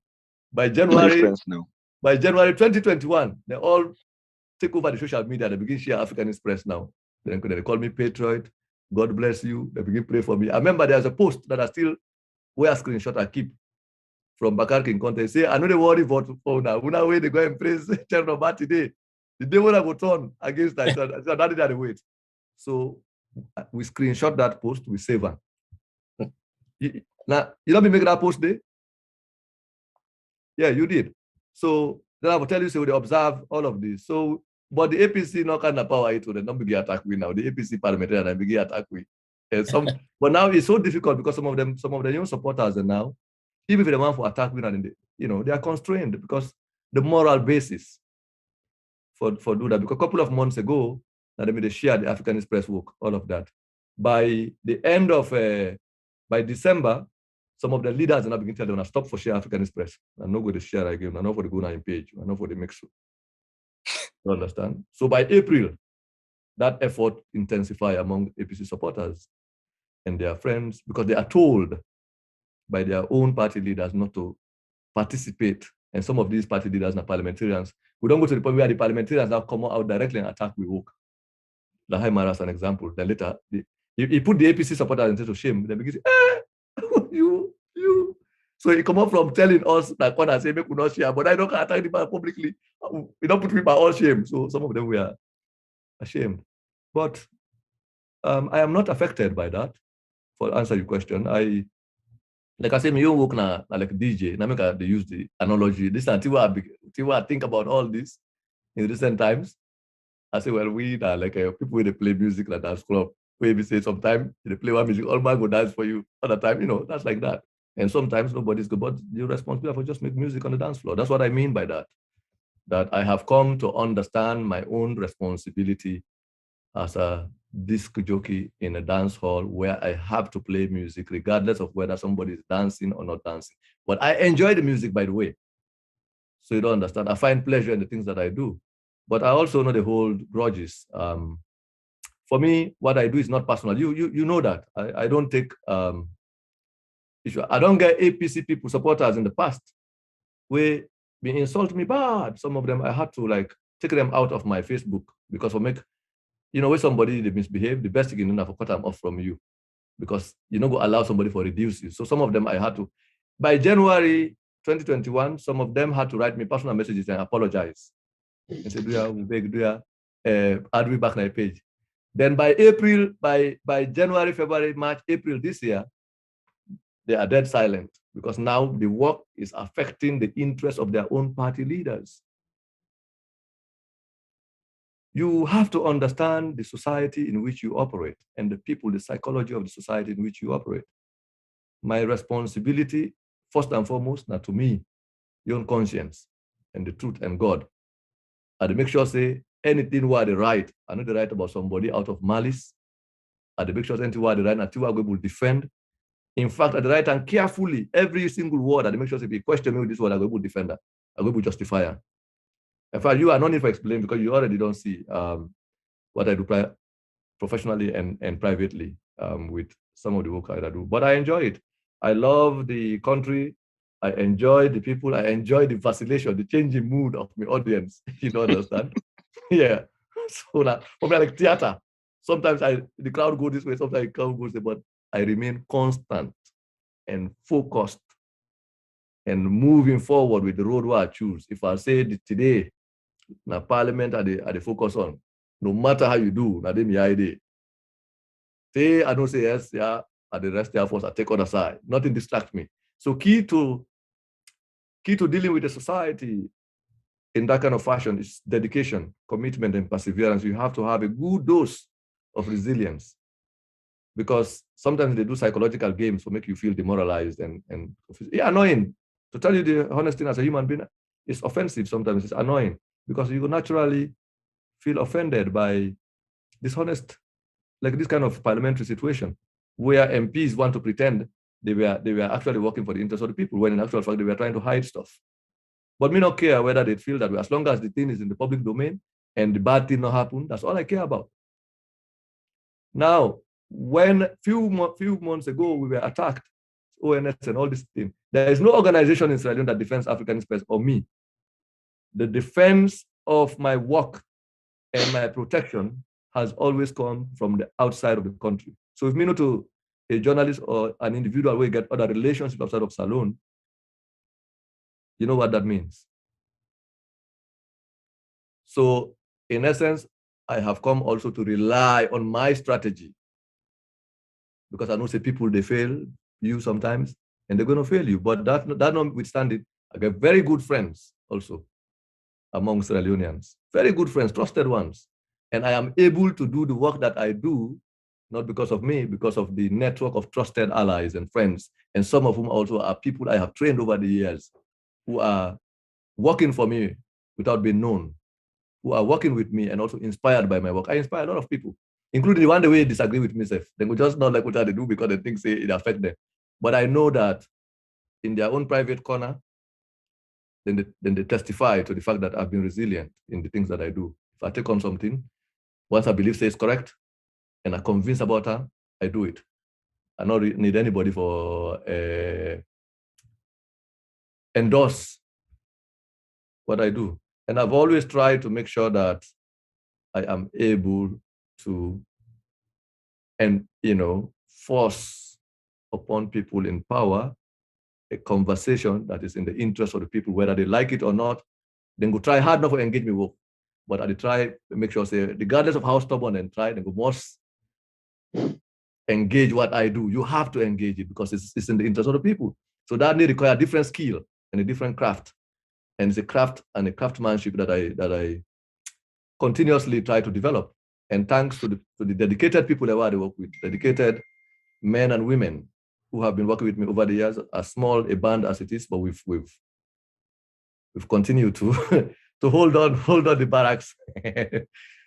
By January 2021, they all take over the social media. They begin share Africanist Press now. Then they call me Patriot. God bless you. They begin pray for me. I remember there's a post that I still wear a screenshot I keep from Bakar King Conte. Say, I know they worry for now. Una way they go and praise Chernobyl today. The day when I go turn against that, so that did wait. So we screenshot that post, we save her. Now, you know me make that post there? Yeah, you did. So then I will tell you, so they observe all of this. So But the APC no kind of power it will not begin attack we now. The APC parliamentarian and begin attack we. But now it's so difficult because some of the young supporters are now, even if they want for attack we, they are constrained because the moral basis for do that. Because a couple of months ago, they shared the Africanist press work, all of that. By the end of by December, some of the leaders are now beginning to tell them, stop for share Africanist press. I'm not going to share again. I'm not for the go in page. I'm not for the mix. You understand? So by April, that effort intensify among APC supporters and their friends because they are told by their own party leaders not to participate. And some of these party leaders and parliamentarians, we don't go to the point where the parliamentarians now come out directly and attack we work. Lahai Mara as an example. Then later, he put the APC supporters into shame. They begin to say, you. So he come up from telling us that what I say, make we not share, but I don't attack the publicly. We don't put people all shame. So some of them were ashamed. But I am not affected by that. For answer your question, like I say, me work na like DJ. Now make they use the analogy. This until I think about all this in recent times. I say, well, we are like people when they play music like dance club. Where we say sometimes they play one music, all man go dance for you. Other time, that's like that. And sometimes nobody's good, but you're responsible for just make music on the dance floor. That's what I mean by that. That I have come to understand my own responsibility as a disc jockey in a dance hall where I have to play music regardless of whether somebody is dancing or not dancing. But I enjoy the music, by the way. So you don't understand. I find pleasure in the things that I do. But I also know they hold grudges. For me, what I do is not personal. You know that. I don't take issue. I don't get APC people, supporters in the past, where they insult me bad. Some of them, I had to take them out of my Facebook because when somebody they misbehave, the best thing you know for cut them off from you because you don't go allow somebody for reduce you. So some of them I had to, by January 2021, some of them had to write me personal messages and apologize. And say, add me back on my page. Then by April, by January, February, March, April this year, they are dead silent because now the work is affecting the interests of their own party leaders. You have to understand the society in which you operate and the people, the psychology of the society in which you operate. My responsibility, first and foremost, now to me, your own conscience and the truth and God. I make sure say anything where they write, I know they write about somebody out of malice. I make sure anything where they write, until I will defend. In fact, I write and carefully every single word. I make sure if you question me with this word, I will defend that. I will justify it. In fact, you are not need to explain because you already don't see what I do professionally and privately with some of the work I do. But I enjoy it. I love the country. I enjoy the people. I enjoy the vacillation, the changing mood of my audience. You don't understand? Yeah. So that for me, like theater. Sometimes the crowd go this way, sometimes the crowd goes this way, but I remain constant and focused and moving forward with the road where I choose. If I say today, now Parliament are the focus on, no matter how you do, now them idea. Say I don't say yes, yeah, and the rest therefore I take other side. Nothing distracts me. So key to dealing with the society in that kind of fashion is dedication, commitment, and perseverance. You have to have a good dose of resilience because sometimes they do psychological games to make you feel demoralized and annoying. To tell you the honest thing, as a human being, it's offensive sometimes. It's annoying because you naturally feel offended by dishonest, like this kind of parliamentary situation where MPs want to pretend they were actually working for the interest of the people when in actual fact they were trying to hide stuff. But me not care whether they feel that way. As long as the thing is in the public domain and the bad thing not happen, that's all I care about. Now, when few months ago we were attacked, ONS and all this thing, there is no organization in Sierra Leone that defends Africanist press or me. The defense of my work and my protection has always come from the outside of the country. So if me not to a journalist or an individual will get other relationships outside of Salone, you know what that means. So in essence, I have come also to rely on my strategy because I know say people, they fail you sometimes and they're going to fail you. But that notwithstanding, I get very good friends also among Sierra Leoneans, very good friends, trusted ones. And I am able to do the work that I do, not because of me, because of the network of trusted allies and friends, and some of whom also are people I have trained over the years who are working for me without being known, who are working with me and also inspired by my work. I inspire a lot of people, including the one that way disagree with me. They will just not like what they do because they think say it affects them. But I know that in their own private corner, then they testify to the fact that I've been resilient in the things that I do. If I take on something, once I believe say it's correct, and I'm convinced about her, I do it. I don't need anybody for endorse what I do. And I've always tried to make sure that I am able to, and force upon people in power a conversation that is in the interest of the people, whether they like it or not. Then go try hard enough to engage me with, but I try to make sure say, regardless of how stubborn and try, then go must engage what I do. You have to engage it because it's in the interest of the people. So that may require a different skill and a different craft. And it's a craft and a craftsmanship that I continuously try to develop. And thanks to the dedicated people that I work with, dedicated men and women who have been working with me over the years, as small a band as it is, but we've continued to to hold on the barracks.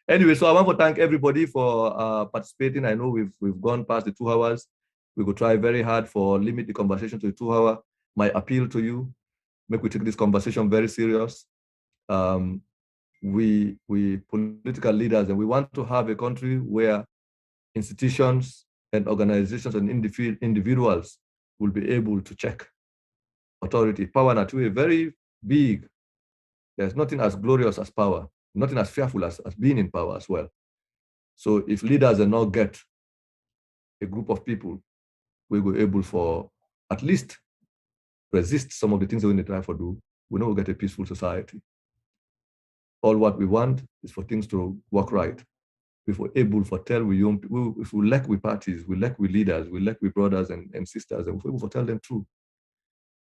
Anyway, so I want to thank everybody for participating. I know we've gone past the 2 hours. We will try very hard for limit the conversation to 2 hours. My appeal to you, make we take this conversation very serious. We political leaders, and we want to have a country where institutions and organizations and individuals will be able to check authority. Power naturally very big. There's nothing as glorious as power, nothing as fearful as being in power as well. So if leaders are not get a group of people, we will be able for at least resist some of the things that we try to do, we know we'll get a peaceful society. All what we want is for things to work right. If we're able to tell we young people, if we lack with parties, we lack with leaders, we lack with brothers and sisters, and if we're able to tell them true,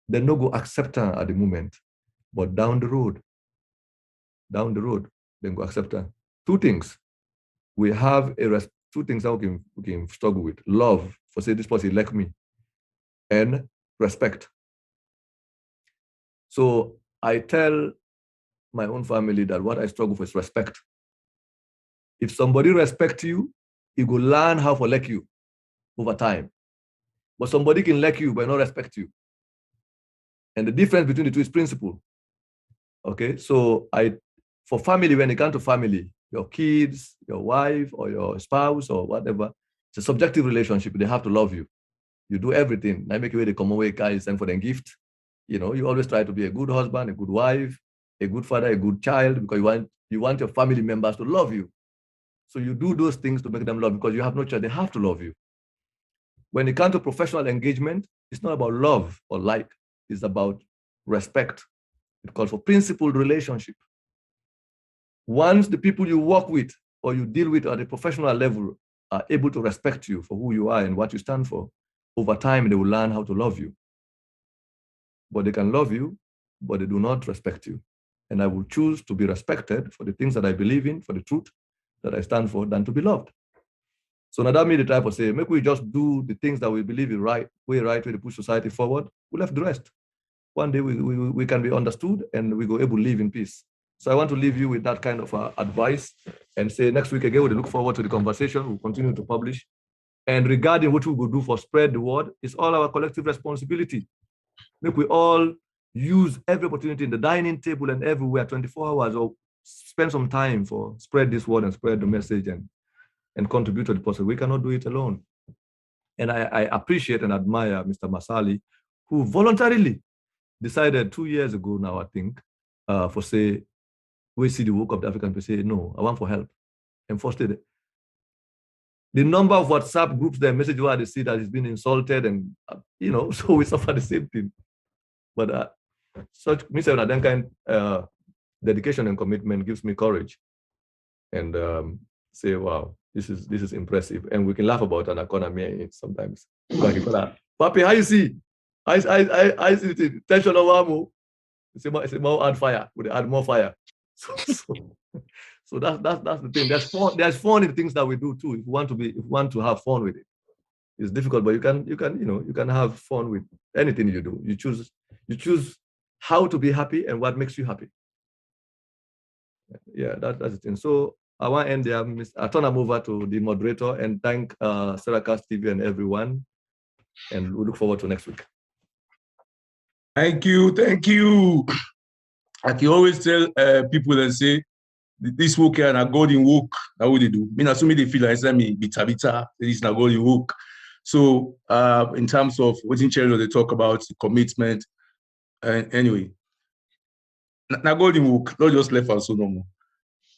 then no go accept her at the moment. But down the road, then go accept her. 2 things. We have 2 things that we can struggle with. Love, for say this person like me, and respect. So I tell my own family that what I struggle for is respect. If somebody respects you, he will learn how to like you over time. But somebody can like you but not respect you. And the difference between the two is principle. Okay, so for family, when it comes to family, your kids, your wife, or your spouse, or whatever, it's a subjective relationship. They have to love you. You do everything. I make you they come away, guys, and for them gift. You always try to be a good husband, a good wife, a good father, a good child, because you want your family members to love you. So you do those things to make them love, because you have no choice. They have to love you. When it comes to professional engagement, it's not about love or like. It's about respect. It calls for principled relationship. Once the people you work with or you deal with at a professional level are able to respect you for who you are and what you stand for, over time they will learn how to love you. But they can love you, but they do not respect you. And I will choose to be respected for the things that I believe in, for the truth that I stand for, than to be loved. So now that made the type of say, maybe we just do the things that we believe is right way to push society forward. We left the rest. One day we can be understood and we go able to live in peace. So I want to leave you with that kind of advice and say next week again, we look forward to the conversation. We'll continue to publish. And regarding what we will do for spread the word, it's all our collective responsibility. Make we all use every opportunity in the dining table and everywhere, 24 hours, or spend some time for spread this word and spread the message and contribute to the process. We cannot do it alone. And I appreciate and admire Mr. Masali, who voluntarily decided 2 years ago now, I think, for say, we see the work of the African to say, no, I want for help. And first, the number of WhatsApp groups, the message where they see that he's been insulted and, so we suffer the same thing. But such that kind dedication and commitment gives me courage and say, wow, this is impressive. And we can laugh about an economy sometimes. Papi, how you see? I see the tension of Amo. It's more add fire. We add more fire. So that's the thing. There's fun in things that we do too. If you want to have fun with it, it's difficult, but you can have fun with anything you do. You choose how to be happy and what makes you happy. Yeah, that's the thing. So I want to end there. I turn them over to the moderator and thank Syracuse TV and everyone, and we look forward to next week. Thank you. I can always tell people and say, this work and a golden work. How would they do? Me, so they feel like me bita. This is a golden work. So in terms of what in Chelsea they talk about the commitment, and anyway, na golden work. Not just left and so no more.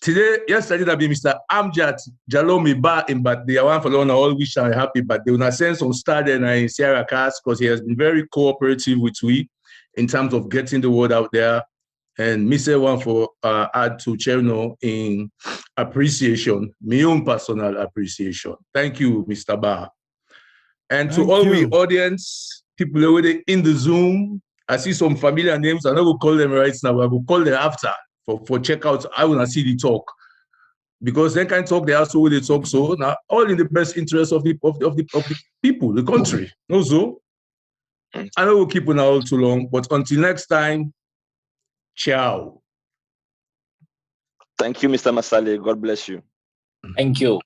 Today, yesterday, that be Mr. Amjad Jalomi Ba in birthday. I want for all wish and happy birthday. When I send some star there in Syracuse because he has been very cooperative with we in terms of getting the word out there. And me say one for add to Cherno in appreciation, my own personal appreciation. Thank you, Mr. Ba. And to all the audience, people already in the Zoom, I see some familiar names. I'm not going to call them right now, but I will call them after for checkout. I want to see the talk. Because they can talk, they also will talk. So now all in the best interest of the people, the country. Also, I know we'll keep on all too long, but until next time, ciao. Thank you, Mr. Masale. God bless you. Thank you.